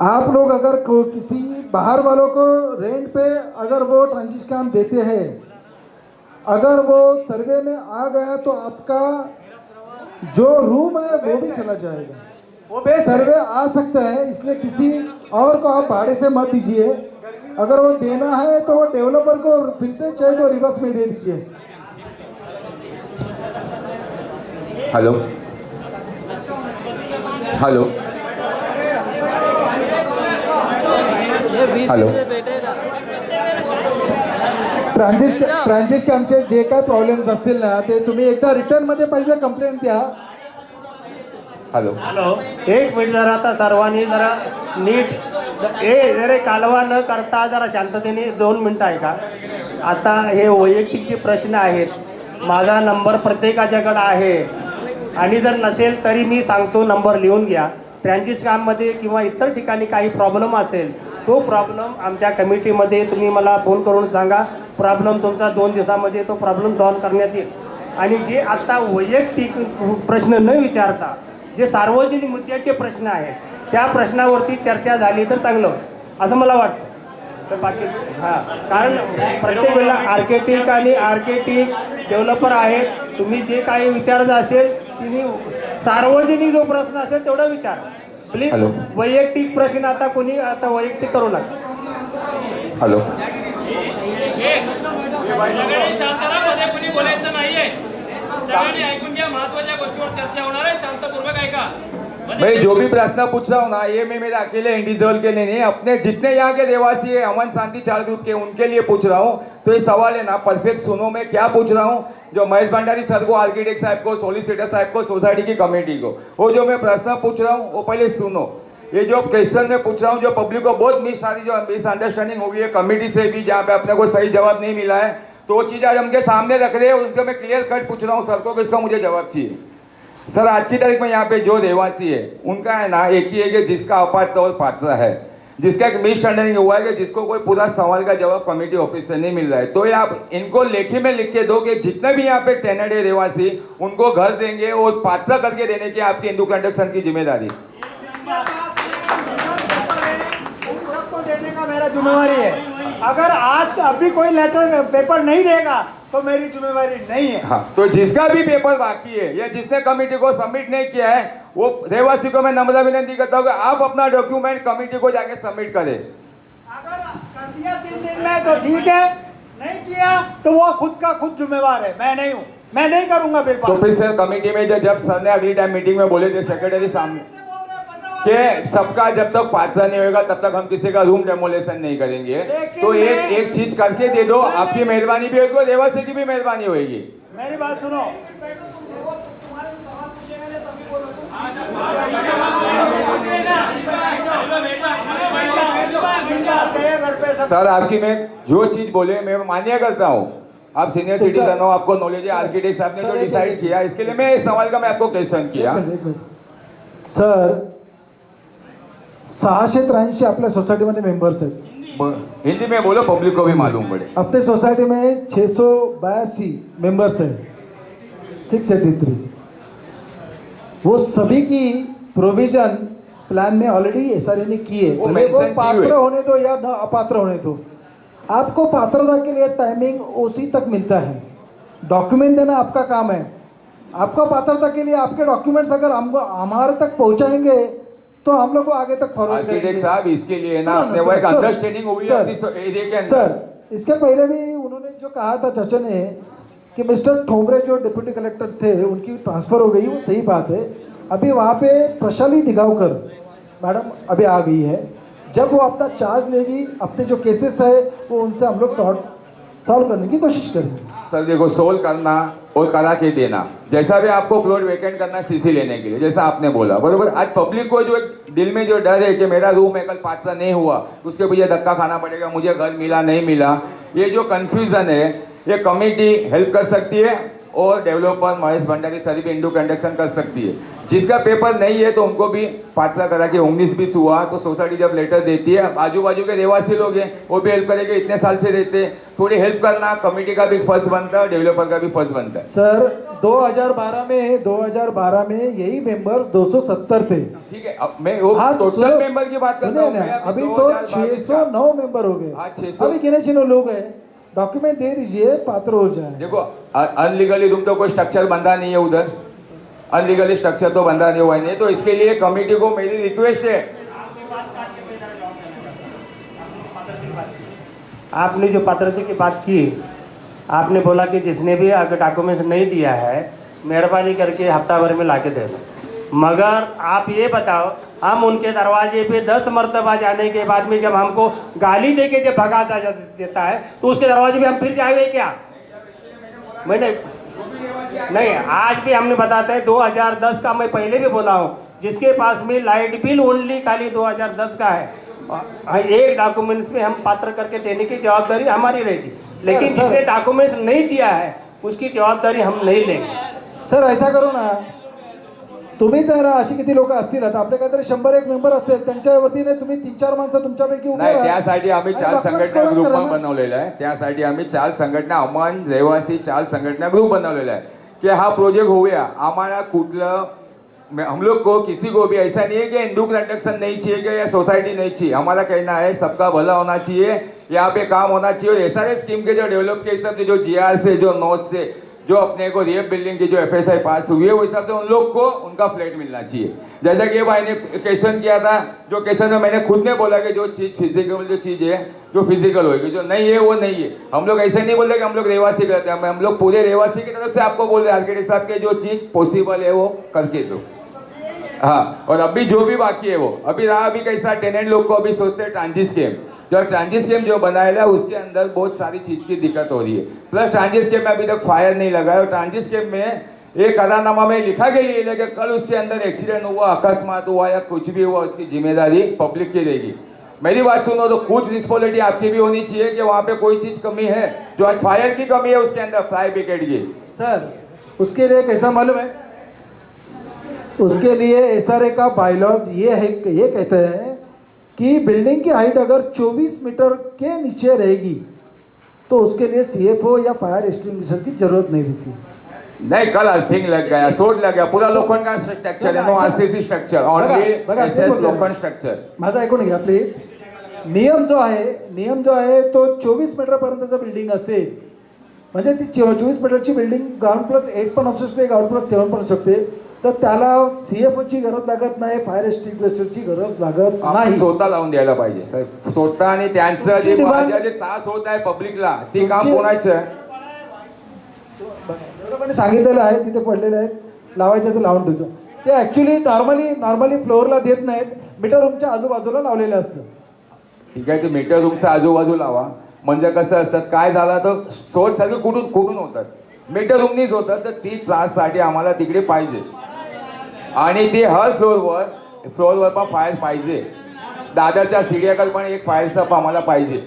आप लोग अगर किसी बाहर वालों को रेंट पे अगर वो ट्रांजिट कैम्प देते हैं अगर वो सर्वे में आ गया तो आपका जो रूम है वो भी चला जाएगा.
वो बेस्ट
सर्वे आ सकता है इसलिए किसी और को आप भाड़े से मत दीजिए. अगर वो देना है तो वो डेवलपर को फिर से चाहे तो रिवर्स में दे दीजिए.
हेलो हेलो हेलो
ट्रान्झिट कॅम्पचे जे काय प्रॉब्लेम्स असतील ना ते तुम्ही एकदा रिटर्नमध्ये पाहिजे कंप्लेंट द्या.
हेलो
एक मिनिट जरा आता सर्वांनी जरा नीट जरा कालवा न करता जरा शांततेने 2 मिनिटं ऐका. आता हे वैयक्तिक जे प्रश्न आहेत माझा नंबर प्रत्येकाच्याकडे आहे आणि जर नसेल तरी मी सांगतो नंबर लिहून घ्या. ट्रान्झिट कॅम्पमध्ये किंवा इतर ठिकाणी काही प्रॉब्लेम असेल तो प्रॉब्लेम आमच्या कमिटीमध्ये तुम्ही मला फोन करून सांगा. प्रॉब्लेम तुमचा 2 दिवसामध्ये तो प्रॉब्लेम सॉल्व्ह करण्यात येईल. आणि जे आता वैयक्तिक प्रश्न न विचारता जे सार्वजनिक मुद्द्याचे प्रश्न आहेत त्या प्रश्नावरती चर्चा झाली तर चांगलं होईल असं मला वाटतं. तर बाकी हां, कारण प्रत्येक वेळेला आर्किटेक्ट डेव्हलपर आहेत. तुम्ही जे काही विचारायचं असेल तुम्ही सार्वजनिक जो प्रश्न असेल तेवढा विचार प्लीज.
हॅलो.
वैयक्तिक प्रश्न आता कोणी आता वैयक्तिक करू नका.
हॅलो.
सगळ्यांनी शांततामध्ये कोणी बोलायचं नाहीये. सगळ्यांनी ऐकून घ्या. महत्वाच्या गोष्टीवर चर्चा होणार आहे. शांतपूर्वक ऐका.
मैं जो भी प्रश्न पूछ रहा हूँ ना, ये मैं मेरे अकेले इंडिविजुअल के लिए नहीं, अपने जितने यहाँ के रहवासी है अमन शांति चार्ट ग्रुप के, उनके लिए पूछ रहा हूँ. तो ये सवाल है ना, परफेक्ट सुनो. मैं क्या पूछ रहा हूँ, जो महेश भंडारी सर को, आर्किटेक्ट साहब को, सोलिसिटर साहब को, सोसाइटी की कमेटी को, वो जो मैं प्रश्न पूछ रहा हूँ वो पहले सुनो. ये जो क्वेश्चन मैं पूछ रहा हूँ, जो पब्लिक को बहुत सारी जो मिसअंडरस्टैंडिंग हो गई है कमेटी से भी, जहाँ पे अपने को सही जवाब नहीं मिला है, तो वो चीज़ आज हमके सामने रख रहे हैं. उनको मैं क्लियर कट पूछ रहा हूँ सर को कि इसका मुझे जवाब चाहिए. सर, आज की तारीख में यहाँ पे जो रहवासी है उनका है ना एक ही है कि जिसका अपात्र और पात्र है, जिसका एक मिसअंडरस्टैंडिंग हुआ है कि जिसको कोई पूरा सवाल का जवाब कमेटी ऑफिस से नहीं मिल रहा है, तो ये आप इनको लेखी में लिख के दो कि जितने भी यहाँ पे टेनेड है रहवासी उनको घर देंगे और पात्र करके देने की आपकी इंडू कंडक्शन की जिम्मेदारी.
सबको देने का मेरा जिम्मेवारी है. अगर आज अभी कोई लेटर पेपर नहीं देगा तो मेरी जिम्मेवारी नहीं है.
हाँ, तो जिसका भी पेपर बाकी है या जिसने कमेटी को सबमिट नहीं किया है, वो रहवासी को मैं नम्र विनती करता हूँ कि आप अपना डॉक्यूमेंट कमेटी को जाके सबमिट करें.
अगर कर दिया 3 दिन में तो ठीक है, नहीं किया तो वो खुद का खुद जिम्मेवार है. मैं नहीं हूँ, मैं नहीं करूंगा.
तो फिर सर कमेटी में जब सर ने अगली टाइम मीटिंग में बोले थे सेक्रेटरी सामने कि सबका जब तक पात्र नहीं होगा तब तक हम किसी का रूम डेमोलेशन नहीं करेंगे, तो एक चीज करके दे दो. आपकी मेहरबानी भी होगी और रहवासी की भी मेहरबानी होगी.
मेरी बात सुनो.
सर, आपकी मैं जो चीज बोले मैं मान्य करता हूँ. आप सीनियर सिटीजन हो, आपको नॉलेज है. आर्किटेक्ट साहब ने जो डिसाइड किया, इसके लिए मैं इस सवाल का मैं आपको क्वेश्चन किया.
सर, 683 आपल्या सोसायटीमध्ये मेंबर्स आहेत.
हिंदी में बोलो, पब्लिक को भी मालूम पड़े.
अपने सोसाइटी में 682 मेंबर्स हैं. 683 वो सभी की प्रोविजन प्लान में ऑलरेडी एसआरए ने की है.
वो
भले वो
mention की
पात्र
हुई.
होने दो या न अपात्र होने दो, आपको पात्रता के लिए टाइमिंग उसी तक मिलता है. डॉक्यूमेंट देना आपका काम है. आपका पात्रता के लिए आपके डॉक्यूमेंट्स अगर हम हमारे तक पहुंचाएंगे तो हम लोग को आगे तक फॉरवर्ड करेंगे.
आर्किटेक्ट साहब, इसके लिए ना अपने वो एक अंडरस्टैंडिंग हुई है अपनी एरिया के अंदर.
सर, इसके पहले भी उन्होंने जो कहा था चाचा ने कि मिस्टर ठोमरे जो डिप्यूटी कलेक्टर थे उनकी ट्रांसफर हो गई, वो सही बात है. अभी वहाँ पे प्रशाली दिगावकर मैडम अभी आ गई है. जब वो अपना चार्ज लेगी, अपने जो केसेस है वो उनसे हम लोग सॉल्व करने की कोशिश करेंगे.
सर देखो, सोल्व करना और करा के देना, जैसा भी आपको प्लॉट वेकेंट करना सीसी लेने के लिए, जैसा आपने बोला बरोबर. आज पब्लिक को जो दिल में जो डर है कि मेरा रूम एकल पात्र नहीं हुआ, उसके मुझे धक्का खाना पड़ेगा, मुझे घर मिला नहीं मिला, ये जो कंफ्यूजन है, ये कमेटी हेल्प कर सकती है और डेवलपर महेश भंडारी सर भी इंडू कंडक्शन कर सकती है. जिसका पेपर नहीं है तो उनको भी पात्र करा के 19-20 हुआ तो सोसाइटी जब लेटर देती है, आजू बाजू के रहवासी लोग हैं वो भी हेल्प करेंगे. इतने साल से देते, थोड़ी हेल्प करना कमेटी का भी फर्ज बनता है, डेवलपर का भी फर्ज बनता है.
सर, 2012 में यही मेंबर्स 270 थे.
ठीक है, अब मैं वो टोटल मेंबर की बात करता हूँ.
अभी तो 609 मेंबर हो गए.
600.
अभी गिने चिन्ह लोग हैं. डॉक्यूमेंट दे दीजिए, पात्र हो जाए.
देखो, अनलीगली तुम तो कोई स्ट्रक्चर बंधा नहीं है उधर, अनलीगली स्ट्रक्चर तो बंधा नहीं हुआ नहीं, तो इसके लिए कमेटी को मेरी रिक्वेस्ट है.
आपने जो पात्रता की बात की, आपने बोला कि जिसने भी अगर डॉक्यूमेंट्स नहीं दिया है मेहरबानी करके हफ्ता भर में लाके दे दो. मगर आप ये बताओ, हम उनके दरवाजे पे 10 मरतबा जाने के बाद में जब हमको गाली दे के जब भगाता देता है तो उसके दरवाजे पे हम फिर जाएंगे क्या? मैंने नहीं, आज भी हमने बताते हैं 2010 का मैं पहले भी बोला हूँ, जिसके पास में लाइट बिल ओनली खाली 2010 का है, एक डॉक्यूमेंट्स में हम पात्र करके देने की जवाबदारी हमारी रहेगी. लेकिन जिसने डॉक्यूमेंट्स नहीं दिया है उसकी जवाबदारी हम नहीं लेंगे.
सर, ऐसा करो ना, तुम्ही जर अशी किती लोक असतील आता आपले काहीतरी 100-1 मेंबर असेल त्यांच्या वतीने तुम्ही 3-4 माणसं तुमच्यापैकी उभे
नाही,
राहा.
त्यासाठी आम्ही
आणि
4
बाकी
संघटना
करा
ग्रुप
ना.
पण बनवलेला आहे. त्यासाठी आम्ही 4 संघटना अमन रहिवासी 4 संघटना ग्रुप बनवलेला है कि हा प्रोजेक्ट होऊया. आम्हाला कुठलं हम लोग को किसी को भी ऐसा नहीं है कि हिंदू कंस्ट्रक्शन नहीं चाहिए कि या सोसाइटी नहीं चाहिए. हमारा कहना है सबका भला होना चाहिए, यहाँ पे काम होना चाहिए. और ये सारे स्कीम के जो डेवलप के हिसाब से जो GR से जो नॉर्थ से जो अपने को रिएप बिल्डिंग की जो FSI पास हुई है वो हिसाब से उन लोग को उनका फ्लैट मिलना चाहिए. जैसा कि ये भाई ने क्वेश्चन किया था, जो क्वेश्चन में मैंने खुद ने बोला कि जो चीज़ फिजिकल जो चीज़ है जो फिजिकल होगी, जो नहीं है वो नहीं है. हम लोग ऐसे नहीं बोलते कि हम लोग रहवासी करते हैं, हम लोग पूरे रहवासी की तरफ से आपको बोल रहे हैं आर्किटेक्ट साहब के जो चीज़ पॉसिबल है वो करके दो. हाँ, और अभी जो भी बाकी है वो अभी रहा अभी कैसा टेनेंट लोग को अभी सोचते हैं ट्रांजिट स्कीम. जो ट्रांजिट स्कीम जो बनाया है उसके अंदर बहुत सारी चीज की दिक्कत हो रही है. प्लस ट्रांजिट स्कीम में अभी तक फायर नहीं लगा है. और ट्रांजिट स्कीम में एक करारनामा में लिखा के लिए लेकिन कल उसके अंदर एक्सीडेंट हुआ, अकस्मात हुआ या कुछ भी हुआ, उसकी जिम्मेदारी पब्लिक की रहेगी. मेरी बात सुनो तो कुछ रिस्पॉन्सिबिलिटी आपकी भी होनी चाहिए कि वहाँ पे कोई चीज कमी है. जो आज फायर की कमी है उसके अंदर फायर ब्रिगेड की.
सर उसके लिए कैसा मालूम है, उसके लिए SRA का बायलॉज ये है, ये कहते हैं कि बिल्डिंग की हाइट अगर 24 मीटर के नीचे रहेगी तो उसके लिए CFO या फायर एक्सटिंग्विशर की जरूरत नहीं होती.
नहीं, कल अर्थिंग लग गया, सोट लग गया, पूरा लोखंड का स्ट्रक्चर है, no RCC structure, only SS लोखंड स्ट्रक्चर.
माझा ऐकून घ्या प्लीज. नियम जो आहे तो 24 मीटर पर्यंतचं बिल्डिंग असेल म्हणजे ती 24 मीटरची बिल्डिंग ग्राउंड +8 पण असू शकते, ग्राउंड +7 पण असू शकते. तर त्याला CFO ची गरज लागत नाही, फायर एक्सटिंग्विशरची गरज लागत नाही.
स्वतः लावून द्यायला पाहिजे साहेब. स्वतः आणि त्यांचं जे जे त्रास होत आहे पब्लिकला ते काम कोणाचं.
डेव्हलपमेंटने सांगितलेलं आहे, तिथे पडलेले आहेत, लावायचे तर लावून ठेवतो. ते ॲक्च्युली नॉर्मली फ्लोअरला देत नाहीत, मीटर रूमच्या आजूबाजूला लावलेलं असतं.
ठीक आहे, ते मीटर रूमच्या आजूबाजू लावा. म्हणजे कसं असतात, काय झालं तर सोर्स सगळे कुठून होतात, मीटर रूमनीच होतात. तर ती त्राससाठी आम्हाला तिकडे पाहिजे आणि ते हर फ्लोअरवर पण फायर पाहिजे. दादरच्या सीडीएकल पण एक फायर सप आम्हाला पाहिजे.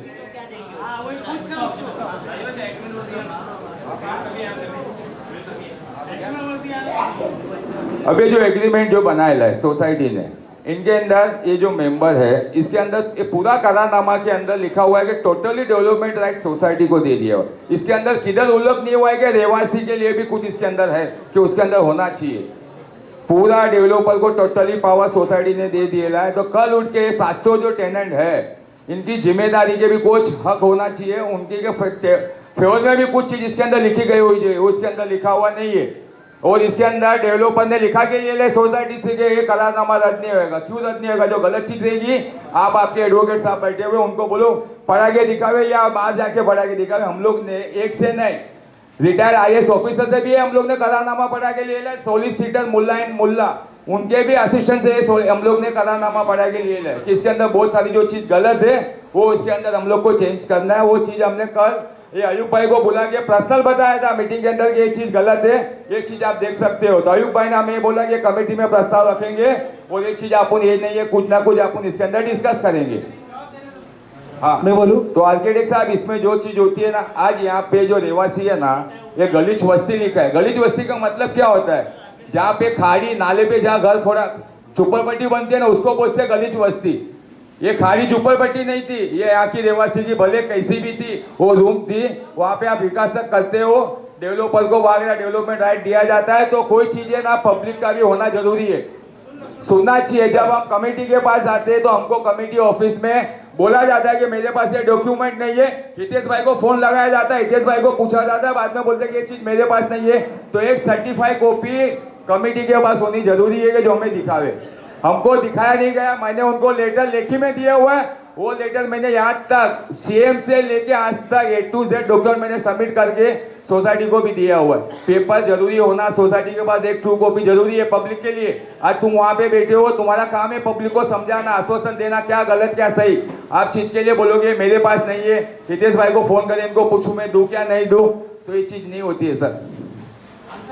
अभी जो एग्रीमेंट जो बनाया है सोसाइटी ने, इनके अंदर ये जो मेंबर है इसके अंदर ये पूरा करारनामा के अंदर लिखा हुआ है कि टोटली डेवलपमेंट राइट सोसाइटी को दे दिया हुआ. इसके अंदर किधर उल्लेख नहीं हुआ है कि रहवासी के लिए भी कुछ इसके अंदर है कि उसके अंदर होना चाहिए. पूरा डेवलपर को टोटली पावर सोसाइटी ने दे दिया है. तो कल उठ के 700 जो टेनेंट है इनकी जिम्मेदारी के भी कुछ हक होना चाहिए. उनके फेवर में भी कुछ चीज इसके अंदर लिखी गई हुई है, उसके अंदर लिखा हुआ नहीं है. और इसके अंदर डेवलपर ने लिखा के लिए सोसाइटी से कि ये करारनामा रद्द नहीं होगा. क्यों रद्द नहीं होगा? जो गलत चीज रहेगी आप आपके एडवोकेट साहब बैठे हुए उनको बोलो पढ़ा के दिखावे या बाहर जाके पढ़ा के दिखावे. हम लोग ने एक से नहीं, रिटायर्ड IAS ऑफिसर से भी हम लोग ने करारनामा पढ़ा के लिए. सोलिसिटर मुल्ला उनके भी असिस्टेंट से हम लोग ने करारनामा पढ़ा के लिए कि इसके अंदर बहुत सारी जो चीज गलत है वो इसके अंदर हम लोग को चेंज करना है. वो चीज हमने कल ये अयूब भाई को बुला के पर्सनल बताया था मीटिंग के अंदर कि ये चीज गलत है, ये चीज आप देख सकते हो. तो अयूब भाई ने हमें बोला कि कमेटी में प्रस्ताव रखेंगे और ये चीज अपन ये नहीं है कुछ ना कुछ अपन इसके अंदर डिस्कस करेंगे. हाँ,
मैं बोलूं
तो आर्किटेक्ट साहब इसमें जो चीज होती है ना, आज यहाँ पे जो रहवासी है ना, ये गलीच वस्ती लिखा है. गलीच वस्ती का मतलब क्या होता है? जहाँ पे खाड़ी नाले पे जहाँ घर थोड़ा झुपड़पट्टी बनती है ना उसको बोलते हैं गलीच वस्ती. ये खाली झुपड़पट्टी नहीं थी, ये यहाँ की रहवासी की भले कैसी भी थी वो रूम थी. वहाँ पे आप विकास करते हो, डेवलपर को वगैरह डेवलपमेंट राइट दिया जाता है. तो कोई चीजें ना पब्लिक का भी होना जरूरी है, सुनना चाहिए. जब हम कमेटी के पास आते हैं तो हमको कमेटी ऑफिस में बोला जाता है कि मेरे पास ये डॉक्यूमेंट नहीं है. हितेश भाई को फोन लगाया जाता है, हितेश भाई को पूछा जाता है, बाद में बोलते हैं कि ये चीज मेरे पास नहीं है. तो एक सर्टिफाइड कॉपी कमेटी के पास होनी जरूरी है कि जो हमें दिखावे. हमको दिखाया नहीं गया. मैंने उनको लेटर लेखी में दिया हुआ है. वो लेटर मैंने यहाँ तक CM से लेके आज तक A to Z document Maine submit करके सोसाइटी को भी दिया हुआ है. पेपर जरूरी होना, सोसाइटी के पास एक ट्रू कॉपी जरूरी है पब्लिक के लिए. आज तुम वहाँ पे बैठे हो, तुम्हारा काम है पब्लिक को समझाना, आश्वासन देना क्या गलत क्या सही. आप चीज के लिए बोलोगे मेरे पास नहीं है, हितेश भाई को फोन करें, इनको पूछूं मैं दूं क्या नहीं दूं, तो ये चीज नहीं होती है सर.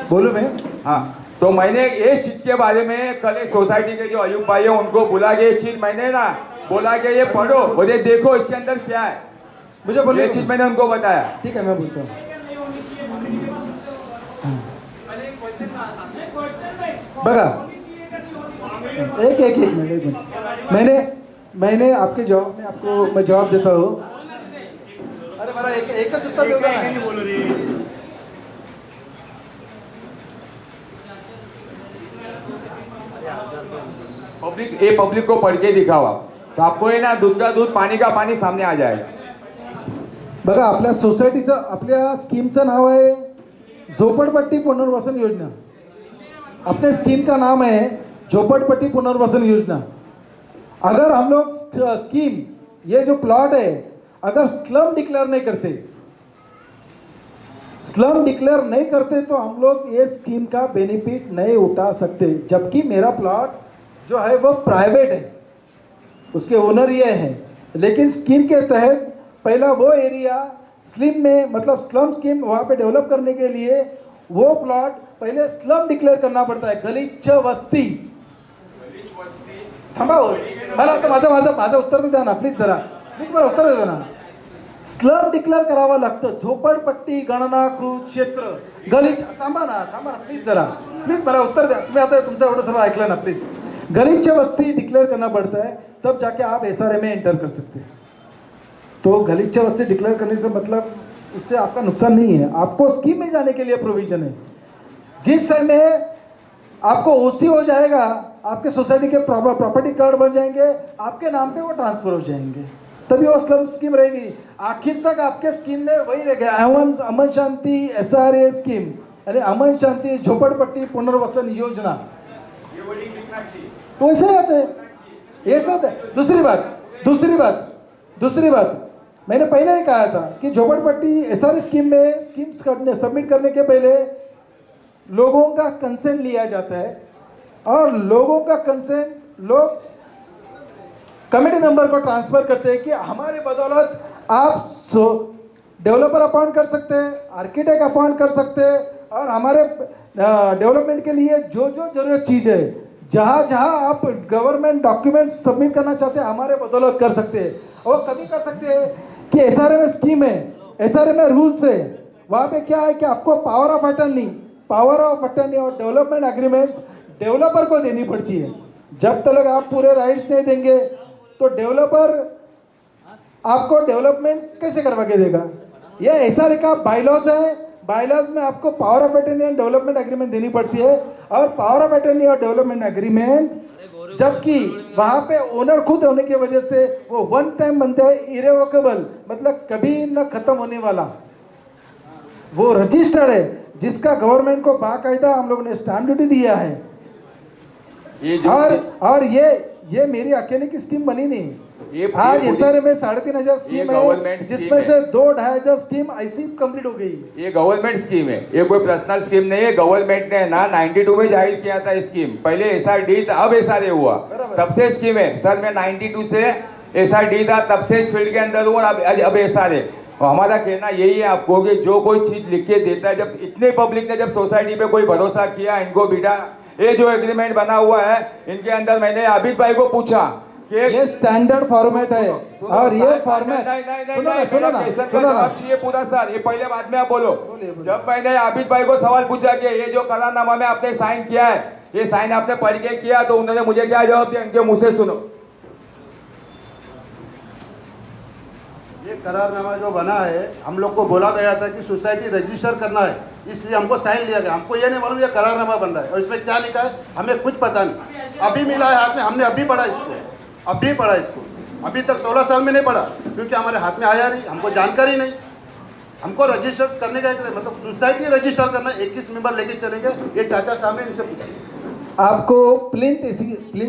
बोलूं मैं?
हाँ, तो मैंने ये चीज के बारे में कल एक सोसाइटी के जो अयूब भाई है उनको बुला के ये चीज मैंने ना बोला कि ये पढ़ो और ये देखो इसके अंदर क्या है.
मुझे बोलो,
ये चीज मैंने उनको बताया.
ठीक है मैं बोलता हूँ. बघा एक मिनट मैंने आपके जवाब में आपको मैं जवाब देता हूँ। अरे मला एकच उत्तर देता ना।
पब्लिक को पढ़ के दिखावा तो आपको है ना दूध का दूध पानी का पानी सामने आ जाएगा।
बघा आपल्या सोसायटीचं आपल्या स्कीमचं नाव आहे झोपड़पट्टी पुनर्वसन योजना। अपने स्कीम का नाम है झोपड़पट्टी पुनर्वसन योजना। अगर हम लोग स्कीम ये जो प्लॉट है अगर स्लम डिक्लेयर नहीं करते तो हम लोग ये स्कीम का बेनिफिट नहीं उठा सकते। जबकि मेरा प्लॉट जो है वो प्राइवेट है, उसके ओनर ये हैं, लेकिन स्कीम के तहत पहला वो एरिया स्लिम में मतलब स्लम स्कीम वहाँ पे डेवलप करने के लिए वो प्लॉट पहले स्लम डिक्लेअर करना पड़ता है। गलिच्छ वस्ती थांबा हो, मला तर माझं उत्तर तर द्या ना प्लीज, जरा प्लीज मला उत्तर द्या ना। स्लम डिक्लेअर करावं लागतं, झोपडपट्टी गणनाकृत क्षेत्र गलिच्छ थांबा ना प्लीज, जरा प्लीज मला उत्तर द्या। तुम्ही आता तुमचं एवढं सर्व ऐकलं ना प्लीज। गलिच्छ वस्ती डिक्लेयर करना पड़ता है तब जाके आप SRA में एंटर कर सकते हैं। तो गलिच्छ वस्ती डिक्लेयर करने से मतलब उससे आपका नुकसान नहीं है, आपको स्कीम में जाने के लिए प्रोविजन है। जिस समय आपको OC हो जाएगा, आपके सोसाइटी के प्रॉपर्टी कार्ड बन जाएंगे, आपके नाम पे वो ट्रांसफर हो जाएंगे, तभी वो स्लम स्कीम रहेगी। आखिर तक आपके स्कीम में वही रहेगा अमन शांति SRA स्कीम, यानी अमन शांति झोपड़पट्टी पुनर्वसन योजना। तो ऐसे आते हैं, ये सब है। दूसरी बात मैंने पहले ही कहा था कि झोपड़पट्टी SRA स्कीम में स्कीम्स सबमिट करने के पहले लोगों का कंसेंट लिया जाता है और लोगों का कंसेंट लोग कमेटी मेंबर को ट्रांसफर करते हैं कि हमारे बदौलत आप डेवलपर अपॉइंट कर सकते हैं, आर्किटेक्ट अपॉइंट कर सकते हैं और हमारे डेवलपमेंट के लिए जो जरूरत चीज़ है, जहाँ आप गवर्नमेंट डॉक्यूमेंट सबमिट करना चाहते हैं हमारे बदौलत कर सकते हैं। और कभी कर सकते हैं कि SRA में स्कीम है, SRA में रूल्स है, वहाँ पे क्या है कि आपको पावर ऑफ अटर्नी और डेवलपमेंट एग्रीमेंट्स डेवलपर को देनी पड़ती है। जब तक आप पूरे राइट्स नहीं देंगे तो डेवलपर आपको डेवलपमेंट कैसे करवा के देगा। ये SRA का बायलॉज है, बायलॉज में आपको power of attorney end development agreement देनी पड़ती है। और पावर ऑफ अटर्नी और डेवलपमेंट एग्रीमेंट जबकि वहाँ पे ओनर खुद होने की वजह से वो वन टाइम बनता है, इरेवोकेबल मतलब कभी न खत्म होने वाला, वो रजिस्टर्ड है, जिसका गवर्नमेंट को बाकायदा हम लोगों ने स्टैंप ड्यूटी दिया है। और ये मेरी अकेले की स्कीम बनी नहीं, आज SRA में 3,500 स्कीम है, जिसमें से 2-2,500 स्कीम ऐसी कंप्लीट हो गई।
ये गवर्नमेंट स्कीम है, ये कोई पर्सनल स्कीम नहीं है। गवर्नमेंट ने ना 92 में जाहिर किया था स्कीम, पहले SRD था, अब SRA हुआ, तब से स्कीम है। सर मैं 92 से SRD था, तब से इस फील्ड के अंदर हुआ, अब SRA। और हमारा कहना यही है आपको कि जो कोई चीज लिख के देता है, जब इतने पब्लिक ने जब सोसाइटी पे कोई भरोसा किया, इनको बेटा ये जो एग्रीमेंट बना हुआ है इनके अंदर, मैंने आबिद भाई को पूछा कि
ये स्टैंडर्ड फॉर्मेट है और ये फॉर्मेट
सुनो ना चाहिए पूरा सर, ये पहले बाद में आप बोलो। जब मैंने आबिद भाई को सवाल पूछा कि ये जो करारनामा में आपने साइन किया है, ये साइन आपने पढ़ के किया, तो उन्होंने मुझे क्या जवाब दिया, इनके मुंह से सुनो।
ये करारनामा जो बना है, हम लोग को बोला गया था कि सोसाइटी रजिस्टर करना है, इसलिए हमको साइन लिया गया। हमको ये नहीं मालूम ये करारनामा बन रहा है और इसमें क्या लिखा है हमें कुछ पता नहीं। अभी मिला है हाथ में, हमने अभी पढ़ा इसको, अभी तक 16 साल में नहीं पढ़ा, क्योंकि हमारे हाथ में आया नहीं, हमको जानकारी नहीं। हमको रजिस्टर करने का मतलब सोसाइटी रजिस्टर करना, 21 मेंबर लेके चलेंगे, ये चाचा सामने इनसे पूछिए।
आपको प्लिंथ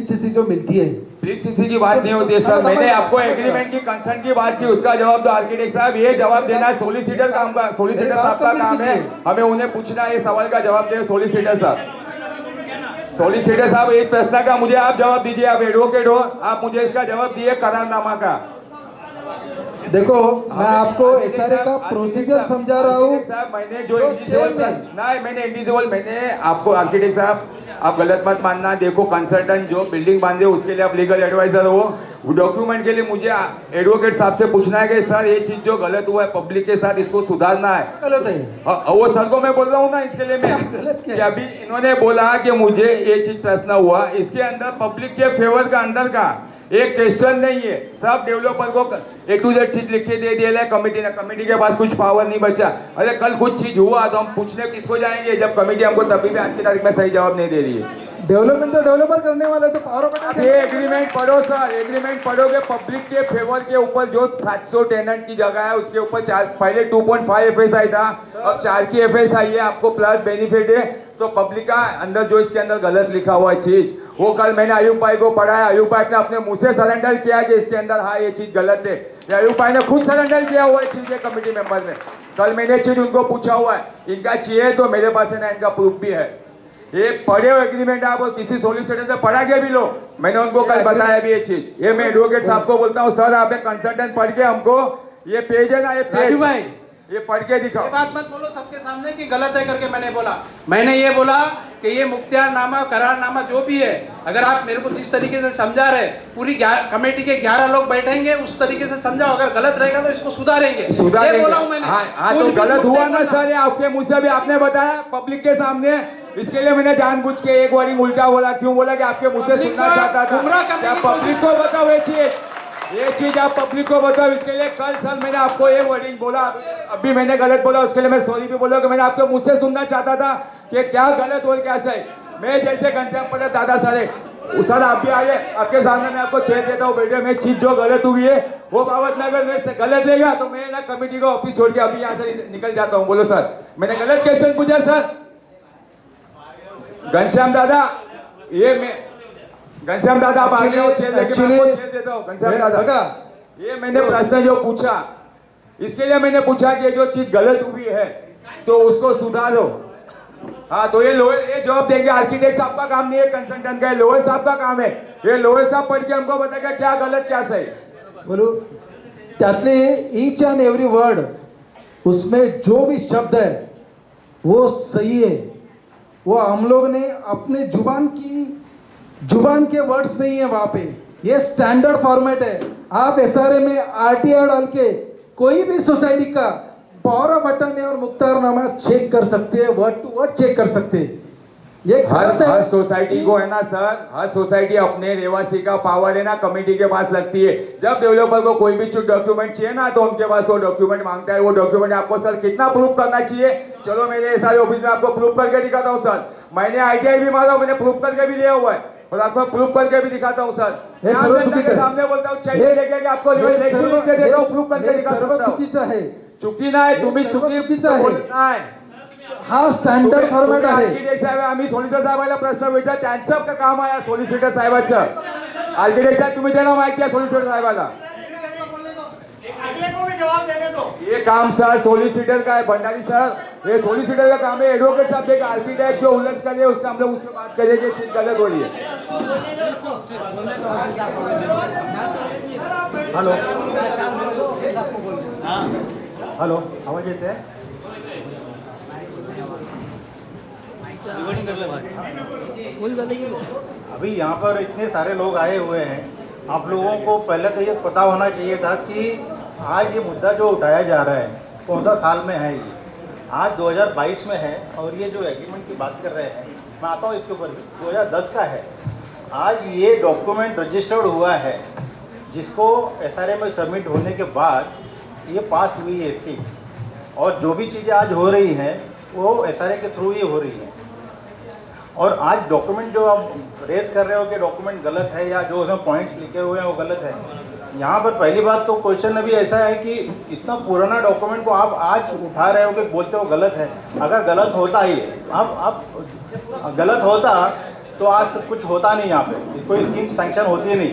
सीसी जो मिलती है,
प्लीज सीसी की बात नहीं होती है सर, मैंने आपको एग्रीमेंट की कंसर्न की बात की, उसका जवाब दो आर्किटेक्ट साहब। ये जवाब देना है सोलिसिटर साहब का काम है, हमें उन्हें पूछना है, ये सवाल का जवाब दे सोलिसिटर साहब। सोलिसिटर साहब एक प्रश्न का मुझे आप जवाब दीजिए, आप एडवोकेट हो, आप मुझे इसका जवाब दिए करारनामा का।
देखो मैं आपको SRA का प्रोसीजर समझा रहा हूँ।
मैंने जो इंडिविजुअल मैंने आपको आर्किटेक्ट साहब आप गलत मत मानना, देखो कंसल्टेंट जो बिल्डिंग बांधे उसके लिए आप लीगल एडवाइजर हो, वो डॉक्यूमेंट के लिए मुझे एडवोकेट साहब से पूछना है कि सर ये चीज जो गलत हुआ है पब्लिक के साथ इसको सुधारना है।
गलत है।
वो सर को मैं बोल रहा हूँ ना इसके लिए मैं
गलत क्या है?
कि अभी इन्होंने बोला कि मुझे ये चीज प्रश्न हुआ, इसके अंदर पब्लिक के फेवर का अंदर का एक क्वेश्चन नहीं है। सब डेवलपर को A to Z चीज लिख के दे दिया है कमेटी ने, कमेटी के पास कुछ पावर नहीं बचा। अरे कल कुछ चीज हुआ तो हम पूछने किसको जाएंगे जब कमेटी हमको तभी भी आज की तारीख में सही जवाब नहीं दे रही है।
डेवलपमेंट तो डेवलपर करने वाले तो पावर
अब ये एग्रीमेंट पढ़ो सर, एग्रीमेंट पढ़ोगे पब्लिक के फेवर के ऊपर जो 700 टेनेंट की जगह है उसके ऊपर पहले 2.5 FSI था, अब 4 की FSI है, आपको प्लस बेनिफिट है। तो पब्लिक का अंदर जो इसके अंदर गलत लिखा हुआ है चीज, वो कल मैंने अयूब भाई को पढ़ाया, अयूब भाई ने अपने मुंह से सरेंडर किया कि इसके अंदर हाँ ये चीज गलत है। अयूब भाई ने खुद सरेंडर किया हुआ है चीज कमेटी मेंबर ने। कल मैंने चीज उनको पूछा हुआ है, इनका चाहिए तो मेरे पास है ना, इनका प्रूफ भी है। ये पढ़े हुए एग्रीमेंट आप किसी सोलिसिटर से पढ़ा के भी लो, मैंने उनको कल बताया भी ये चीज। ये मैं एडवोकेट साहब को बोलता हूँ सर आप एक कंसल्टेंट पढ़ के हमको ये पेज है ना, ये पेज
भाई
ये पढ़ के दिखाओ।
ये बात मत बोलो सबके सामने कि गलत है करके मैंने बोला। मैंने ये बोला कि ये मुख्तियारनामा करारनामा जो भी है, अगर आप मेरे को जिस तरीके से समझा रहे, पूरी कमेटी के 11 लोग बैठेंगे उस तरीके से समझाओ, अगर गलत रहेगा तो इसको सुधारेंगे। ये बोला हूं मैंने।
हाँ तो गलत हुआ ना सर, आपके मुझ से भी आपने बताया पब्लिक के सामने, इसके लिए मैंने जानबूझ के एक वर्डिंग उल्टा बोला। क्यों बोला कि आपके मुझ से सुनना चाहता था। पब्लिक को बताओ ये चीज आप पब्लिक को बताओ। इसके लिए कल सर मैंने आपको ये वर्डिंग बोला, अभी मैंने गलत बोला, उसके लिए मैं सॉरी भी बोला कि मैंने आपके मुझ से सुनना चाहता था कि क्या गलत और क्या सही। मैं जैसे घनश्याम पटेल दादा सारे सर आप भी आइए, आपके सामने मैं आपको चेक देता हूँ बेटे। मैं चीज जो गलत हुई है वो बाबत नगर में गलत देगा तो मैं ना कमेटी का ऑफिस छोड़ के अभी यहाँ से निकल जाता हूँ। बोलो सर मैंने गलत क्वेश्चन पूछा सर। घनश्याम दादा ये मैं घनश्याम दादा आप आगे हो, चेयर लेके मैं आपको चेयर देता हूँ। घनश्याम दादा ये मैंने प्रश्न जो पूछा इसके लिए मैंने पूछा कि जो चीज गलत हुई है तो उसको सुधारो। हाँ तो ये लोअर ये जवाब देंगे, आर्किटेक्ट साहब का काम नहीं है, कंसल्टेंट का है, लोअर साहब का काम है। ये लोअर साहब पढ़ के हमको बताएगा क्या गलत क्या सही।
बोलो त्यातले ईच एंड एवरी वर्ड उसमें जो भी शब्द है वो सही है। वो हम लोग ने अपने जुबान के वर्ड्स नहीं है वहां पे, ये स्टैंडर्ड फॉर्मेट है। आप एसआरए में आरटीआर डाल के कोई भी सोसाइटी का पावर ऑफ अटर्नी और मुख्तारनामा चेक कर सकते हैं, वर्ड टू वर्ड चेक कर सकते हैं। ये
हर सोसाइटी को है ना सर, हर सोसाइटी अपने रहवासी का पावर है ना कमेटी के पास लगती है। जब डेवलपर को कोई भी डॉक्यूमेंट चाहिए ना तो उनके पास वो डॉक्यूमेंट मांगता है। वो डॉक्यूमेंट आपको सर कितना प्रूफ करना चाहिए, चलो मेरे सारे ऑफिस में आपको प्रूफ करके दिखाता हूँ सर। मैंने ITI भी मारा, मैंने प्रूफ करके भी लिया हुआ है और आपको प्रूफ करके भी दिखाता हूँ सर। सामने बोलता हूँ चाहिए लेके आपको प्रूफ करके दिखाता हूँ। चुकी ना है तुम्ही चुकीचा आहे।
हा स्टँडर्ड फॉर्मॅट आहे।
आर्किटेक्ट साहेब आम्ही सॉलिसिटर साहेबाला प्रश्न विचार, त्यांचं का काम आहे सॉलिसिटर साहेबाचं। आर्किटेक्ट साहेब तुम्ही त्याला माहिती आहे सॉलिसिटर साहेबाला ये काम सर सॉलिसिटर का है भंडारी सर, ये सॉलिसिटर का काम है। एडवोकेट साहब एक आर्किटेक्ट जो उल्लंघन कर रहे हैं उसका हम लोग उससे बात करेंगे, चीज गलत हो रही है।
हॅलो हॅलो आवाज येते है? अभी यहाँ पर इतने सारे लोग आए हुए हैं, आप लोगों को पहले तो ये पता होना चाहिए था कि आज ये मुद्दा जो उठाया जा रहा है कौन सा साल में है। ये आज 2022 में है और ये जो एग्रीमेंट की बात कर रहे हैं मैं आता हूँ इसके ऊपर भी 2010 का है। आज ये डॉक्यूमेंट रजिस्टर्ड हुआ है जिसको SRA में सबमिट होने के बाद ये पास हुई है इसकी, और जो भी चीज़ें आज हो रही हैं वो SRA के थ्रू ही हो रही हैं। और आज डॉक्यूमेंट जो आप रेस कर रहे हो कि डॉक्यूमेंट गलत है या जो उसमें पॉइंट्स लिखे हुए हैं वो गलत है, यहाँ पर पहली बात तो क्वेश्चन अभी ऐसा है कि इतना पुराना डॉक्यूमेंट को आप आज उठा रहे हो कि बोलते हो गलत है। अगर गलत होता ही अब गलत होता तो आज कुछ होता नहीं, यहाँ पे कोई स्कीम सैंक्शन होती नहीं,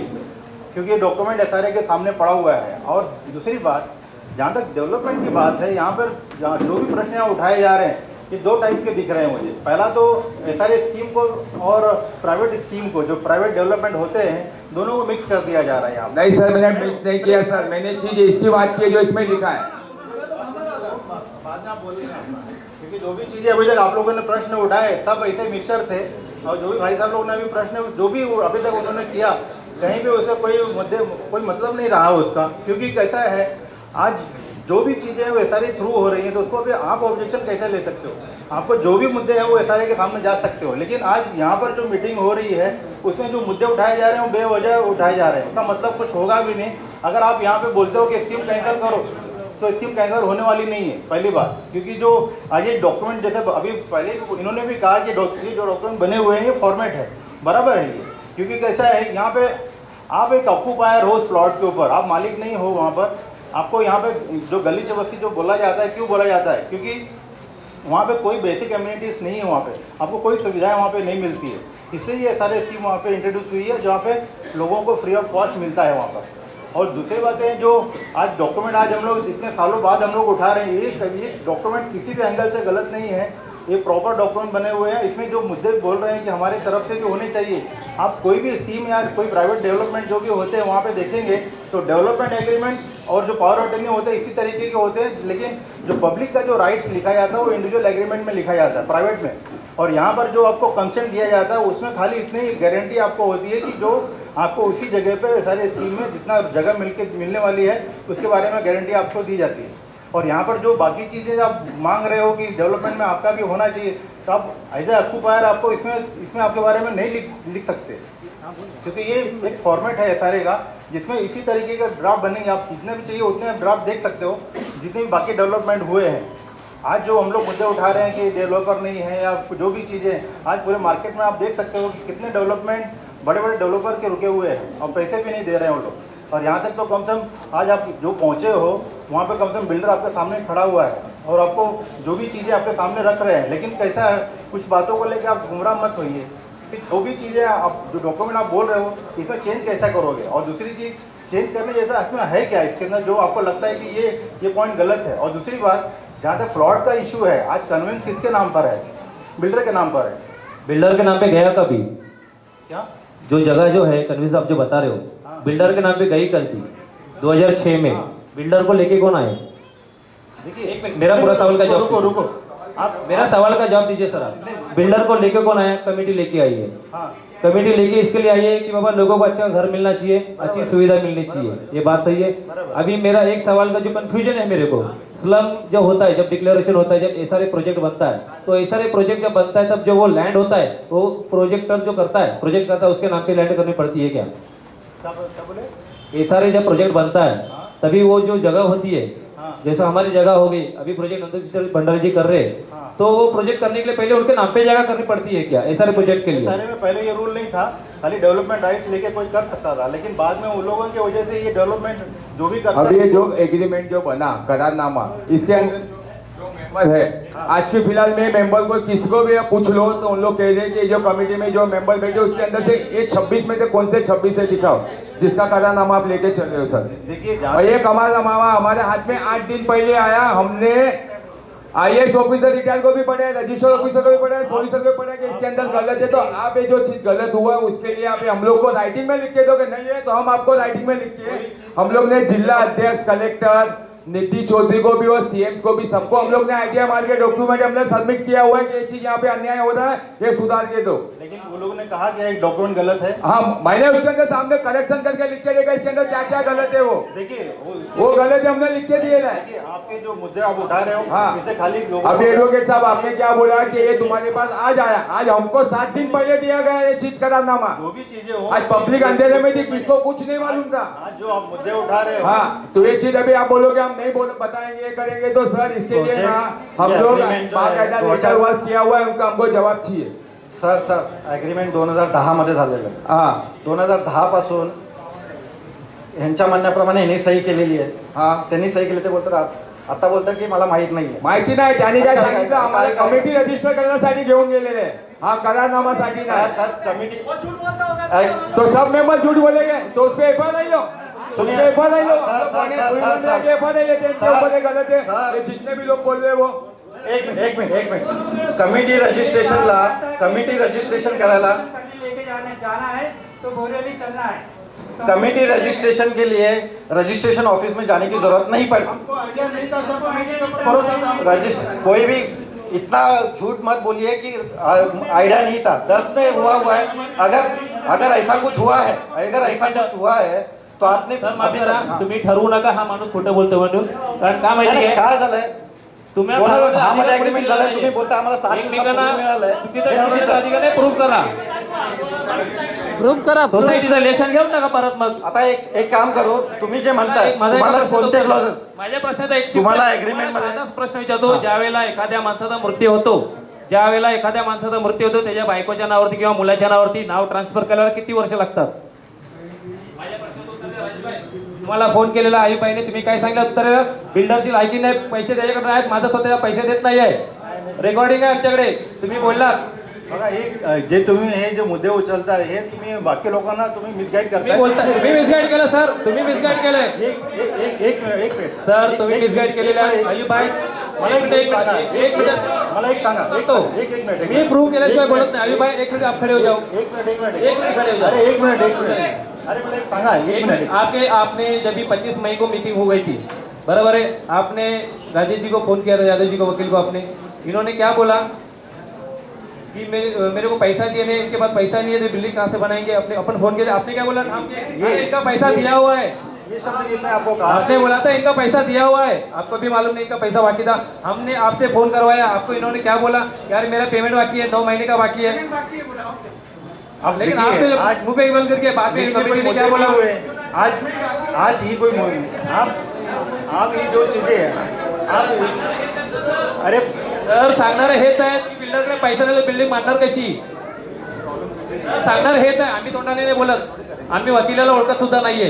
क्योंकि डॉक्यूमेंट SRA के सामने पड़ा हुआ है। और दूसरी बात जहाँ तक डेवलपमेंट की बात है, यहाँ पर जो भी प्रश्न यहाँ उठाए जा रहे हैं ये दो टाइप के दिख रहे हैं मुझे। पहला तो SRA स्कीम को और प्राइवेट स्कीम को, जो प्राइवेट डेवलपमेंट होते हैं दोनों को मिक्स कर दिया जा रहा है यहाँ।
नहीं सर मैंने मिक्स नहीं किया सर, मैंने चीज ऐसी बात की है जो इसमें लिखा है।
बाद में बोलिए क्योंकि जो भी चीज़ें अभी तक आप लोगों ने प्रश्न उठाए सब ऐसे मिक्सर थे, और जो भी भाई साहब लोगों ने अभी प्रश्न जो भी अभी तक उन्होंने किया
कहीं भी उसे कोई मतलब नहीं रहा उसका, क्योंकि कैसा है आज जो भी चीज़ें वो एसआरए थ्रू हो रही हैं तो उसको अभी आप ऑब्जेक्शन कैसे ले सकते हो? आपको जो भी मुद्दे हैं वो एसआरए के सामने जा सकते हो, लेकिन आज यहाँ पर जो मीटिंग हो रही है उसमें जो मुद्दे उठाए जा रहे हैं वो बेवजह उठाए जा रहे हैं, उसका मतलब कुछ होगा भी नहीं। अगर आप यहाँ पे बोलते हो कि स्कीम कैंसिल करो तो स्कीम कैंसिल होने वाली नहीं है, पहली बात। क्योंकि जो आज ये डॉक्यूमेंट जैसे अभी पहले इन्होंने भी कहा कि ये जो डॉक्यूमेंट बने हुए हैं ये फॉर्मेट है, बराबर है ये। क्योंकि कैसा है यहाँ पे आप एक ऑक्यूपायर हो उस प्लॉट के ऊपर, आप मालिक नहीं हो वहाँ पर। आपको यहाँ पे जो गली चबस्ती जो बोला जाता है, क्यों बोला जाता है? क्योंकि वहाँ पे कोई बेसिक कम्युनिटीज़ नहीं है, वहाँ पे आपको कोई सुविधाएं वहाँ पे नहीं मिलती है, इसलिए ये सारे स्कीम वहाँ पे इंट्रोड्यूस हुई है जहाँ पे लोगों को फ्री ऑफ कॉस्ट मिलता है वहाँ पर। और दूसरी बातें जो आज डॉक्यूमेंट आज हम लोग इतने सालों बाद हम लोग उठा रहे हैं, ये डॉक्यूमेंट किसी भी एंगल से गलत नहीं है, ये प्रॉपर डॉक्यूमेंट बने हुए हैं। इसमें जो मुद्दे बोल रहे हैं कि हमारी तरफ से भी होने चाहिए, आप कोई भी स्कीम या कोई प्राइवेट डेवलपमेंट जो भी होते हैं वहाँ पे देखेंगे तो डेवलपमेंट एग्रीमेंट और जो पावर ऑफ होते हैं इसी तरीके के होते हैं, लेकिन जो पब्लिक का जो राइट्स लिखा जाता है वो इंडिविजुअल एग्रीमेंट में लिखा जाता है प्राइवेट में। और यहाँ पर जो आपको कंसेंट दिया जाता है उसमें खाली इतनी गारंटी आपको होती है कि जो आपको उसी जगह पे सारे स्कीम में जितना जगह मिलने वाली है उसके बारे में गारंटी आपको दी जाती है। और यहाँ पर जो बाकी चीज़ें आप मांग रहे हो कि डेवलपमेंट में आपका भी होना चाहिए, तो आप एज ए ऑक्यूपायर आपको इसमें आपके बारे में नहीं लिख सकते, क्योंकि ये एक फॉर्मेट है सारे का जिसमें इसी तरीके का ड्राफ्ट बनेंगे। आप जितने भी चाहिए उतने ड्राफ्ट देख सकते हो, जितने भी बाकी डेवलपमेंट हुए हैं। आज जो हम लोग मुद्दे उठा रहे हैं कि डेवलपर नहीं है या जो भी चीज़ें, आज पूरे मार्केट में आप देख सकते हो कि कितने डेवलपमेंट बड़े बड़े डेवलपर के रुके हुए हैं और पैसे भी नहीं दे रहे हैं वो लोग। और यहाँ तक तो कम से कम आज आप जो पहुँचे हो वहाँ पे कम से कम बिल्डर आपके सामने खड़ा हुआ है और आपको जो भी चीज़ें आपके सामने रख रहे हैं। लेकिन कैसा है, कुछ बातों को लेकर आप गुमराह मत होइए कि जो भी चीज़ें आप जो डॉक्यूमेंट आप बोल रहे हो इसमें चेंज कैसा करोगे, और दूसरी चीज़ चेंज करने जैसा इसमें है क्या, इसके अंदर जो आपको लगता है कि ये पॉइंट गलत है। और दूसरी बात, जहाँ तक फ्रॉड का इशू है, आज कन्वेंस किसके नाम पर है? बिल्डर के नाम पर है।
बिल्डर के नाम पे गया कभी?
क्या
जो जगह जो है कन्वेंस आप जो बता रहे हो, बिल्डर के नाम पे गई कल थी 2006 में। बिल्डर को लेके कौन आए?
देखिए
मेरा पूरा सवाल का जवाब
रुको
आप मेरा सवाल का जवाब दीजिए सर। आप बिल्डर को लेके कौन आया? कमेटी लेके आई है। कमेटी लेके इसके लिए आई है कि बाबा लोगों को अच्छा घर मिलना चाहिए, अच्छी सुविधा मिलनी चाहिए, ये बात सही है। अभी मेरा एक सवाल का जो कंफ्यूजन है मेरे को, स्लम जब होता है, जब डिक्लेरेशन होता है, जब एसआरए प्रोजेक्ट बनता है, तो एसआरए प्रोजेक्ट जब बनता है तब जो वो लैंड होता है वो प्रोजेक्टर जो करता है, प्रोजेक्ट करता है उसके नाम पे लैंड करनी पड़ती है क्या? एसआरए जब प्रोजेक्ट बनता है तभी वो जो जगह होती है, जैसा हमारी जगह हो गई, अभी प्रोजेक्ट नंदकिशोर भंडारी जी कर रहे हैं, तो वो प्रोजेक्ट करने के लिए पहले उनके नाम पे जगह करनी पड़ती है क्या एसआरए प्रोजेक्ट के लिए?
एसआरए में पहले ये रूल नहीं था, खाली डेवलपमेंट राइट्स लेके कोई कर सकता था, लेकिन बाद में उन लोगों की वजह से ये डेवलपमेंट जो भी करता
अभी ये जो एग्रीमेंट जो बना, करारनामा, इसके अंदर जो मेंबर है, आज के फिलहाल में मेंबर को किसको भी आप पूछ लो तो उन लोग कह दें कि जो कमेटी में जो मेंबर बैठे उसके अंदर से ये 26 में से कौन से 26 है दिखाओ जिसका करारनामा आप लेके चल रहे हो सर।
देखिए
और ये करारनामा हमारे हाथ में 8 दिन पहले आया, हमने आईएएस ऑफिसर रिटायर को भी पढ़ा है, रजिस्टर ऑफिसर को भी पढ़ा है, सॉलिसिटर को भी पढ़ा है कि इसके अंदर गलत है, तो आप ये जो चीज गलत हुआ उसके लिए आप हम लोग को राइटिंग में लिख के दोगे? नहीं है तो हम आपको राइटिंग में लिख के, हम लोग ने जिला अध्यक्ष, कलेक्टर, नीति चौधरी को भी और सीएम को भी सबको हम लोग ने आइडिया मार के डॉक्यूमेंट हमने सबमिट किया हुआ है कि ये चीज यहाँ पे अन्याय हो रहा है, ये सुधार के दो।
लेकिन वो लोगों ने कहा कि एक डॉक्यूमेंट गलत है।
हाँ, मैंने उसके अंदर सामने करेक्शन करके लिख के देखा इसके अंदर क्या क्या गलत है। वो
देखिए
वो गलत है, हमने लिख के दिए ना।
आपके जो मुद्दे आप उठा रहे हो,
हाँ,
इसे खाली
अब एडवोकेट साहब आपने क्या बोला कि ये तुम्हारे पास आज आया, आज हमको 7 दिन पहले दिया गया ये चीज करारनामा।
जो भी चीजें हो,
आज पब्लिक अंधेरे में थी, किसको कुछ नहीं मालूम था।
आज जो आप मुद्दे उठा रहे हो,
हाँ, तो ये चीज अभी आप बोलोगे हम नहीं बताएंगे, ये करेंगे, तो सर इसके लिए ना हम लोग बाकायदा लेटर वर्क किया हुआ है, उनका हमको जवाब चाहिए।
सर ॲग्रीमेंट 2010 मध्ये झालेलं आहे।
हाँ
2010 पासून ह्यांच्या म्हणण्याप्रमाणे यांनी सही केलेली आहे।
हाँ,
त्यांनी सही केली ते बोलतात, आता बोलतात की मला माहित नाहीये।
माहिती नाही, त्यांनी काय सांगितलं आम्हाला, कमिटी रजिस्टर करण्यासाठी घेऊन गेलेले, हा करारनामासाठी नाही।
सर कमिटी
तो सब मेंबर झूठ बोलेंगे तो उस पे एफआईआर नहीं लो, उस पे एफआईआर नहीं लो, एफआईआर नहीं लेते, इनके ऊपर गलत है, ये जितने भी लोग बोल रहे हैं वो।
एक मिनिट कमिटी रजिस्ट्रेशन करायला
जाना है तो बोरेली चलना है।
कमेटी रजिस्ट्रेशन के लिए रजिस्ट्रेशन ऑफिस में जाने की जरूरत नहीं पड़ती।
हमको आइडिया नहीं था सर, भरोसा था।
कोई भी इतना झूठ मत बोलिए कि आइडिया नहीं था। 10 में हुआ है। अगर अगर ऐसा कुछ हुआ है, अगर ऐसा कुछ हुआ है तो आपने
सर माफ करा, तुम्ही ठरवू नका हा माणूस खोटं बोलतो म्हणून. कारण का माहिती आहे
काय झालंय
तुम्ही
मध्ये अग्रीमेंट झालंय, तुम्ही बोलता आम्हाला 7
एकमेकांना
मिळालंय.
चुकीचं ठरवण्याचा अधिकार नाही. प्रूव्ह करा, प्रूव्ह करा. सोसायटीचं इलेक्शन घेऊन नका परत. मग
आता एक काम करू, तुम्ही जे म्हणताय
माझा
तुम्हाला
एक प्रश्न
कोणते
होता.
क्लॉजेस
माझ्या प्रश्नाचा एक
तुम्हाला agreement मध्ये-
साधाच प्रश्न विचारतो. ज्या वेळेला एखाद्या माणसाचा मृत्यू होतो, ज्या वेळेला एखाद्या माणसाचा मृत्यू होतो त्याच्या बायकोच्या नावावरती किंवा मुलाच्या नावावरती नाव ट्रान्सफर करायला किती वर्ष लागतात? माझ्या प्रश्नाचं उत्तर द्या राजूभाई. तुम्हाला फोन केलेला आईबाईने, तुम्ही काय सांगितलं उत्तर? बिल्डरची लायकी नाही, पैसे त्याच्याकडे आहेत, माझं स्वतः पैसे देत नाही आहे. रेकॉर्डिंग आहे आमच्याकडे. तुम्ही बोललात
बघा, हे जे तुम्ही हे जे मुद्दे उचलता हे तुम्ही बाकी लोकांना तुम्ही मिसगाईड
तुम्ही बोलता, तुम्ही मिसगाईड केलं सर, तुम्ही मिसगाईड केलंय
एक मिनिट
सर, तुम्ही मिसगाईड केलेलं आहे. आईबाई
मला एक मिनिट मला एक सांगा
बोलतो.
एक मिनिट
मी प्रूव्ह केल्याशिवाय बोलत नाही. आईबाई एक मिनिट आप खड़े हो जाओ.
एक मिनिट
एक मिनिट खड़े हो जाओ.
अरे एक मिनिट अरे मला एक सांगा एक मिनिट
आपने जब भी 25 मई को मीटिंग हो गई थी, बराबर है, आपने राजेश जी को फोन किया था, यादव जी को वकील को आपने, इन्होंने क्या बोला कि मेरे को पैसा दिए नहीं, इनके पास पैसा नहीं है तो बिल्डिंग कहाँ से बनाएंगे? अपने अपन फोन किया, आपने क्या बोला? ये इनका पैसा दिया हुआ है.
ये शब्द जितना आपको कहा
आपने बोला था इनका पैसा दिया हुआ है, आपको भी मालूम नहीं इनका पैसा बाकी था. हमने आपसे फोन करवाया, आपको इन्होंने क्या बोला? यार मेरा पेमेंट बाकी है, 9 महीने का बाकी है.
अब
लेकिन
देखिए,
आपने
आज
मुंह पे बंद करके बाद में
कोई
कमेटी ने क्या
मुद्दे
बोला?
नहीं हुए. आज ही कोई आप ये जो चीजें हैं आप अरे
तर सांगणारे हेच आहेत की बिल्डरकडे पैसा नाही तर बिल्डिंग बांधणार कशी? सांगणार हेच आहे. आम्ही तोंडाने नाही बोलत, आम्ही वकिलाला ओळखत सुद्धा नाहीये.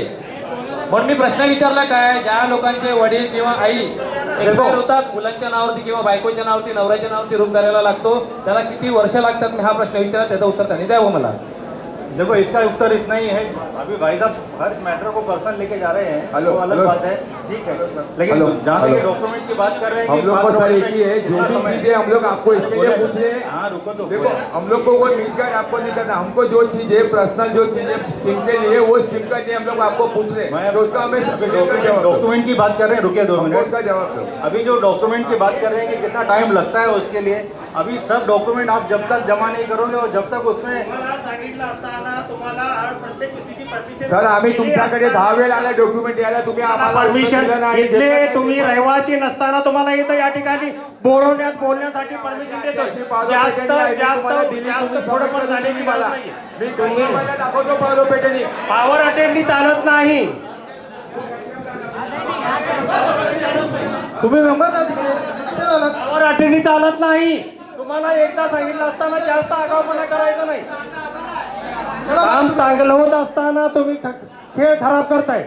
म्हणून मी प्रश्न विचारला काय, ज्या लोकांचे वडील किंवा आई एक्सपायर होतात, मुलांच्या नावावरती किंवा बायकोच्या नावावरती, नवऱ्याच्या नावावरती रूम करायला लागतो, त्याला किती वर्ष लागतात? मी हा प्रश्न विचारला, त्याचं उत्तर त्यांनी द्यावं मला.
देखो इसका उत्तर इतना ही है. अभी भाई साहब हर मैटर को पर्सनल लेके जा रहे हैं,
हेलो,
वो अलग
हेलो।
बात है, ठीक है. लेकिन
हेलो,
जहाँ तक
हेलो।
डॉक्यूमेंट की बात कर रहे हैं
हम
कि
लोग को
बात
सर एक ही है,
डॉक्यूमेंट
जो
कितना
भी
समय-
चीजें हम लोग आपको इसके लिए पूछ रहे हैं.
हाँ रुको तो
देखो हम लोग को कोई मिसगाइड आपको नहीं करना. हमको जो चीज है पर्सनल, जो चीज है स्कीम के लिए, वो स्कीम का लिए हम लोग आपको पूछ रहे हैं, तो उसका हमें
डॉक्यूमेंट की बात कर रहे हैं. रुकिए 2 मिनट.
उसका जवाब दो.
अभी जो डॉक्यूमेंट की बात कर रहे हैं कि कितना टाइम लगता है उसके लिए, अभी सब डॉक्यूमेंट आप जब तक जमा नहीं करोगे और जब तक उसमें
सर आम्ही तुमच्याकडे 10 वेळा आला डॉक्युमेंट यायला, तुम्ही आम्हाला
परमिशन
उत्तर दिलं नाही.
इथले तुम्ही रहिवासी नसताना तुम्हाला इथं या ठिकाणी बोलण्यासाठी परमिशन देतो. जास्त थोडंफार झालेली
मला
मला
मी तुम्हाला दाखवतो पावलो पेटेनी.
पॉवर अटेंडी चालत नाही.
तुम्ही मेंबर ना तिकडे कशाला आलात?
पॉवर अटेंडी चालत नाही. तुम्हाला एकदा सांगितलं असताना जास्त आगाऊपणा करायचं नाही. काम चांगलं होत असताना तुम्ही खेळ खराब करताय.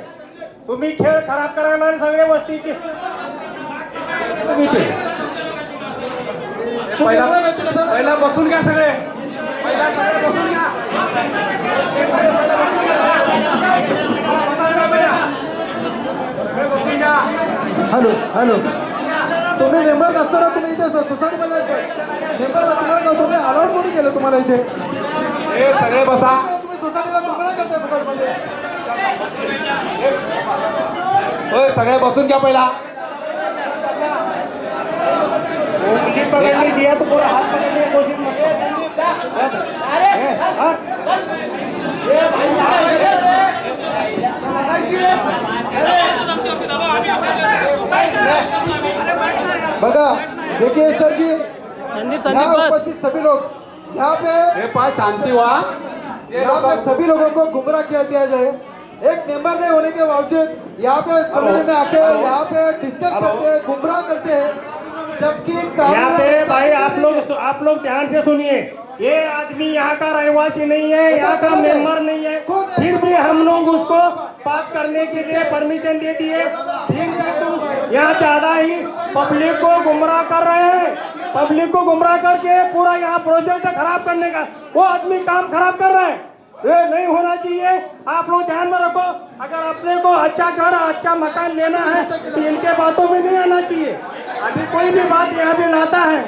तुम्ही खेळ खराब करायला सगळे वस्तीचे
पहिला बसून घ्या सगळे. पहिला सगळे बसून घ्या.
हॅलो हॅलो, तुम्ही मेंबर नसताना तुम्ही इथे सोसायटीमध्ये मेंबर नसताना तुम्ही अलाउड कोणी केलं तुम्हाला इथे?
हे सगळे बसा.
तुम्ही सोसायटीला गुमराह करताय फुकटमध्ये.
होय सगळे बसून घ्या पहिला.
उंगली पकड़नी दिया तो पूरा हाथ पकड़ने की कोशिश मत करो.
बघा देखिए सर जी, यहाँ उपस्थित सभी लोग यहाँ पे
शांति हुआ.
यहाँ पे सभी लोगों को गुमराह किया दिया जाए. एक मेंबर नहीं होने के बावजूद यहाँ पे कमेटी में आके यहाँ पे डिस्कस करते हैं, गुमराह करते हैं, जबकि
यहाँ पे भाई आप लोग ध्यान से सुनिए. ये आदमी यहाँ का रहवासी नहीं है, यहाँ का मेंबर नहीं है, फिर भी हम लोग उसको बात करने के लिए परमिशन दे दिए. फिर भी तुम यहाँ ज्यादा ही पब्लिक को गुमराह कर रहे हैं. पब्लिक को गुमराह करके पूरा यहाँ प्रोजेक्ट खराब करने का वो आदमी काम खराब कर रहा है. ये नहीं होना चाहिए. आप लोग ध्यान में रखो. अगर अपने को अच्छा घर अच्छा मकान लेना है तो इनके बातों में नहीं आना चाहिए. अभी कोई भी बात यहाँ पे लाता है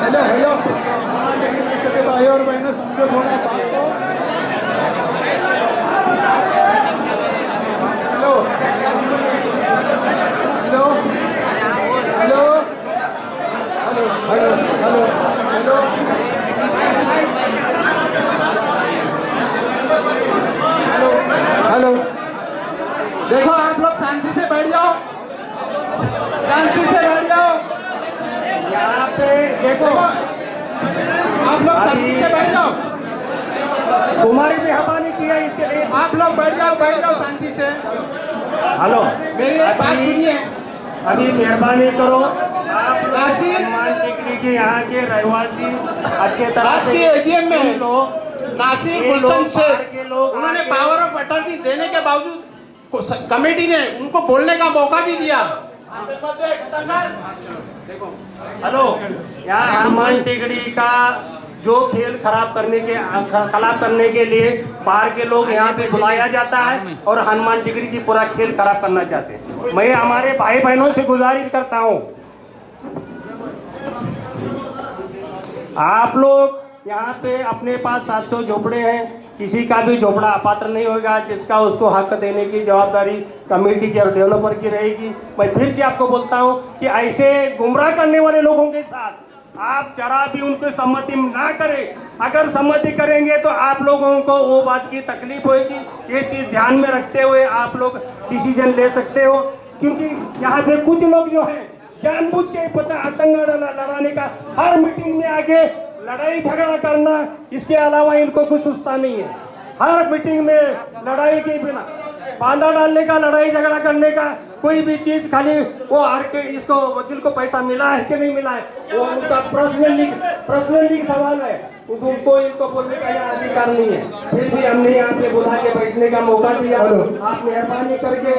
हेलो हेलो भाई और बहनों समझो थोड़ा बात को। Hello hello hello hello hello hello hello
देखो आप लोग शांति से बैठ जाओ, शांति से बैठ जाओ।
यहाँ पे देखो
आप लोग शांति से बैठ जाओ,
तुम्हारी मेहरबानी की है इसके लिए।
आप लोग बैठ जाओ शांति से।
हेलो
मेरी एक बात सुनिए,
अभी मेहरबानी करो, आप
नासिर
हनुमान टिकरी के यहाँ के रहवासी अच्छे तरह
आज की एजीएम में
लोग
नासिर
ये लोग
गुलशन
बाहर
शेख
के लोग
उन्होंने
आके-
पावर ऑफ अटॉर्नी देने के बावजूद कमेटी ने उनको बोलने का मौका भी दिया।
हेलो यहाँ हनुमान टिकरी का जो खेल खराब करने के खिलाफ करने के लिए बाहर के लोग यहाँ पे बुलाया जाता है और हनुमान टिकरी की पूरा खेल खराब करना चाहते हैं। मैं हमारे भाई बहनों से गुजारिश करता हूँ, आप लोग यहाँ पे अपने पास 700 झोपड़े हैं, किसी का भी झोपड़ा अपात्र नहीं होगा, जिसका उसको हक देने की जवाबदारी कमेटी की और डेवलपर की रहेगी। मैं फिर से आपको बोलता हूँ कि ऐसे गुमराह करने वाले लोगों के साथ आप जरा भी उनको सम्मति ना करें। अगर सम्मति करेंगे तो आप लोगों को वो बात की तकलीफ होगी। ये चीज़ ध्यान में रखते हुए आप लोग डिसीजन ले सकते हो, क्योंकि यहाँ पे कुछ लोग जो हैं जानबूझ के पता आतंक लड़ाने का, हर मीटिंग में आके लड़ाई झगड़ा करना, इसके अलावा इनको कुछ सुस्ता नहीं है। हर मीटिंग में लड़ाई के बिना बांधा डालने का, लड़ाई झगड़ा करने का, कोई भी चीज खाली वो हर के इसको वकील को पैसा मिला है कि नहीं मिला है वो उनका पर्सनली सवाल है, उनको इनको बोलने का यहाँ अधिकार नहीं है। फिर भी हमने यहाँ पे बुला के बैठने का मौका दिया। आप मेहरबानी करके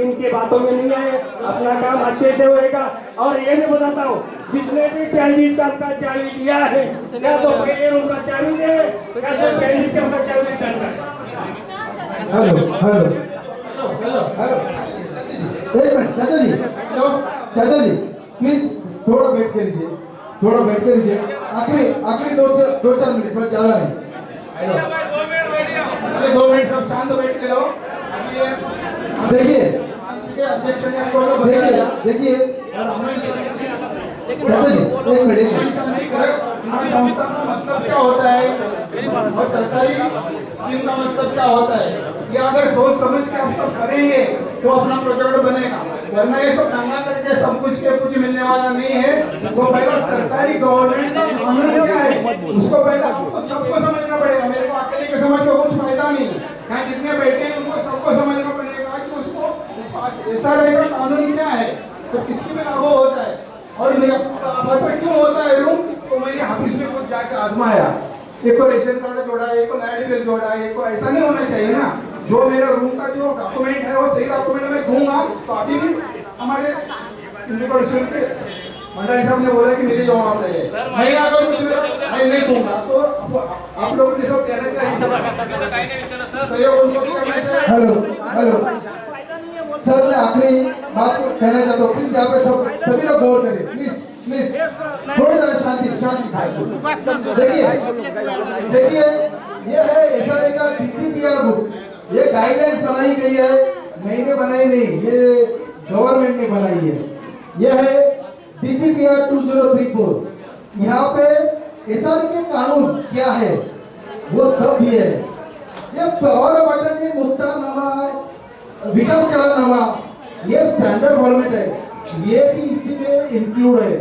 इनकी बातों में नहीं आए, अपना काम अच्छे से होएगा। और ये भी बताता हूँ, जिसने भी 43 साल का चाबी दिया है, या तो पहले उनका चाबी दे, या तो 43 साल का चाबी चलता है।
हेलो हेलो हेलो हेलो एक मिनट चाचा जी, चाचा जी प्लीज थोड़ा वेट कर लीजिए, थोड़ा वेट कर लीजिए, आखिरी दो चार मिनट, बस ज्यादा नहीं। अरे 2 मिनट सब शांत बैठ के रहो। देखिए अध्यक्ष ने आपको देखिए चाचा जी एक मिनट हमारी संस्था का मतलब क्या होता है और सरकारी स्कीम का मतलब क्या होता है, ये अगर सोच समझ के आप सब करेंगे तो अपना प्रोजेक्ट बनेगा, वरना ये सब दंगा करके सब कुछ के कुछ मिलने वाला नहीं है। तो पहला सरकारी गवर्नमेंट का कानून क्या है उसको पहले आपको सबको समझना पड़ेगा। मेरे को अकेले के समझ को कुछ फायदा नहीं, यहाँ जितने बैठे हैं उनको सबको समझना पड़ेगा कि उसको ऐसा रहेगा कानून क्या है, तो किसकी में लागू होता है और पता क्यों होता है रूम। तो मैंने ऑफिस में कुछ जाके आजमाया, एक को रेशन कार्ड जोड़ा है, एक को लाइट बिल जोड़ा है, एक को ऐसा नहीं होना चाहिए ना। जो मेरा रूम का जो डॉक्यूमेंट है वो सही डॉक्यूमेंट मैं दूंगा। तो अभी भी हमारे इंडिपेंडेंट के मंडारी साहब ने बोला कि मेरे जवाब लगे, मैं अगर कुछ मैं नहीं दूंगा तो आप लोगों ने सब देना चाहिए। हेलो हेलो सर, मैं आखिरी बात कहना चाहता हूँ, प्लीज यहाँ पे सभी लोग गौर करें, प्लीज प्लीज थोड़ी ज़्यादा शांति देखिए ये है एसआरए का डीसीपीआर बुक, ये गाइडलाइंस बनाई गई है, मैंने बनाई नहीं, ये गवर्नमेंट ने बनाई है। ये है डीसीपीआर 2034, यहाँ पे एसआरए के कानून क्या है वो सब दिए है। ये पावर ऑफ अटॉर्नी, मुक्तानामा, विकास करारनामा, ये स्टैंडर्ड फॉर्मेट है, ये भी इसी में इंक्लूड है।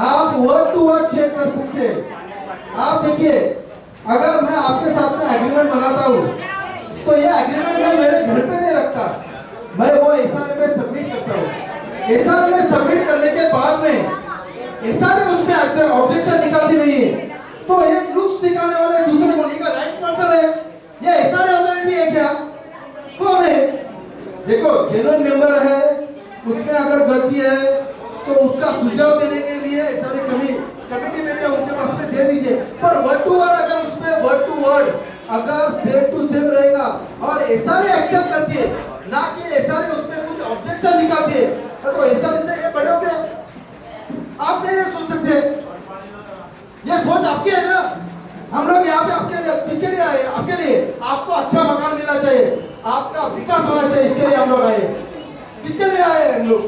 आप वर्ड टू वर्ड चेक कर सकते हैं। आप देखिए, अगर मैं आपके साथ में एग्रीमेंट बनाता हूँ तो ये एग्रीमेंट मैं मेरे घर पे नहीं रखता, मैं वो एसआरए में सबमिट करता हूँ। एसआरए में सबमिट करने के बाद में एसआरए उसमें ऑब्जेक्शन निकालती नहीं है, तो ये लुक्स दिखाने वाले दूसरे बोली का राइट स्पॉन्सर है, ये एसआरए अथॉरिटी है क्या? कौन है? देखो जेन्युइन मेंबर है, उसमें अगर गलती है तो उसका सुझाव देने के लिए सारी कमेटी में उनके पास में दे दीजिए। पर वर्ड टू वर्ड अगर उसमें वर्ड टू वर्ड अगर सेम टू सेम रहेगा और एसआरए एक्सेप्ट करती है, ना कि एसआरए उसमें कुछ ऑब्जेक्शन निकालती है, तो एसआरए से ये बड़े हो गया। आप नहीं सोच सकते ये सोच आपकी है ना। हम लोग यहाँ पे आपके लिए किसके लिए आए? आपके लिए। आपको अच्छा मकान मिलना चाहिए, आपका विकास होना चाहिए, इसके लिए हम लोग आए। किसके लिए आए हम लोग?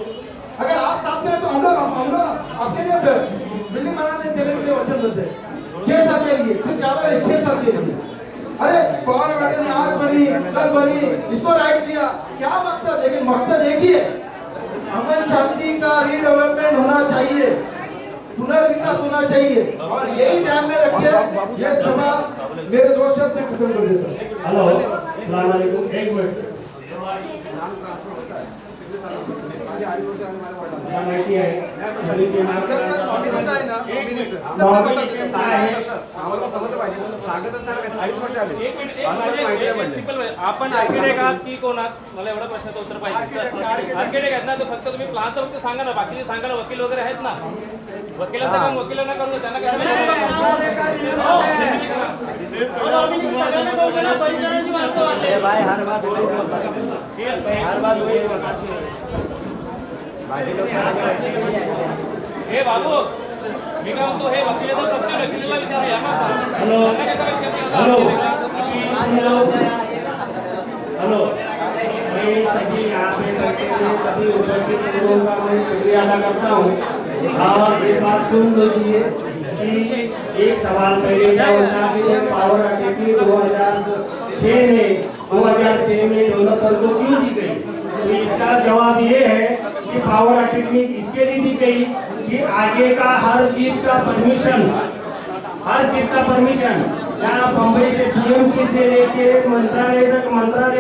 अगर आप साथ में हैं तो हम लोग आपके लिए बिल्डिंग बनाने देने के लिए वचन देते हैं 6 साल के लिए, सिर्फ ज्यादा नहीं 6 साल के लिए। अरे पवन मैडम ने आज बनी कल बनी इसको राइट किया, क्या मकसद? लेकिन मकसद एक ही है, अमन शांति का रीडेवलपमेंट होना चाहिए, पुनर्विकास होना चाहिए। और यही ध्यान में रखिए। ये सभा मेरे 2 शब्द में खत्म कर देता हूँ।
हेलो, अस्सलाम वालेकुम। 1 मिनट।
आपण आर्किटेक्ट आहात की कोण आहात? मला एवढा प्रश्नाचं उत्तर पाहिजे. आर्किटेक्ट आहेत ना, तर फक्त तुम्ही प्लानचं फक्त सांगा ना, बाकीचे सांगा ना. वकील वगैरे आहेत ना, वकिलांचं काम वकिलांना करू द्या, त्यांना हे बाबू मी काय म्हणतो, हे वकिलाचं प्रत्येक वकिलाला विचारूया ना.
हेलो, मैं सभी यहाँ पे बैठे हुए सभी उपस्थित लोगों का मैं शुक्रिया अदा करता हूँ। और एक बात सुन लीजिए कि एक सवाल पहले क्या होता है कि पावर अथॉरिटी 2006 में डेवलपर को क्यों दी गई? तो इसका जवाब ये है कि पावर अथॉरिटी इसके लिए दी गई कि आगे का हर चीज का परमिशन यहाँ बम्बई से बीएमसी से लेके मंत्रालय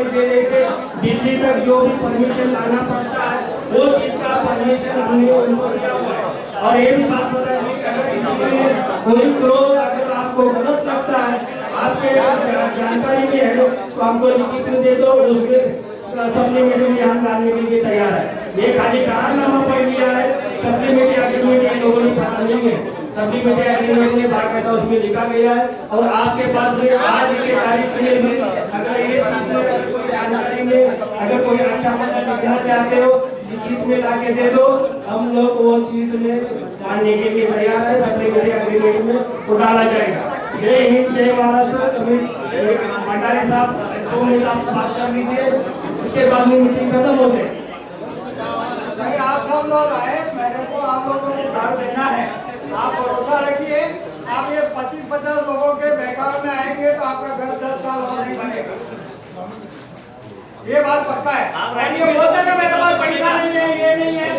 से लेके दिल्ली तक जो भी परमिशन लाना पड़ता है वो चीज का परमिशन हमने उनको दिया हुआ है। और ये भी बात बताइए कि अगर इसमें कोई क्लोज अगर आपको गलत लगता है, आपके जानकारी में है तो हमको लिखित में दे दो, उसमें सप्लीमेंट्री में हम डालने के लिए तैयार है। ये खाली करारनामा पढ़ लिया है, सप्लीमेंट्री एग्रीमेंट ये लोगों ने पढ़ा नहीं है। सप्लीमेंट्री एग्रीमेंट में बाकायदा उसमें लिखा गया है। और आपके पास में आज के तारीख में भी अगर ये चीज में अगर कोई जानकारी में अगर कोई अच्छा मतलब लिखना चाहते हो, लिखित में लाके दे दो, हम लोग वो चीज में मानने के लिए तैयार है। सप्लीमेंट्री एग्रीमेंट में वो डाला जाएगा। जय हिंद, जय महाराष्ट्र। भंडारी साहब 2 मिनट आप बात कर लीजिए, उसके बाद में मीटिंग खत्म हो जाए।
आप सब लोग आए, मेरे को आप लोगों को घर देना है। आप भरोसा रखिए, आप ये 25-50 लोगों के बैकग्राउंड में आएंगे तो आपका घर 10 साल और नहीं बनेगा। ये बात पक्का है। और ये बोलते हैं मेरे पास पैसा नहीं है, ये नहीं है,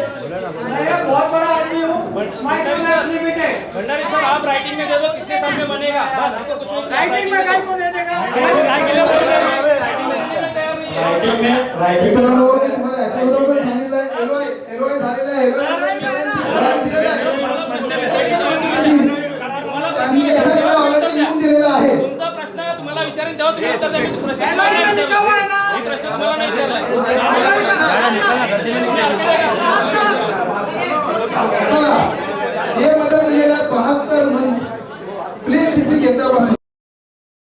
मैं बहुत बड़ा आदमी हूँ, माय क्लास लिमिटेड।
भंडारी साहब आप राइटिंग में दे दो, कितने साल में बनेगा? बस हमको कुछ नहीं,
राइटिंग में काय को दे देगा?
रायटिंग तुम्हाला याच्याबरोबर सांगितलंय, एलओआय झालेला आहे,
तुमचा प्रश्न तुम्हाला विचारेन तेव्हा तुम्ही उत्तर द्या. मी प्रश्न तुम्हाला नाही विचारला.